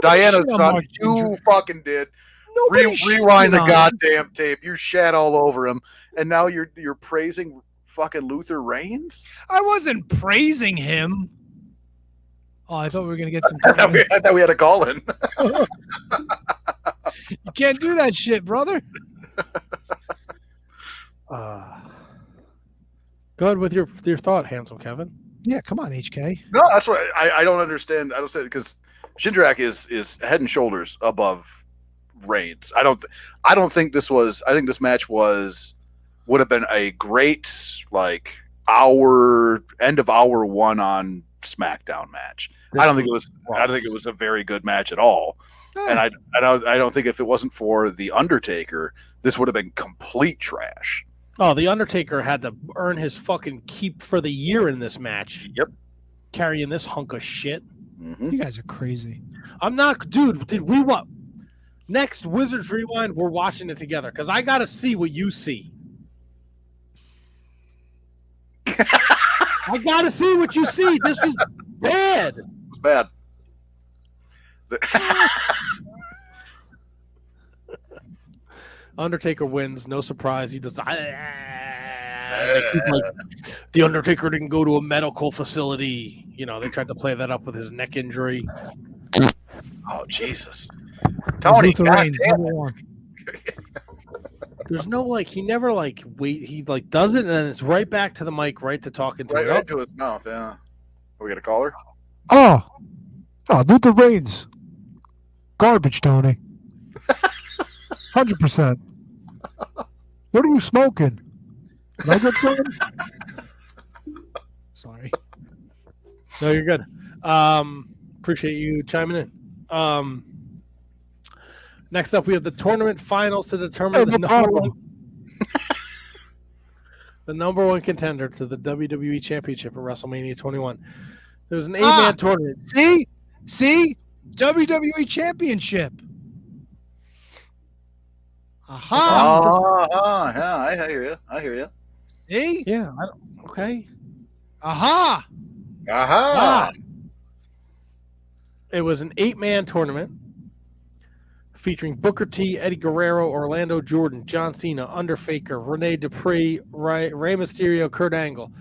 Diana's son, you fucking did. Rewind the goddamn tape. You shat all over him, and now you're praising fucking Luther Reigns? I wasn't praising him. Oh, I thought we were gonna get some. I thought we had a call in. You can't do that shit, brother. Go ahead with your thought, handsome Kevin. Yeah, come on, HK. No, that's what I don't understand. I don't say because Jindrak is head and shoulders above Reigns. I don't think this was. I think this match would have been a great like end of hour 1 on SmackDown match. I don't think it was a very good match at all. And I don't think if it wasn't for The Undertaker, this would have been complete trash. Oh, The Undertaker had to earn his fucking keep for the year in this match. Yep. Carrying this hunk of shit. Mm-hmm. You guys are crazy. I'm not, dude. Did we want next Wizards Rewind? We're watching it together because I got to see what you see. I got to see what you see. This was bad. It was bad. Undertaker wins, no surprise. He does. Like, the Undertaker didn't go to a medical facility. You know, they tried to play that up with his neck injury. Oh, Jesus. Tony, Reigns, number one. There's no, like, he never, like, he, like, does it, and then it's right back to the mic, right to talking to right to his mouth, yeah. Are we going to call her? Oh, Luther Reigns. Garbage, Tony. 100%. What are you smoking? Can I get some? Sorry. No, you're good. Appreciate you chiming in. Next up, we have the tournament finals to determine the number one contender to the WWE Championship at WrestleMania 21. There was an 8-man tournament. See? WWE Championship. Aha. Yeah, I hear you. See? Yeah. Okay. Aha. It was an 8-man tournament featuring Booker T, Eddie Guerrero, Orlando Jordan, John Cena, Undertaker, Rene Dupree, Rey Mysterio, Kurt Angle.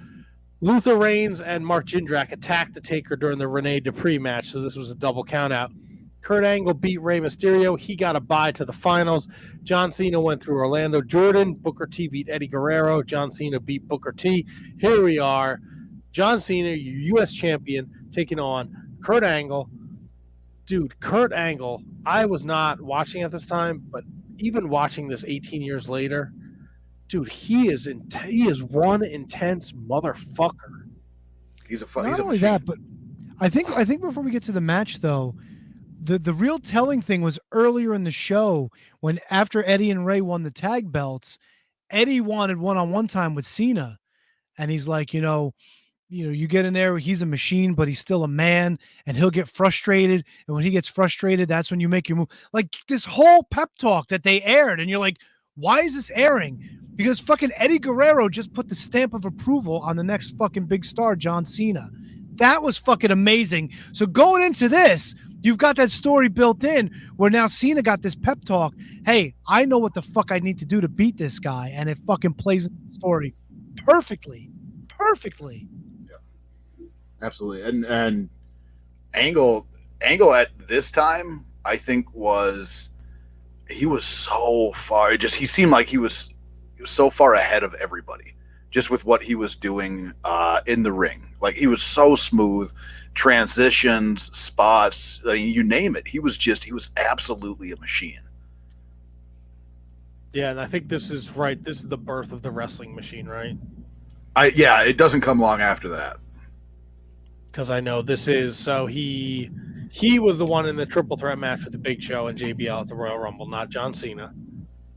Luther Reigns and Mark Jindrak attacked the Taker during the Rene Dupree match, so this was a double countout. Kurt Angle beat Rey Mysterio. He got a bye to the finals. John Cena went through Orlando Jordan. Booker T beat Eddie Guerrero. John Cena beat Booker T. Here we are. John Cena, your U.S. champion, taking on Kurt Angle. Dude, Kurt Angle, I was not watching at this time, but even watching this 18 years later, dude, he is one intense motherfucker. He's a Not only machine. that, but I think before we get to the match, though, the real telling thing was earlier in the show when after Eddie and Ray won the tag belts, Eddie wanted one-on-one time with Cena, and he's like, you get in there, he's a machine, but he's still a man, and he'll get frustrated. And when he gets frustrated, that's when you make your move. Like this whole pep talk that they aired, and you're like, why is this airing? Because fucking Eddie Guerrero just put the stamp of approval on the next fucking big star, John Cena. That was fucking amazing. So going into this, you've got that story built in where now Cena got this pep talk. Hey, I know what the fuck I need to do to beat this guy. And it fucking plays in the story perfectly. Absolutely. And Angle at this time, I think he was so far. He seemed like he was so far ahead of everybody just with what he was doing in the ring. Like he was so smooth, transitions, spots, you name it. He was absolutely a machine. Yeah, and I think this is right. This is the birth of the wrestling machine, right? It doesn't come long after that. Because I know this is so he was the one in the triple threat match with the Big Show and JBL at the Royal Rumble, not John Cena.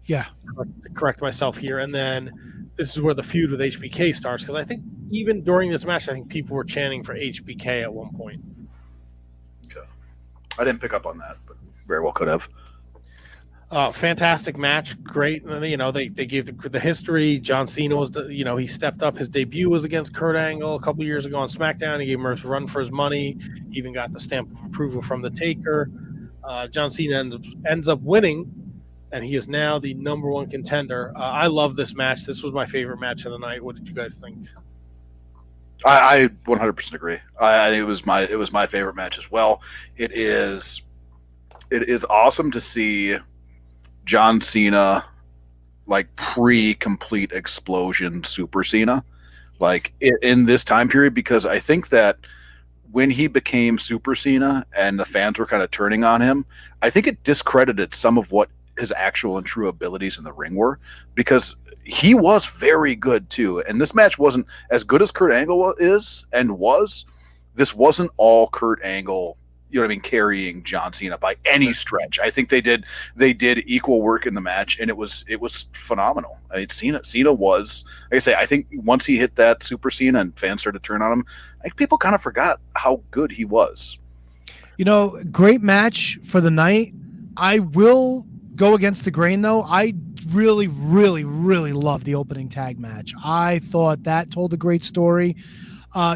Yeah. To correct myself here. And then this is where the feud with HBK starts, because I think even during this match, I think people were chanting for HBK at one point. Okay. I didn't pick up on that, but very well could have. Fantastic match, great. They gave the history. John Cena was he stepped up. His debut was against Kurt Angle a couple years ago on SmackDown. He gave him a run for his money. He even got the stamp of approval from the Taker. John Cena ends up winning, and he is now the number one contender. I love this match. This was my favorite match of the night. What did you guys think? I 100% agree. It was my favorite match as well. It is awesome to see John Cena, like pre-complete explosion Super Cena, like in this time period, because I think that when he became Super Cena and the fans were kind of turning on him, I think it discredited some of what his actual and true abilities in the ring were, because he was very good too. And this match wasn't as good as Kurt Angle is and was. This wasn't all Kurt Angle, carrying John Cena by any stretch. I think they did equal work in the match, and it was phenomenal. I mean, Cena was, like I say, I think once he hit that Super Cena and fans started to turn on him, I think people kind of forgot how good he was. Great match for the night. I will go against the grain, though. I really, really, really love the opening tag match. I thought that told a great story.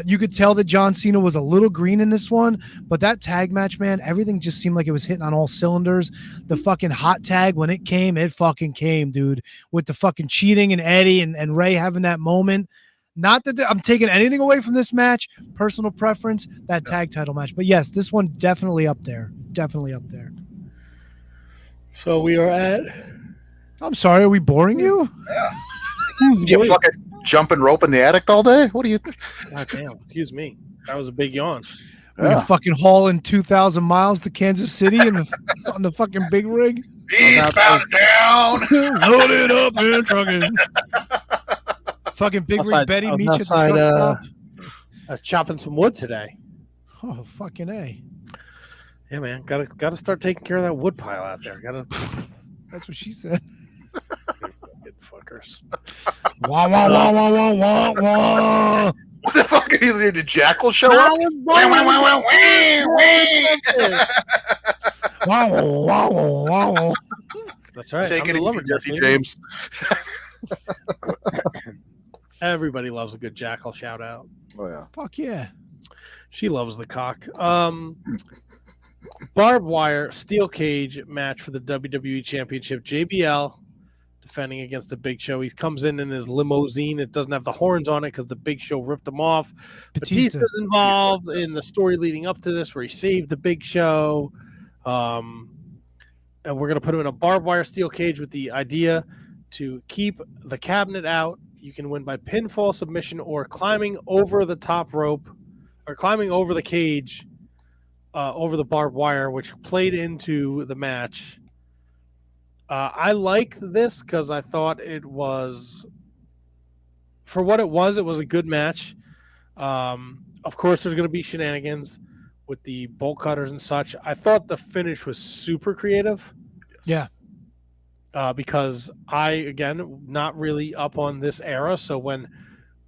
You could tell that John Cena was a little green in this one, but that tag match, man, everything just seemed like it was hitting on all cylinders. The fucking hot tag, when it fucking came, dude, with the fucking cheating and Eddie and Ray having that moment. Not that I'm taking anything away from this match, personal preference, that tag title match. But yes, this one definitely up there. Definitely up there. So we are at... I'm sorry, are we boring you? Yeah. You fucking jumping rope in the attic all day? What are you? God damn, excuse me. That was a big yawn. Yeah. You fucking hauling 2,000 miles to Kansas City on the fucking big rig? Eastbound down. Load it up and trucking. Fucking big rig Betty meet you at the truck stop. I was chopping some wood today. Oh, fucking A. Yeah, man. Gotta start taking care of that wood pile out there. That's what she said. Fucking fuckers. Wah, wah, wah, wah, wah, wah, wah. What the fuck? Did Jackal show up? Wow. That's right. Take it easy, Jesse James. Everybody loves a good Jackal shout out. Oh, yeah. Fuck yeah. She loves the cock. Barbed wire steel cage match for the WWE Championship. JBL defending against the Big Show. He comes in his limousine. It doesn't have the horns on it because the Big Show ripped them off. Batista's involved in the story leading up to this where he saved the Big Show. And we're going to put him in a barbed wire steel cage with the idea to keep the cabinet out. You can win by pinfall, submission, or climbing over the top rope or climbing over the cage over the barbed wire, which played into the match. I like this because I thought it was, for what it was a good match. Of course, there's going to be shenanigans with the bolt cutters and such. I thought the finish was super creative. Yeah. Because I, again, not really up on this era. So when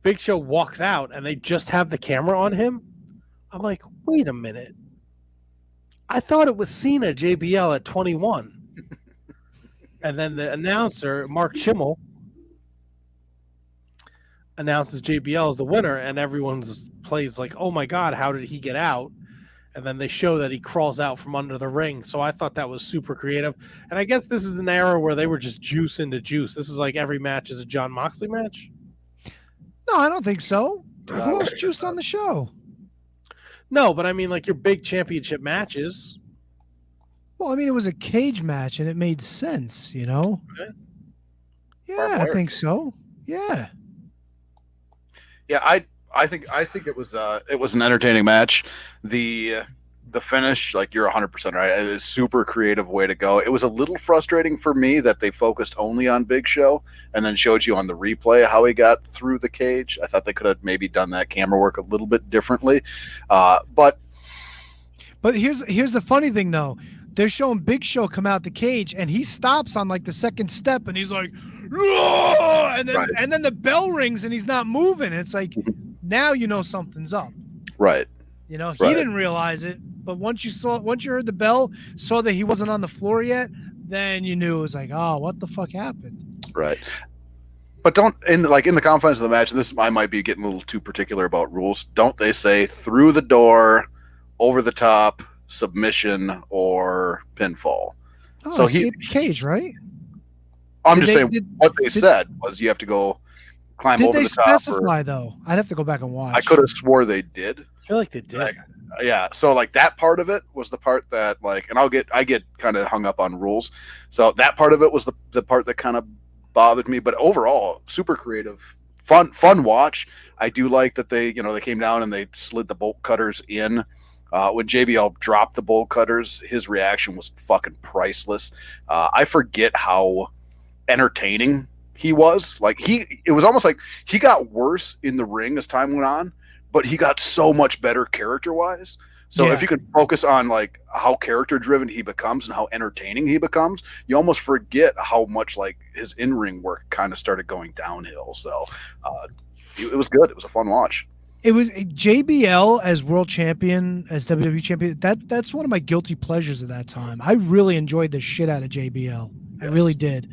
Big Show walks out and they just have the camera on him, I'm like, wait a minute. I thought it was Cena JBL at 21. And then the announcer, Mark Schimmel, announces JBL as the winner, and everyone plays like, oh my God, how did he get out? And then they show that he crawls out from under the ring. So I thought that was super creative. And I guess this is an era where they were just juice into juice. This is like every match is a Jon Moxley match. No, I don't think so. Who else juiced on the show? No, but I mean like your big championship matches. Well, I mean, it was a cage match, and it made sense, you know? Okay. Yeah, I think so. Yeah. Yeah, I think it was an entertaining match. The finish, like you're 100% right. It is a super creative way to go. It was a little frustrating for me that they focused only on Big Show and then showed you on the replay how he got through the cage. I thought they could have maybe done that camera work a little bit differently. But here's the funny thing though. They're showing Big Show come out the cage, and he stops on like the second step, and he's like, and then the bell rings, and he's not moving. And it's like, now you know something's up. Right. You know, he didn't realize it, but once you heard the bell, saw that he wasn't on the floor yet, then you knew it was like, oh, what the fuck happened? Right. But in the confines of the match, and this I might be getting a little too particular about rules. Don't they say through the door, over the top, submission, or pinfall? Oh, so cage, right? I'm just saying what they said was you have to go climb over the top. Did they specify though? I'd have to go back and watch. I could have swore they did. I feel like they did. Yeah. So like that part of it was the part that like, and I get kind of hung up on rules. So that part of it was the part that kind of bothered me. But overall, super creative, fun watch. I do like that they came down and they slid the bolt cutters in. When JBL dropped the bolt cutters, his reaction was fucking priceless. I forget how entertaining he was. It was almost like he got worse in the ring as time went on, but he got so much better character-wise. So if you can focus on like how character-driven he becomes and how entertaining he becomes, you almost forget how much like his in-ring work kind of started going downhill. So it was good. It was a fun watch. It was JBL as world champion, as WWE champion. That's one of my guilty pleasures at that time. I really enjoyed the shit out of JBL. I really did.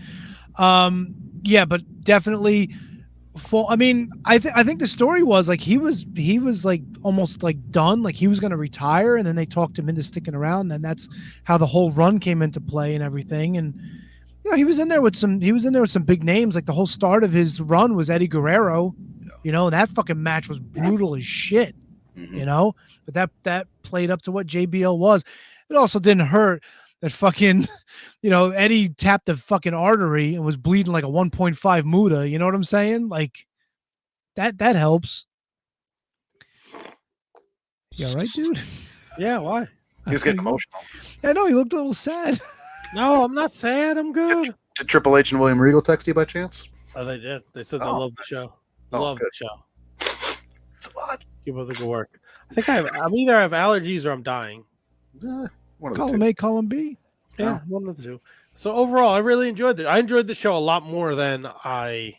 Yeah, but definitely I mean, I think the story was like he was like almost like done, like he was going to retire, and then they talked him into sticking around, and that's how the whole run came into play and everything. And he was in there with some big names. Like the whole start of his run was Eddie Guerrero, and that fucking match was brutal as shit, but that played up to what JBL was. It also didn't hurt that fucking, Eddie tapped a fucking artery and was bleeding like a 1.5 Muda. You know what I'm saying? Like that helps. You all right, dude? Yeah, why? He's getting emotional. I know, he looked a little sad. No, I'm not sad. I'm good. Did Triple H and William Regal text you by chance? Oh, they did. They said they love the show. Love the show. It's a lot. Keep up the good work. I think I'm either I have allergies or I'm dying. Column A, column B. Yeah, one of the two. So overall, I really enjoyed it. I enjoyed the show a lot more than I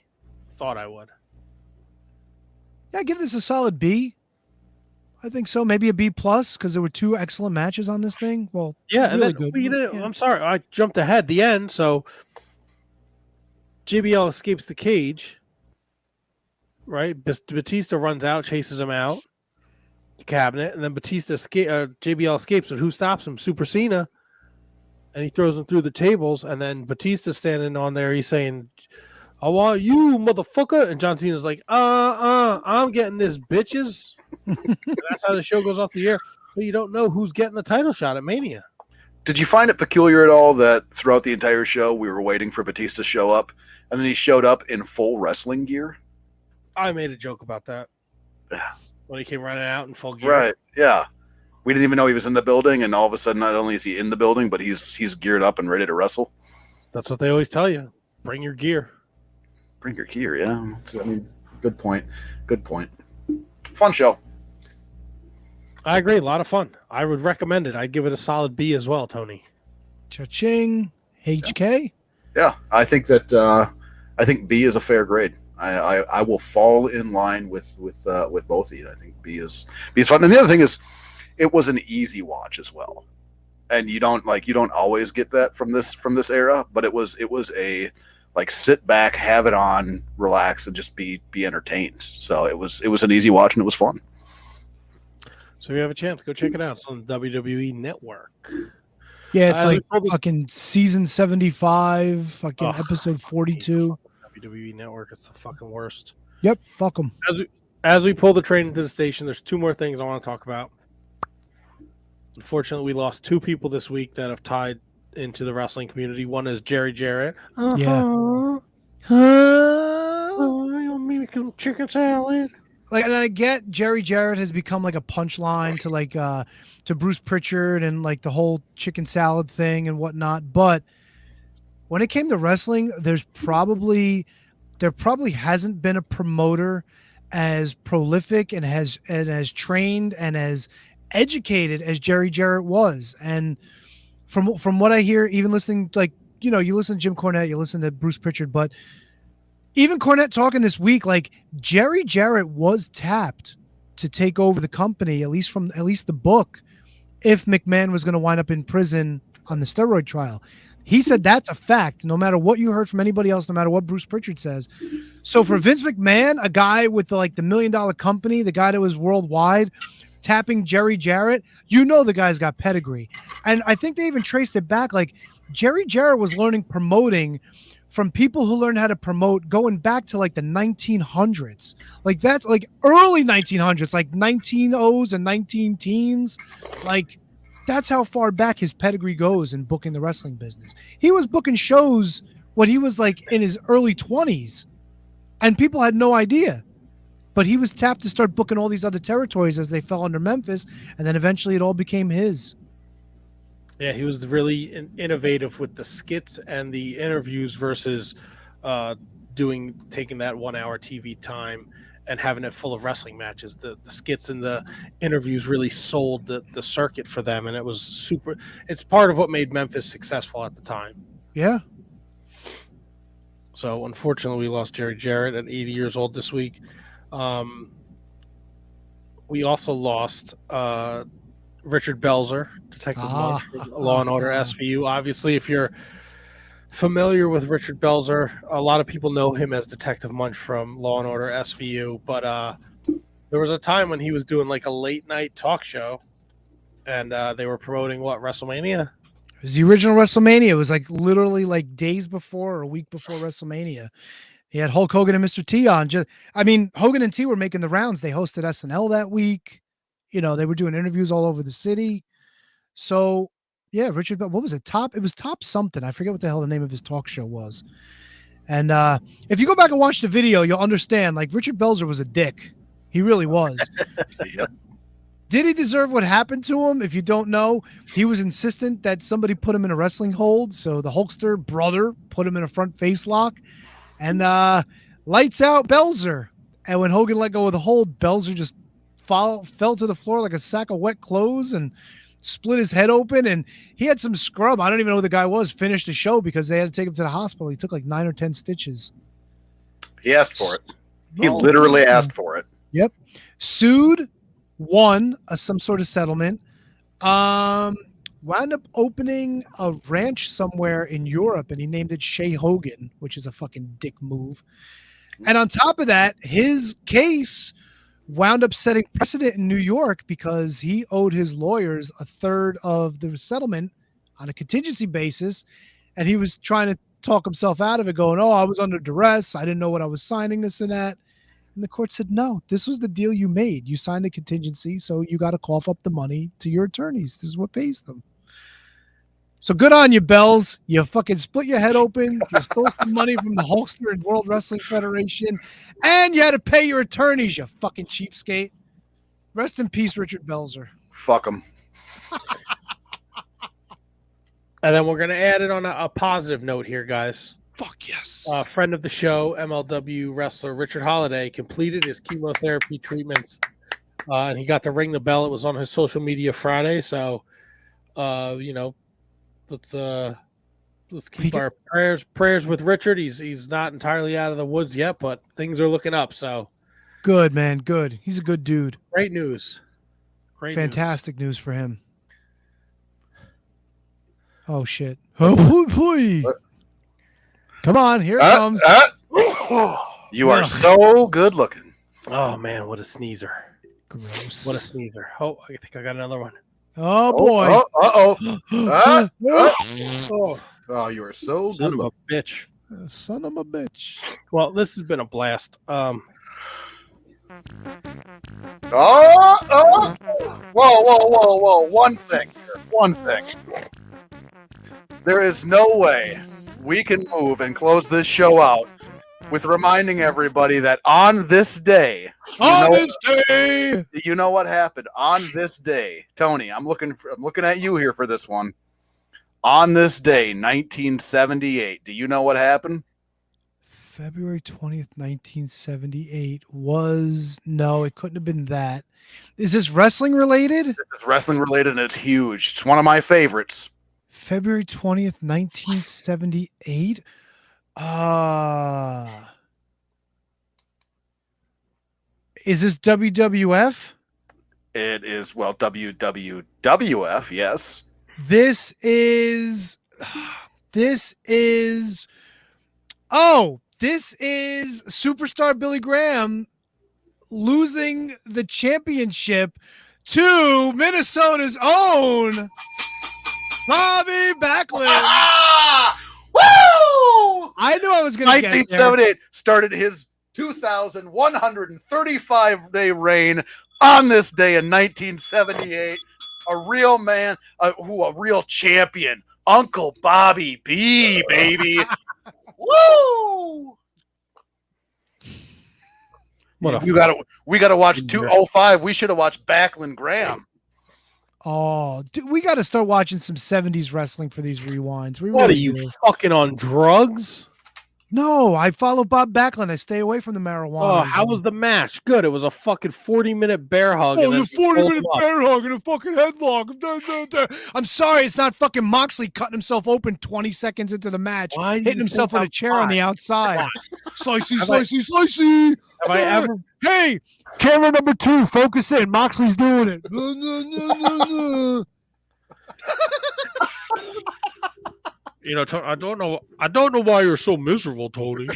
thought I would. Yeah, give this a solid B. I think so. Maybe a B plus because there were two excellent matches on this thing. Well, yeah, really and then good. I'm sorry, I jumped ahead. The end. So JBL escapes the cage. Right, Batista runs out, chases him out the cabinet, and then JBL escapes. But who stops him? Super Cena, and he throws him through the tables. And then Batista's standing on there. He's saying, "I want you, motherfucker!" And John Cena's like, I'm getting this, bitches." And that's how the show goes off the air. But you don't know who's getting the title shot at Mania. Did you find it peculiar at all that throughout the entire show we were waiting for Batista to show up, and then he showed up in full wrestling gear? I made a joke about that. Yeah. When he came running out in full gear. Right. Yeah. We didn't even know he was in the building, and all of a sudden, not only is he in the building, but he's geared up and ready to wrestle. That's what they always tell you. Bring your gear. Bring your gear, yeah. Good point. Good point. Fun show. I agree. A lot of fun. I would recommend it. I'd give it a solid B as well, Tony. Cha-ching. HK? Yeah. I think B is a fair grade. I will fall in line with both of you. I think B is fun. And the other thing is, it was an easy watch as well. And you don't always get that from this era, but it was a sit back, have it on, relax, and just be entertained. So it was an easy watch and it was fun. So if you have a chance, go check it out. It's on the WWE Network. Yeah, it's like fucking season 75, fucking episode 42. WWE Network, it's the fucking worst. Yep, fuck them. As we pull the train into the station, there's two more things I want to talk about. Unfortunately, we lost two people this week that have tied into the wrestling community. One is Jerry Jarrett. Yeah. I'm making chicken salad. Like, and I get Jerry Jarrett has become like a punchline to Bruce Pritchard and like the whole chicken salad thing and whatnot. But when it came to wrestling, there probably hasn't been a promoter as prolific and as trained and as educated as Jerry Jarrett was. And from what I hear, even listening, you listen to Jim Cornette, you listen to Bruce Pritchard, but even Cornette talking this week, like Jerry Jarrett was tapped to take over the company, at least the book, if McMahon was going to wind up in prison on the steroid trial. He said that's a fact, no matter what you heard from anybody else, no matter what Bruce Pritchard says. So for Vince McMahon, a guy with the $1 million company, the guy that was worldwide, tapping Jerry Jarrett, the guy's got pedigree. And I think they even traced it back. Like Jerry Jarrett was learning promoting from people who learned how to promote going back to the 1900s. Like that's like early 1900s, like 1900s and 1910s. Like that's how far back his pedigree goes in booking the wrestling business. He was booking shows when he was in his early 20s and people had no idea. But he was tapped to start booking all these other territories as they fell under Memphis, and then eventually it all became his. Yeah, he was really innovative with the skits and the interviews versus taking that 1 hour TV time and having it full of wrestling matches. The skits and the interviews really sold the circuit for them, and it was super. It's part of what made Memphis successful at the time. Yeah. So unfortunately, we lost Jerry Jarrett at 80 years old this week. We also lost Richard Belzer, Detective Munch from Law and Order SVU. Obviously, if you're familiar with Richard Belzer. A lot of people know him as Detective Munch from Law and Order SVU, but there was a time when he was doing like a late night talk show, and they were promoting WrestleMania. It was the original WrestleMania. It was like literally like days before or a week before WrestleMania. He had Hulk Hogan and Mr. T on. Hogan and T were making the rounds. They hosted SNL that week. They were doing interviews all over the city. So, yeah, Richard, what was it? It was Top something. I forget what the hell the name of his talk show was. And if you go back and watch the video, you'll understand, like, Richard Belzer was a dick. He really was. Yep. Did he deserve what happened to him? If you don't know, he was insistent that somebody put him in a wrestling hold. So the Hulkster brother put him in a front face lock. And lights out Belzer. And when Hogan let go of the hold, Belzer just fell to the floor like a sack of wet clothes and split his head open. And he had some scrub. I don't even know who the guy was. Finished the show because they had to take him to the hospital. He took like 9 or 10 stitches. He asked for it. He literally asked for it. Yep. Sued, won some sort of settlement. Wound up opening a ranch somewhere in Europe, and he named it Shea Hogan, which is a fucking dick move. And on top of that, his case wound up setting precedent in New York because he owed his lawyers a third of the settlement on a contingency basis, and he was trying to talk himself out of it, going, "Oh, I was under duress. I didn't know what I was signing, this and that." And the court said, "No, this was the deal you made. You signed a contingency, so you got to cough up the money to your attorneys. This is what pays them." So good on you, Bells. You fucking split your head open. You stole some money from the Hulkster and World Wrestling Federation, and you had to pay your attorneys, you fucking cheapskate. Rest in peace, Richard Belzer. Fuck him. And then we're going to add it on a positive note here, guys. Fuck yes. Friend of the show, MLW wrestler Richard Holiday, completed his chemotherapy treatments, and he got to ring the bell. It was on his social media Friday, so let's keep our prayers with Richard. He's not entirely out of the woods yet, but things are looking up. So good, man. Good. He's a good dude. Great news. Fantastic news for him. Oh shit. Oh boy. Come on, here it comes. You are so good looking. Oh man, what a sneezer. Gross. What a sneezer. Oh, I think I got another one. Oh boy. Oh, you are so Son good of looking. a bitch. Son of a bitch. Well, this has been a blast. Whoa. One thing. There is no way we can move and close this show out with reminding everybody that on this day, you know what happened on this day. Tony, I'm looking at you here for this one. On this day, 1978, do you know what happened? February 20th, 1978 was... No, it couldn't have been that. Is this wrestling related? This is wrestling related, and it's huge. It's one of my favorites. February 20th, 1978? Is this WWF? It is, well, WWF, yes. This is Superstar Billy Graham losing the championship to Minnesota's own Bobby Backlund. Woo! I knew I was going to get there. 1978 started his 2,135-day reign on this day in 1978. A real man, a real champion, Uncle Bobby B, baby. Woo! We gotta watch 205. We should have watched Backlund Graham. Oh, dude, we got to start watching some 70s wrestling for these rewinds. What are you fucking on drugs? No, I follow Bob Backlund. I stay away from the marijuana. Oh, how was the match? Good. It was a fucking 40-minute bear hug. Oh, the 40-minute bear hug and a fucking headlock. I'm sorry, it's not fucking Moxley cutting himself open 20 seconds into the match, hitting himself with a chair on the outside. Slicey. Hey, camera number 2, focus in. Moxley's doing it. You know, I don't know why you're so miserable, Tony.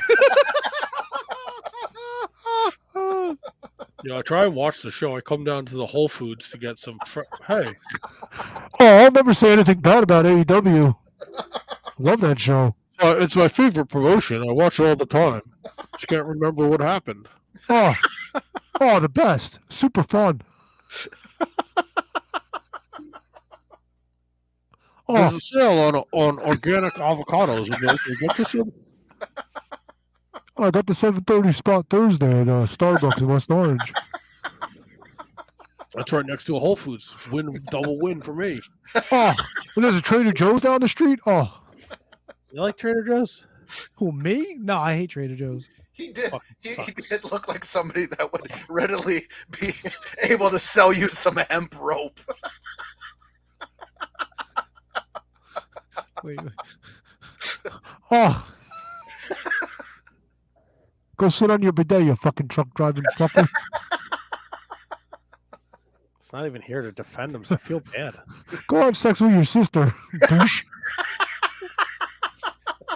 I try and watch the show. I come down to the Whole Foods to get some. Hey. Oh, I'll never say anything bad about AEW. Love that show. It's my favorite promotion. I watch it all the time. Just can't remember what happened. Oh, the best. Super fun. There's a sale on organic avocados. Would you like to get this in? I got the 7:30 spot Thursday at Starbucks in West Orange. That's right next to a Whole Foods. Double win for me. Oh, and there's a Trader Joe's down the street. Oh, you like Trader Joe's? Who, me? No, I hate Trader Joe's. He did. He did look like somebody that would readily be able to sell you some hemp rope. Wait. Oh. Go sit on your bidet, you fucking truck driving fucker. It's not even here to defend him, so I feel bad. Go have sex with your sister. Douche.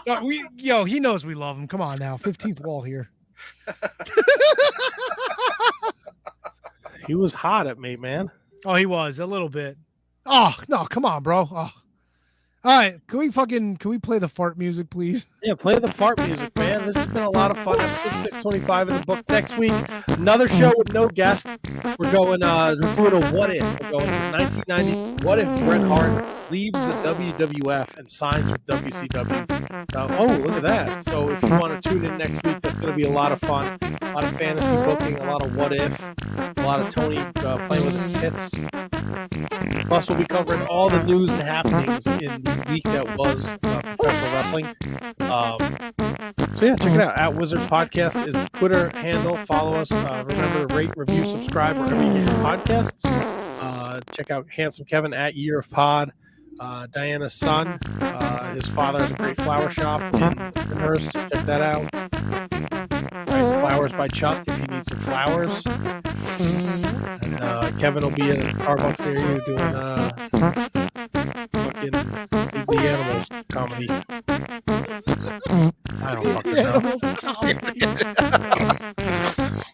He knows we love him. Come on now. 15th wall here. He was hot at me, man. Oh, he was a little bit. Oh, no, come on, bro. Oh. All right, can we play the fart music, please? Yeah, play the fart music, man. This has been a lot of fun. Episode 625 in the book. Next week, another show with no guest. We're doing a what if. We're going to 1990. What if Bret Hart leaves the WWF and signs with WCW? Look at that. So if you want to tune in next week, that's going to be a lot of fun. A lot of fantasy booking, a lot of what if, a lot of Tony playing with his tits. Plus, we'll be covering all the news and happenings in the week that was professional wrestling. So yeah, check it out. At Wizards Podcast is the Twitter handle. Follow us. Remember to rate, review, subscribe wherever you get your podcasts. Check out Handsome Kevin at Year of Pod. Diana's son. His father has a great flower shop in Hurst. Check that out. Flowers by Chuck if you need some flowers. And Kevin will be at a Starbucks near you doing fucking Steve the Animals comedy. I don't fucking know.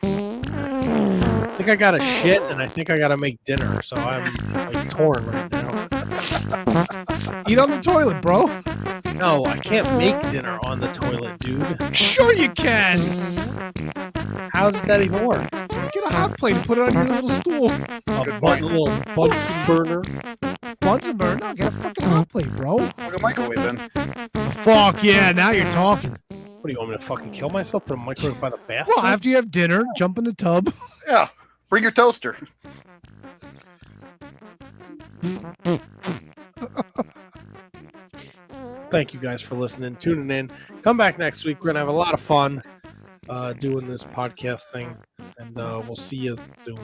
I think I got a shit and I think I got to make dinner, so I'm like torn right now. Eat on the toilet, bro. No, I can't make dinner on the toilet, dude. Sure you can. How does that even work? Get a hot plate and put it on your little stool. A little Bunsen burner. Bunsen burner? No, get a fucking hot plate, bro. Like a microwave then. Fuck yeah, now you're talking. What do you want me to fucking kill myself? Put a microwave by the bathroom? Well, after you have dinner, jump in the tub. Yeah, bring your toaster. Thank you guys for listening, tuning in. Come back next week. We're going to have a lot of fun doing this podcast thing, and we'll see you soon.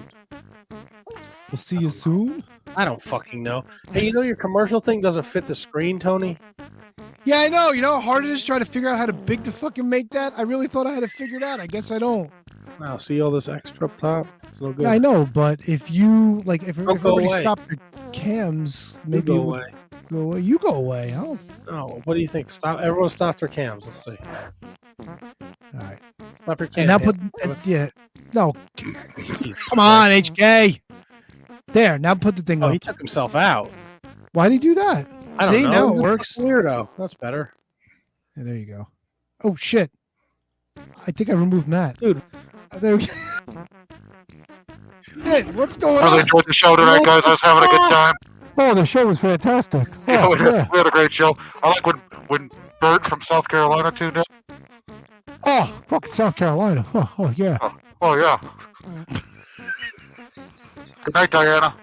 We'll see you soon? I don't fucking know. Hey, you know your commercial thing doesn't fit the screen, Tony? Yeah, I know. You know how hard it is trying to figure out how to big to fucking make that? I really thought I had it figured out. I guess I don't. Wow, see all this extra up top? It's no good. Yeah, I know, but if you, like, if everybody away. stopped their cams, maybe You it go would away. go away. You go away. Oh. No, what do you think? Everyone stop their cams. Let's see. All right. Stop your And cam. now no. Come on, HK. There, now put the thing Oh, up. he took himself out. Why'd he do that? I don't See, know. now He's it a works. Weirdo. That's better. Yeah, there you go. Oh, shit. I think I removed Matt. Dude. There we go. Hey, what's going on? Really enjoyed the show tonight, guys. I was having a good time. Oh, the show was fantastic. Yeah, Oh, we had a great show. I like when Bert from South Carolina tuned in. Oh, fucking South Carolina. Oh yeah. Oh yeah. Good night, Diana.